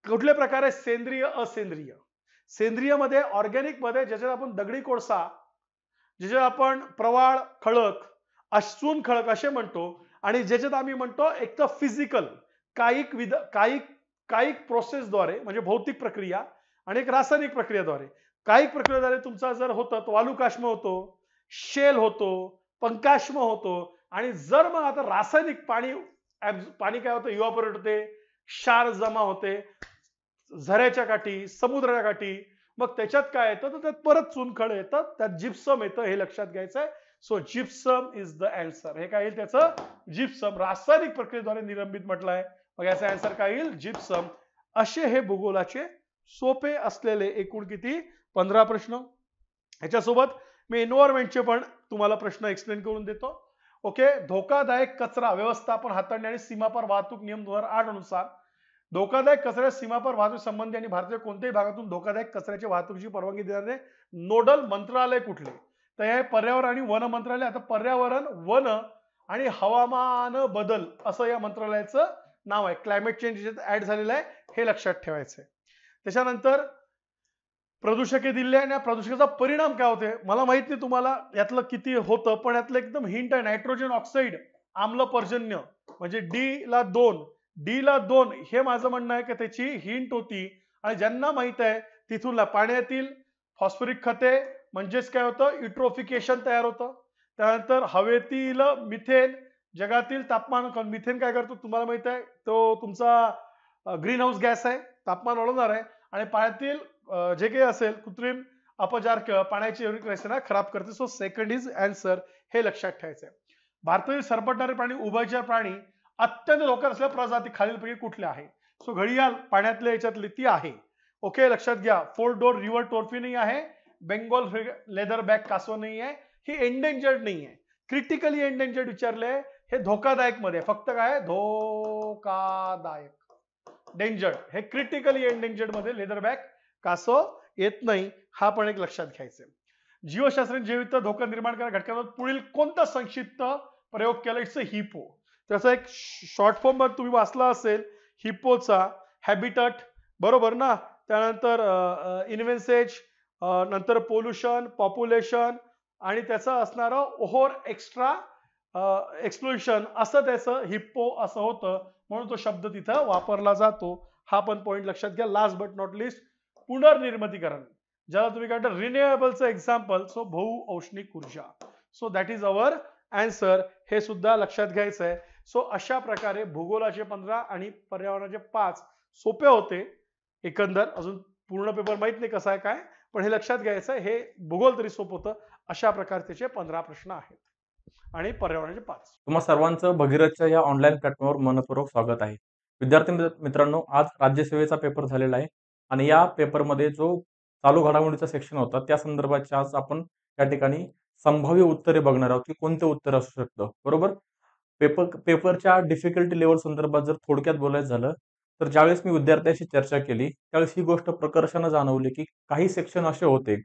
कुठले प्रकार आहे? सेंद्रिय, असेंद्रिय. सेंद्रिय मध्ये, ऑर्गॅनिक मध्ये, ज्याच्यात आपण दगडी कोळसा, ज्याच्यात आपण प्रवाळ खडक, अश्रून खडक असे म्हणतो, आणि ज्याच्यात आम्ही म्हणतो एक तर फिजिकल कायिक प्रोसेसद्वारे म्हणजे भौतिक प्रक्रिया, आणि एक रासायनिक प्रक्रियेद्वारे. कायिक प्रक्रियेद्वारे तुमचा जर होतं तर वालुकाश्म होतो, शेल होतो, पंकाश्म होतो. आणि जर मग आता रासायनिक पाणी काय होतं, इव्हॅपोरेट होते, क्षार जमा होते झऱ्याच्या काठी, समुद्राच्या काठी. मग त्याच्यात काय येतं, तर त्यात परत चुनखड येतं, त्यात जिप्सम येतं, हे लक्षात घ्यायचं आहे. So gypsum is the answer. हे काय येईल त्याचं, जिप्सम. रासायनिक प्रक्रियेद्वारे निलंबित म्हटलं आहे, मग याचा आन्सर काय येईल, जिप्सम. असे हे भूगोलाचे सोपे असलेले एकूण किती 15 प्रश्न. ह्याच्यासोबत मी एन्व्हायरमेंटचे पण तुम्हाला प्रश्न एक्सप्लेन करून देतो. ओके. धोकादायक कचरा व्यवस्थापन हाताळणे आणि सीमापार वाहतूक नियम 2008 अनुसार धोकादायक कचऱ्या सीमापार वाहतूक संबंधी आणि भारताच्या कोणत्याही भागातून धोकादायक कचऱ्याच्या वाहतुकीची परवानगी देणारे नोडल मंत्रालय कुठले? तर हे पर्यावरण आणि वन मंत्रालय. आता पर्यावरण, वन आणि हवामान बदल असं या मंत्रालयाचं नाव आहे. क्लायमेट चेंज ऍड झालेलं आहे, हे लक्षात ठेवायचं आहे. त्याच्यानंतर प्रदूषके दिले आणि प्रदूषकाचा परिणाम काय होते, मला माहित नाही तुम्हाला यातलं किती होतं, पण यातलं एकदम हिंट आहे. नायट्रोजन ऑक्साईड, आम्ल पर्जन्य, म्हणजे डी ला 2 हे माझं म्हणणं आहे की त्याची हिंट होती. आणि ज्यांना माहित आहे तिथून पाण्यातील फॉस्फरिक खते म्हणजेच काय होतं, युट्रोफिकेशन तयार होतं. त्यानंतर हवेतील मिथेन, जगातील तापमान, मिथेन काय करतो तुम्हाला माहित आहे, तो तुमचा ग्रीन हाऊस गॅस आहे, तापमान वाढवणार आहे आणि पाण्यातील जे काही असेल कृत्रिम अपचार पाण्याची युरिक रचना खराब करते. सो सेकंड इज आन्सर, हे लक्षात ठेवायचं आहे. भारतातील सरपटणारे प्राणी, उभयचर प्राणी अत्यंत धोका असलेल्या प्रजाती खालीलपैकी कुठल्या आहे? सो घडियाळ पाण्यातल्या याच्यातली ती आहे. ओके, लक्षात घ्या. फोर डोर रिव्हर टॉर्फी नाही आहे, बेंगॉल लेदर बॅक कासव नाही आहे, ही एंडेंजर्ड नाही आहे. क्रिटिकली एंडेंजर्ड विचारले, हे धोकादायक मध्ये फक्त काय धोकादायक, डेंजर्ड. हे क्रिटिकली एंडेंजर्ड मध्ये लेदर बॅक कासव येत नाही, हा पण एक लक्षात घ्यायचा. जीवशास्त्राने जैविक धोका निर्माण करणाऱ्या घटकांवर पुढील कोणता संक्षिप्त प्रयोग केला? It's hippo. त्याचा एक शॉर्ट फॉर्म तुम्ही वाचला असेल, हिपोचा हॅबिटट, बरोबर ना. त्यानंतर इन्व्हेन्सेज, नंतर पोल्युशन, पॉप्युलेशन आणि त्याचं असणारं ओव्हर एक्स्ट्रा एक्सप्लोशन, असं त्याचं हिप्पो असं होतं, म्हणून तो शब्द तिथं वापरला जातो. हा पण पॉइंट लक्षात घ्या. लास्ट बट नॉट लिस्ट, पुनर्निर्मितीकरण, ज्याला तुम्ही काय म्हणता रिन्युएबलचं एक्झाम्पल. सो बहु औष्णिक ऊर्जा. So that is our answer, हे सुद्धा लक्षात घ्यायचं आहे. सो अशा प्रकारे भूगोलाचे 15 आणि पर्यावरणाचे 5 सोपे होते एकंदर. अजून पूर्ण पेपर माहित नाही कसा आहे काय, पण हे लक्षात घ्यायचं आहे. हे भूगोल तरी सोपं होतं. अशा प्रकारे त्याचे 15 प्रश्न आहेत आणि पर्यावरणाचे 5.
तुम्हा सर्वांचं भगीरथच्या या ऑनलाईन प्लॅटफॉर्मवर मनपूर्वक स्वागत आहे. विद्यार्थी मित्रांनो, आज राज्यसेवेचा पेपर झालेला आहे आणि या पेपरमध्ये जो चालू घडामोडीचा सेक्शन होता त्या संदर्भात आज आपण या ठिकाणी संभाव्य उत्तरे बघणार आहोत की कोणते उत्तर असू शकतं. बरोबर. पेपरच्या डिफिकल्टी लेवल संदर्भात जर थोडक्यात बोलायचं झालं तर ज्यावेळेस मी विद्यार्थ्यांशी चर्चा केली त्यावेळेस ही गोष्ट प्रकर्षानं जाणवली की काही सेक्शन असे होते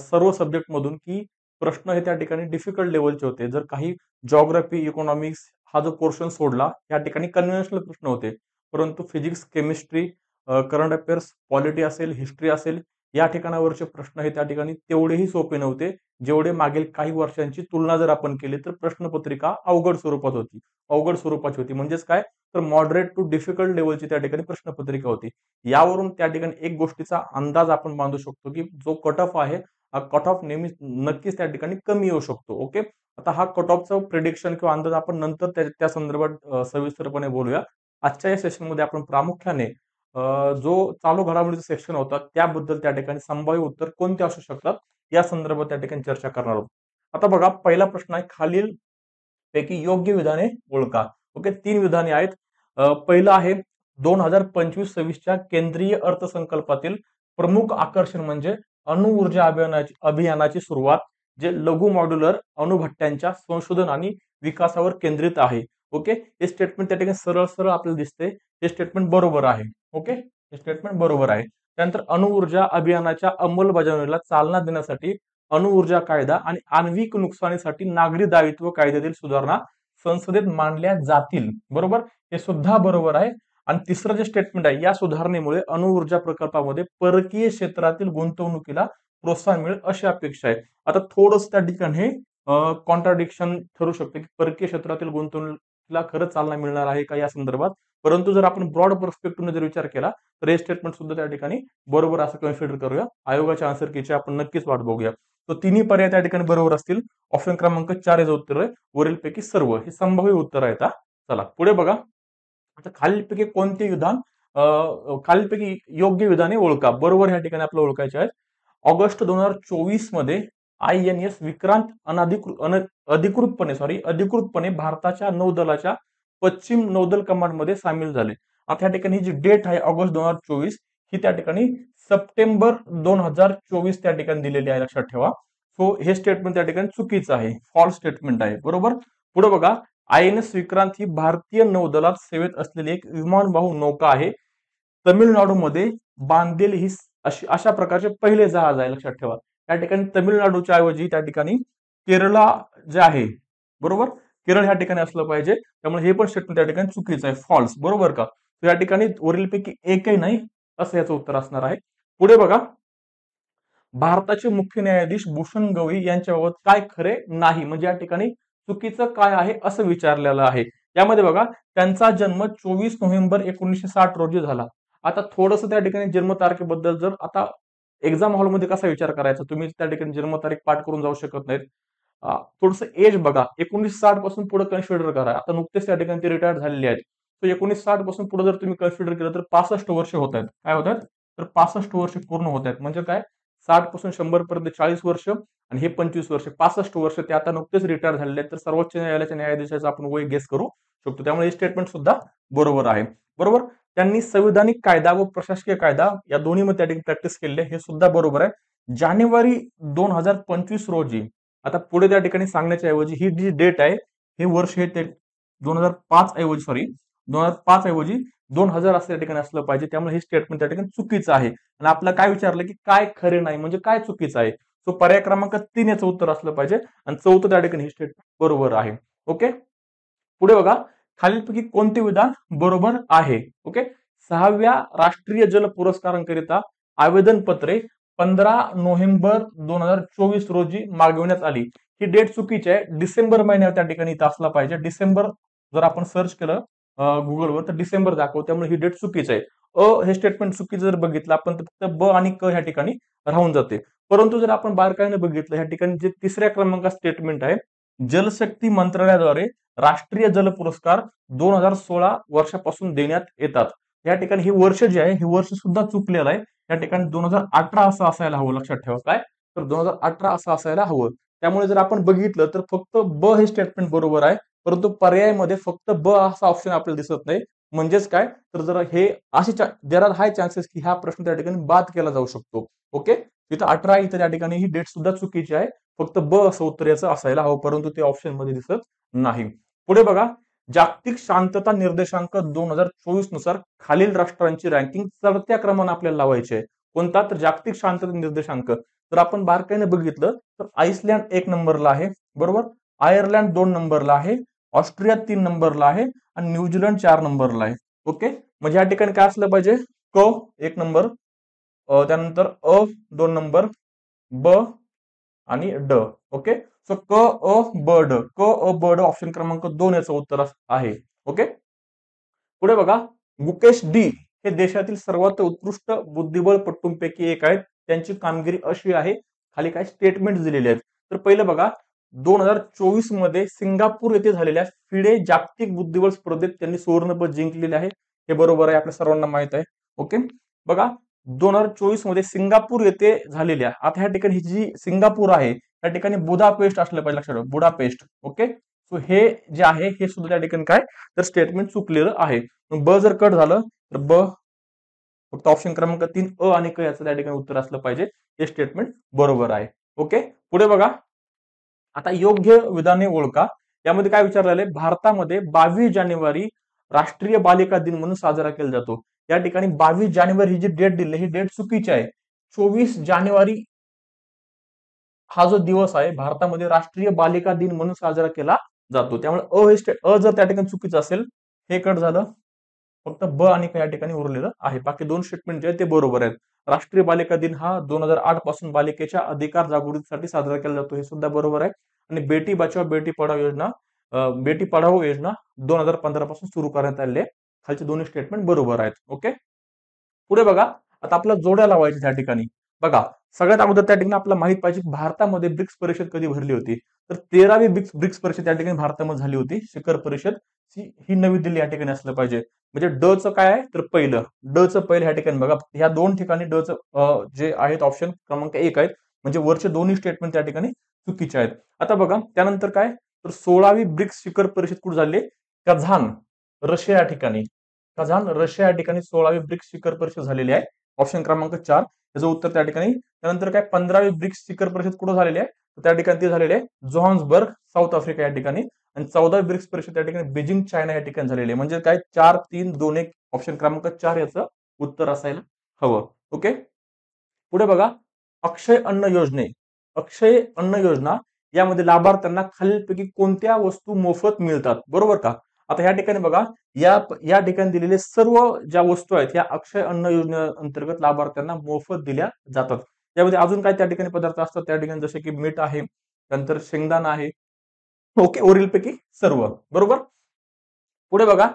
सर्व सब्जेक्ट मधून की प्रश्न हे त्या ठिकाणी डिफिकल्ट लेवलचे होते. जर काही जिओग्राफी, इकॉनॉमिक्स हा जो पोर्शन सोडला या ठिकाणी कन्व्हेन्शनल प्रश्न होते, परंतु physics, chemistry, current affairs, polity असेल, हिस्ट्री असेल, या ठिकाणावरचे प्रश्न हे त्या ठिकाणी तेवढेही सोपे नव्हते जेवढे मागील काही वर्षांची तुलना जर आपण केली तर प्रश्नपत्रिका अवघड स्वरूपाची होती. म्हणजेच काय तर मॉडरेट टू डिफिकल्ट लेवलची त्या ठिकाणी प्रश्नपत्रिका होती. यावरून त्या ठिकाणी एक गोष्टीचा अंदाज आपण बांधू शकतो की जो कट ऑफ आहे हा कट ऑफ नेहमी नक्कीच त्या ठिकाणी कमी येऊ शकतो. ओके, आता हा कट ऑफचं प्रिडिक्शन किंवा अंदाज आपण नंतर त्या संदर्भात सविस्तरपणे बोलूया. आजच्या या सेशनमध्ये आपण प्रामुख्याने जो चालू घडामोडीचा सेक्शन होता त्याबद्दल त्या ठिकाणी संभाव्य उत्तर कोणते असू शकतात या संदर्भात त्या ठिकाणी चर्चा करणार आहोत. आता बघा, पहिला प्रश्न आहे खालील पैकी योग्य विधाने ओळखा. ओके, 3 विधाने आहेत. पहिलं आहे 2025-26च्या केंद्रीय अर्थसंकल्पातील प्रमुख आकर्षण म्हणजे अणुऊर्जा अभियानाची सुरुवात, जे लघु मॉड्युलर अणुभट्ट्यांच्या संशोधन आणि विकासावर केंद्रित आहे. ओके, हे स्टेटमेंट त्या ठिकाणी सरळ सरळ आपल्याला दिसते. हे स्टेटमेंट बरोबर आहे. ओके, हे स्टेटमेंट बरोबर आहे. त्यानंतर अणुऊर्जा अभियानाच्या अंमलबजावणीला चालना देण्यासाठी अणुऊर्जा कायदा आणि आण्विक नुकसानीसाठी नागरी दायित्व कायद्यातील सुधारणा संसदेत मांडल्या जातील. बरोबर, हे सुद्धा बरोबर आहे. आणि तिसरं जे स्टेटमेंट आहे, या सुधारणेमुळे अणुऊर्जा प्रकल्पामध्ये परकीय क्षेत्रातील गुंतवणुकीला प्रोत्साहन मिळेल अशी अपेक्षा आहे. आता थोडंसं त्या ठिकाणी हे कॉन्ट्राडिक्शन ठरू शकते की परकीय क्षेत्रातील गुंतवणुकीला खरंच चालना मिळणार आहे का या संदर्भात. परंतु जर आपण ब्रॉड पर्स्पेक्टिव्हने जर विचार केला तर हे स्टेटमेंट सुद्धा त्या ठिकाणी बरोबर असं कन्सिडर करूया. आयोगाच्या आन्सर कीची आपण नक्कीच वाट बघूया. तो तिन्ही पर्याय त्या ठिकाणी बरोबर असतील. ऑप्शन क्रमांक 4 याचं उत्तर आहे. वरीलपैकी सर्व हे संभाव्य उत्तर आहेत. चला पुढे बघा. आता खालीलपैकी कोणते विधान खालीलपैकी योग्य विधाने ओळखा. बरोबर ह्या ठिकाणी आपल्याला ओळखायचे आहेत. ऑगस्ट 2024 मध्ये INS विक्रांत अधिकृतपणे भारताच्या नौदलाच्या पश्चिम नौदल कमांड मध्ये सामील झाले. आता या ठिकाणी जी डेट आहे ऑगस्ट 2024 ही त्या ठिकाणी सप्टेंबर 2024 त्या ठिकाणी दिलेली आहे, लक्षात ठेवा. सो हे स्टेटमेंट त्या ठिकाणी चुकीचं आहे, फॉल्स स्टेटमेंट आहे. बरोबर. पुढे बघा, INS विक्रांत ही भारतीय नौदलात सेवेत असलेली एक विमानवाहू नौका आहे. तमिळनाडूमध्ये बांधलेली ही अशा प्रकारचे पहिले जहाज आहे, लक्षात ठेवा. त्या ठिकाणी तमिळनाडूच्या ऐवजी त्या ठिकाणी केरला जे आहे, बरोबर, केरळ ह्या ठिकाणी असलं पाहिजे. त्यामुळे हे पण स्टेटमेंट त्या ठिकाणी चुकीचं आहे, फॉल्स. बरोबर का. या ठिकाणी वरीलपैकी एकही नाही असं याचं उत्तर असणार आहे. पुढे बघा, भारताचे मुख्य न्यायाधीश भूषण गवई यांच्याबाबत काय खरे नाही, म्हणजे या ठिकाणी चुकीचं काय आहे असं विचारलेलं आहे. यामध्ये बघा, त्यांचा जन्म 24 नोव्हेंबर 1960 रोजी झाला. आता थोडंसं त्या ठिकाणी जन्मतारखेबद्दल जर आता एक्झाम हॉलमध्ये कसा विचार करायचा, तुम्ही त्या ठिकाणी जन्मतारीख पाठ करून जाऊ शकत नाहीत. थोडंसं एज बघा, 1960 पासून पुढे कन्सिडर करा. आता नुकतेच त्या ठिकाणी ते रिटायर झालेले आहेत. तर 1960 पासून पुढे जर तुम्ही कन्सिडर केलं तर 65 वर्ष होत आहेत. काय होत आहेत? तर 65 वर्ष पूर्ण होत आहेत. म्हणजे काय, 60 पासून 100 पर्यंत 40 वर्ष आणि हे 25 वर्ष, 65 वर्ष. ते आता नुकतेच रिटायर झालेले आहेत. तर सर्वोच्च न्यायालयाच्या न्यायाधीशाचं आपण वय गेस करू शकतो. त्यामुळे हे स्टेटमेंट सुद्धा बरोबर आहे. बरोबर. त्यांनी संविधानिक कायदा व प्रशासकीय कायदा या दोन्ही मध्ये त्या ठिकाणी प्रॅक्टिस केली आहे, हे सुद्धा बरोबर आहे. जानेवारी 2025 रोजी, आता पुढे त्या ठिकाणी सांगण्याच्या ऐवजी ही जी डेट आहे, हे वर्ष हे 2005 ऐवजी 2005 ऐवजी 2000 असं त्या ठिकाणी असलं पाहिजे. त्यामुळे हे स्टेटमेंट त्या ठिकाणी चुकीचं आहे. आणि आपलं काय विचारलं की काय खरे नाही, म्हणजे काय चुकीचं आहे. सो पर्याय क्रमांक 3 याचं उत्तर असलं पाहिजे आणि चौथं त्या ठिकाणी हे स्टेटमेंट बरोबर आहे. ओके. पुढे बघा, खालीलपैकी कोणते विधान बरोबर आहे. ओके. 6व्या राष्ट्रीय जल पुरस्कारांकरिता आवेदन पत्रे 15 नोव्हेंबर 2024 रोजी मागवण्यात आली. ही डेट चुकीची आहे. डिसेंबर महिन्यात त्या ठिकाणी इथं असला पाहिजे. डिसेंबर जर आपण सर्च केलं गुगलवर तर डिसेंबर दाखवतो. त्यामुळे ही डेट चुकीची आहे. हे स्टेटमेंट चुकीचं जर बघितलं आपण तर फक्त ब आणि क ह्या ठिकाणी राहून जाते. परंतु जर आपण बारकाईने बघितलं ह्या ठिकाणी जे तिसऱ्या क्रमांकात स्टेटमेंट आहे, जलशक्ती मंत्रालयाद्वारे राष्ट्रीय जल पुरस्कार 2016 वर्षापासून देण्यात येतात. या ठिकाणी हे वर्ष जे आहे, हे वर्ष सुद्धा चुकलेलं आहे. या ठिकाणी 2018 असं असायला हवं. लक्षात ठेवा. काय, तर 2018 असं असायला हवं. त्यामुळे जर आपण बघितलं तर फक्त ब हे स्टेटमेंट बरोबर आहे. परंतु पर्यायामध्ये फक्त ब असा ऑप्शन आपल्याला दिसत नाही. म्हणजेच काय, तर जर हे असे देर आर हाय चान्सेस की हा प्रश्न त्या ठिकाणी बाद केला जाऊ शकतो. ओके. इथं 18 इथं त्या ठिकाणी ही डेट सुद्धा चुकीची आहे. फक्त ब असं उत्तर याचं असायला हवं, परंतु ते ऑप्शन मध्ये दिसत नाही. पुढे बघा, जागतिक शांतता निर्देशांक 2024 नुसार खालील राष्ट्रांची रँकिंग चढत्या क्रमाने आपल्याला लावायची आहे. कोणता, तर जागतिक शांतता निर्देशांक. जर आपण बारकाईने बघितलं तर आईसलँड 1 नंबरला आहे. बरोबर. आयर्लंड 2 नंबरला आहे. ऑस्ट्रिया 3 नंबरला आहे आणि न्यूझीलंड 4 नंबरला आहे. ओके. म्हणजे या ठिकाणी काय असलं पाहिजे, क 1 नंबर, त्यानंतर अ 2 नंबर, ब आणि ड. ओके. सो क अ ब ड, क अ ब ड ऑप्शन क्रमांक 2 याचं उत्तर आहे. ओके. पुढे बघा, मुकेश डी हे देशातील सर्वात उत्कृष्ट बुद्धिबळपटूंपैकी एक आहेत. त्यांची कामगिरी अशी आहे. खाली काय स्टेटमेंट दिलेले आहेत. तर पहिलं बघा, 2024 मध्ये सिंगापूर येथे झालेल्या फिडे जागतिक बुद्धिबळ स्पर्धेत त्यांनी सुवर्णपदक जिंकलेले आहे. हे बरोबर आहे, आपल्या सर्वांना माहित आहे. ओके. बघा, 2024 मध्ये सिंगापूर येथे झालेल्या, आता ह्या ठिकाणी जी सिंगापूर आहे त्या ठिकाणी बुडापेस्ट असलं पाहिजे. लक्षात ठेवा, बुडापेस्ट. ओके. सो हे जे आहे हे सुद्धा त्या ठिकाणी काय, तर स्टेटमेंट चुकलेलं आहे. ब जर कट झालं तर ब फक्त ऑप्शन क्रमांक 3 अ आणि क याचं त्या ठिकाणी उत्तर असलं पाहिजे. हे स्टेटमेंट बरोबर आहे. ओके. पुढे बघा, आता योग्य विधाने ओळखा. यामध्ये काय विचारलेलं आहे, भारतामध्ये 22 जानेवारी राष्ट्रीय बालिका दिन म्हणून साजरा केला जातो. या ठिकाणी 22 जानेवारी ही जी डेट दिली ही डेट चुकीची आहे. 24 जानेवारी हा जो दिवस आहे भारतामध्ये राष्ट्रीय बालिका दिन म्हणून साजरा केला जातो. त्यामुळे अ जर त्या ठिकाणी चुकीचं असेल, हे कट झालं. फक्त ब आणि क या ठिकाणी उरलेलं आहे. बाकी दोन स्टेटमेंट जे आहेत ते बरोबर आहेत. राष्ट्रीय बालिका दिन हा 2008 पासून बालिकेच्या अधिकार जागृतीसाठी साजरा केला जातो. हे सुद्धा बरोबर आहे. आणि बेटी बचाव बेटी पढाओ योजना 2015 पासून सुरू करण्यात आलेली आहे. खालचे दोन्ही स्टेटमेंट बरोबर आहेत. ओके. पुढे बघा, आता आपल्याला जोड्या लावायच्या त्या ठिकाणी. बघा, सगळ्यात अगोदर त्या ठिकाणी आपल्याला माहित पाहिजे भारतामध्ये ब्रिक्स परिषद कधी भरली होती, तर 13वी ब्रिक्स परिषद त्या ठिकाणी भारतामध्ये झाली होती. शिखर परिषद ही नवी दिल्ली या ठिकाणी असलं पाहिजे. म्हणजे ड चं काय आहे, तर पहिलं ड चं पहिलं ह्या ठिकाणी बघा, ह्या दोन ठिकाणी ड चं जे आहेत ऑप्शन क्रमांक 1 आहेत. म्हणजे वरचे दोन्ही स्टेटमेंट त्या ठिकाणी चुकीचे आहेत. आता बघा, त्यानंतर काय, तर 16वी ब्रिक्स शिखर परिषद कुठे झाली, कझान रशिया या ठिकाणी. कझान रशिया या ठिकाणी 16वी ब्रिक्स शिखर परिषद झालेली आहे. ऑप्शन क्रमांक 4 याचं उत्तर त्या ठिकाणी. त्यानंतर काय, 15वी ब्रिक्स शिखर परिषद कुठे झालेली आहे, त्या ठिकाणी ते झालेले आहे जोहान्सबर्ग साऊथ आफ्रिका या ठिकाणी. आणि 14वी ब्रिक्स परिषद त्या ठिकाणी बीजिंग चायना या ठिकाणी झालेली आहे. म्हणजे काय, 4 3 2 1 ऑप्शन क्रमांक 4 याचं उत्तर असायला हवं. ओके. पुढे बघा, अक्षय अन्न योजना यामध्ये लाभार्थ्यांना खालीलपैकी कोणत्या वस्तू मोफत मिळतात, बरोबर का. आता या ठिकाणी बघा, या ठिकाणी दिलेले सर्व ज्या वस्तू आहेत या अक्षय अन्न योजनेअंतर्गत लाभार्थ्यांना मोफत दिल्या जातात. त्यामध्ये अजून काय त्या ठिकाणी पदार्थ असतात त्या ठिकाणी, जसे की मीठ आहे, नंतर शेंगदाणा आहे. ओके. वरीलपैकी सर्व बरोबर. पुढे बघा,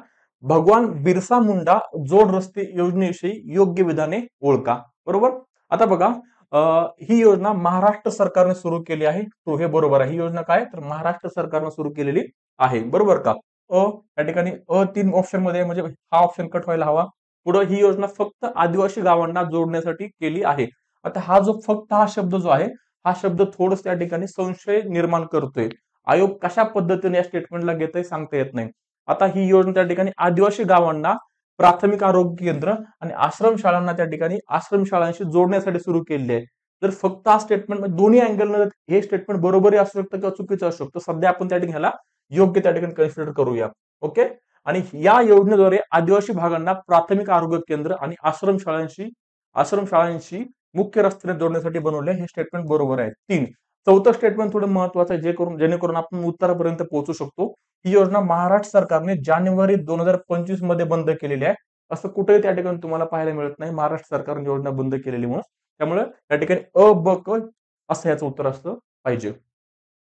भगवान बिरसा मुंडा जोड रस्ते योजनेविषयी योग्य विधाने ओळखा, बरोबर. आता बघा, ही योजना महाराष्ट्र सरकारने सुरू केली आहे. तो हे बरोबर आहे. ही योजना काय, तर महाराष्ट्र सरकारने सुरू केलेली आहे, बरोबर का. या ठिकाणी 3 ऑप्शन मध्ये म्हणजे हा ऑप्शन कट व्हायला हवा. पुढे ही योजना फक्त आदिवासी गावांना जोडण्यासाठी केली आहे. आता हा जो फक्त हा शब्द जो आहे, हा शब्द थोडस त्या ठिकाणी संशय निर्माण करतोय. आयोग कशा पद्धतीने या स्टेटमेंटला घेतोय सांगता येत नाही. आता ही योजना त्या ठिकाणी आदिवासी गावांना प्राथमिक आरोग्य केंद्र आणि आश्रमशाळांना त्या ठिकाणी आश्रमशाळांशी जोडण्यासाठी सुरू केलेली आहे. जर फक्त हा स्टेटमेंट दोन्ही अँगलनं हे स्टेटमेंट बरोबरही असू शकतं किंवा चुकीचं असू शकतं. सध्या आपण त्या ठिकाणी ह्याला योग्य त्या ठिकाणी कन्सिडर करूया. ओके. आणि या योजनेद्वारे आदिवासी भागांना प्राथमिक आरोग्य केंद्र आणि आश्रमशाळांशी मुख्य रस्त्याने जोडण्यासाठी बनवले हे स्टेटमेंट बरोबर आहे. 3. चौथं स्टेटमेंट थोडं महत्वाचं आहे जेणेकरून आपण उत्तरापर्यंत पोहोचू शकतो. ही योजना महाराष्ट्र सरकारने जानेवारी 2025 मध्ये बंद केलेली आहे. असं कुठेही त्या ठिकाणी तुम्हाला पाहायला मिळत नाही महाराष्ट्र सरकारने योजना बंद केलेली म्हणून. त्यामुळे त्या ठिकाणी अ ब क असं याचं उत्तर असलं पाहिजे.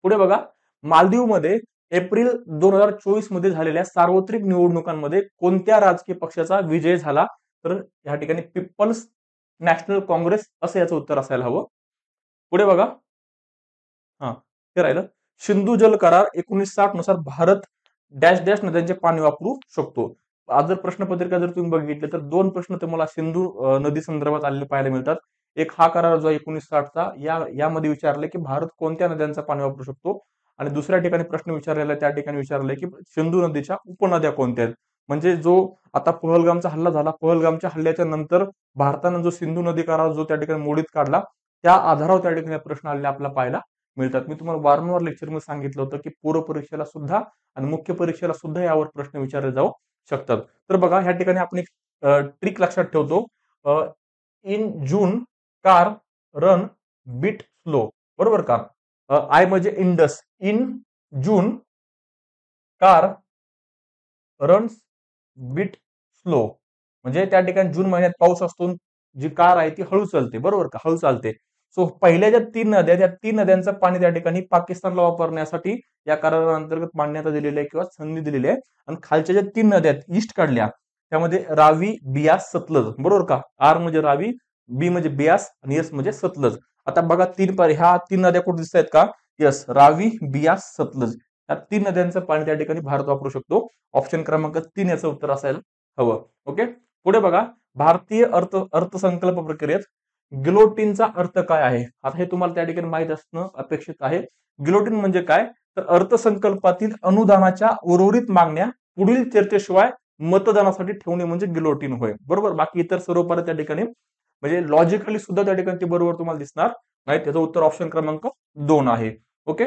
पुढे बघा, मालदीवमध्ये एप्रिल 2024 मध्ये झालेल्या सार्वत्रिक निवडणुकांमध्ये कोणत्या राजकीय पक्षाचा विजय झाला? तर या ठिकाणी पीपल्स नॅशनल काँग्रेस असं याचं उत्तर असायला हवं. पुढे बघा, हे राहिलं. सिंधू जल करार 1960 नुसार भारत डॅश डॅश नद्यांचे पाणी वापरू शकतो. आज जर प्रश्नपत्रिका जर तुम्ही बघितले तर 2 प्रश्न तुम्हाला सिंधू नदी संदर्भात आलेले पाहायला मिळतात. एक हा करार जो 1960चा यामध्ये विचारले की भारत कोणत्या नद्यांचं पाणी वापरू शकतो, आणि दुसऱ्या ठिकाणी प्रश्न विचारलेला त्या ठिकाणी विचारले की सिंधू नदीच्या उपनद्या कोणत्या आहेत. म्हणजे जो आता पहलगामचा हल्ला झाला, पहलगामच्या हल्ल्याच्या नंतर भारतानं जो सिंधू नदी करार जो त्या ठिकाणी मोडीत काढला, त्या आधारावर त्या ठिकाणी प्रश्न आलेले आपल्याला पाहायला मिळतात. मी तुम्हाला वारंवार लेक्चरमध्ये सांगितलं होतं की पूर्व परीक्षेला सुद्धा आणि मुख्य परीक्षेला सुद्धा यावर प्रश्न विचारले जाऊ शकतात. तर बघा, ह्या ठिकाणी आपण एक ट्रिक लक्षात ठेवतो. In June car run beat slow, बरोबर का? आय म्हणजे Indus. In June car runs beat slow, म्हणजे त्या ठिकाणी जून महिन्यात पाऊस असतो, जी कार आहे ती हळू चालते, बरोबर का? हळू चालते. सो पहिल्या ज्या 3 नद्या, त्या 3 नद्यांचं पाणी त्या ठिकाणी पाकिस्तानला वापरण्यासाठी या कराराअंतर्गत मान्यता दिलेली आहे किंवा संधी दिलेली आहे. आणि खालच्या ज्या 3 नद्या ईस्ट काढल्या त्यामध्ये रावी, बियास, सतलज, बरोबर का? आर म्हणजे रावी, बी म्हणजे बियास आणि एस म्हणजे सतलज. आता बघा ह्या 3 नद्या कुठे दिसत आहेत का? यस, रावी, बियास, सतलज या 3 नद्यांचं पाणी त्या ठिकाणी भारत वापरू शकतो. ऑप्शन क्रमांक 3 याचं उत्तर असायला हवं. ओके. पुढे बघा, भारतीय अर्थसंकल्प प्रक्रियेत गिलोटिनचा अर्थ काय आहे? आता हे तुम्हाला त्या ठिकाणी माहित असणं अपेक्षित आहे. गिलोटिन म्हणजे काय? तर अर्थसंकल्पातील अनुदानाच्या उर्वरित मागण्या पुढील चर्चेशिवाय मतदानासाठी ठेवणे म्हणजे गिलोटिन होय, बरोबर. बाकी इतर सर्व परत त्या ठिकाणी म्हणजे लॉजिकली सुद्धा त्या ठिकाणी ते बरोबर तुम्हाला दिसणार नाही. त्याचं उत्तर ऑप्शन क्रमांक 2 आहे. ओके.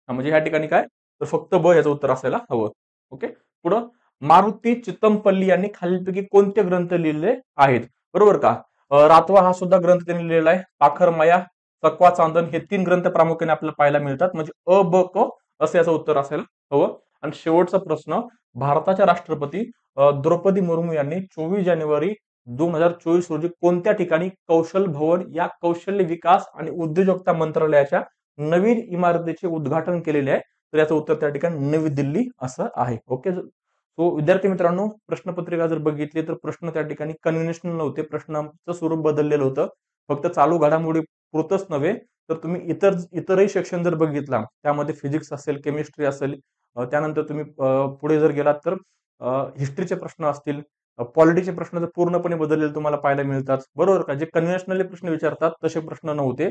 म्हणजे ह्या ठिकाणी काय, तर फक्त ब याचं उत्तर असायला हवं. ओके. पुढं, मारुती चित्तमपल्ली यांनी खालीलपैकी कोणते ग्रंथ लिहिले आहेत? बरोबर का? रातवा हा सुद्धा ग्रंथ त्यांनी लिहिलेला आहे. पाखरमाया, चकवा चांदन हे 3 ग्रंथ प्रामुख्याने आपल्याला पाहायला मिळतात. म्हणजे अ ब क असं याचं उत्तर असायला हवं. आणि शेवटचा प्रश्न, भारताच्या राष्ट्रपती द्रौपदी मुर्मू यांनी 24 जानेवारी 2024 रोजी कोणत्या ठिकाणी कौशल भवन या कौशल्य विकास आणि उद्योजकता मंत्रालयाच्या नवीन इमारतीचे उद्घाटन केलेले आहे? तर याचं उत्तर त्या ठिकाणी नवी दिल्ली असं आहे. ओके. सो विद्यार्थी मित्रांनो, प्रश्नपत्रिका जर बघितली तर प्रश्न त्या ठिकाणी कन्व्हेन्शनल नव्हते. प्रश्नांचं स्वरूप बदललेलं होतं. फक्त चालू घडामोडी पुरतच नव्हे तर तुम्ही इतरही सेक्शन जर बघितला, त्यामध्ये फिजिक्स असेल, केमिस्ट्री असेल, त्यानंतर तुम्ही पुढे जर गेलात तर हिस्ट्रीचे प्रश्न असतील, पॉलिटीचे प्रश्न जर पूर्णपणे बदललेले तुम्हाला पाहायला मिळतात, बरोबर का? जे कन्व्हेन्शनली प्रश्न विचारतात तसे प्रश्न नव्हते.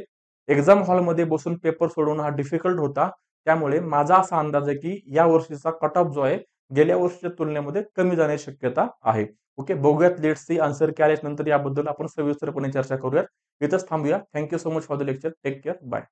एक्झाम हॉलमध्ये बसून पेपर सोडवणं हा डिफिकल्ट होता. त्यामुळे माझा असा अंदाज आहे की या वर्षीचा कट ऑफ जो आहे गेल्या वर्षीच्या तुलनेमध्ये कमी जाण्याची शक्यता आहे. ओके. बघूयात, लेट्स सी आन्सर काय नंतर याबद्दल आपण सविस्तरपणे चर्चा करूयात. इथंच थांबूया. Thank you so much for the lecture. Take care. Bye.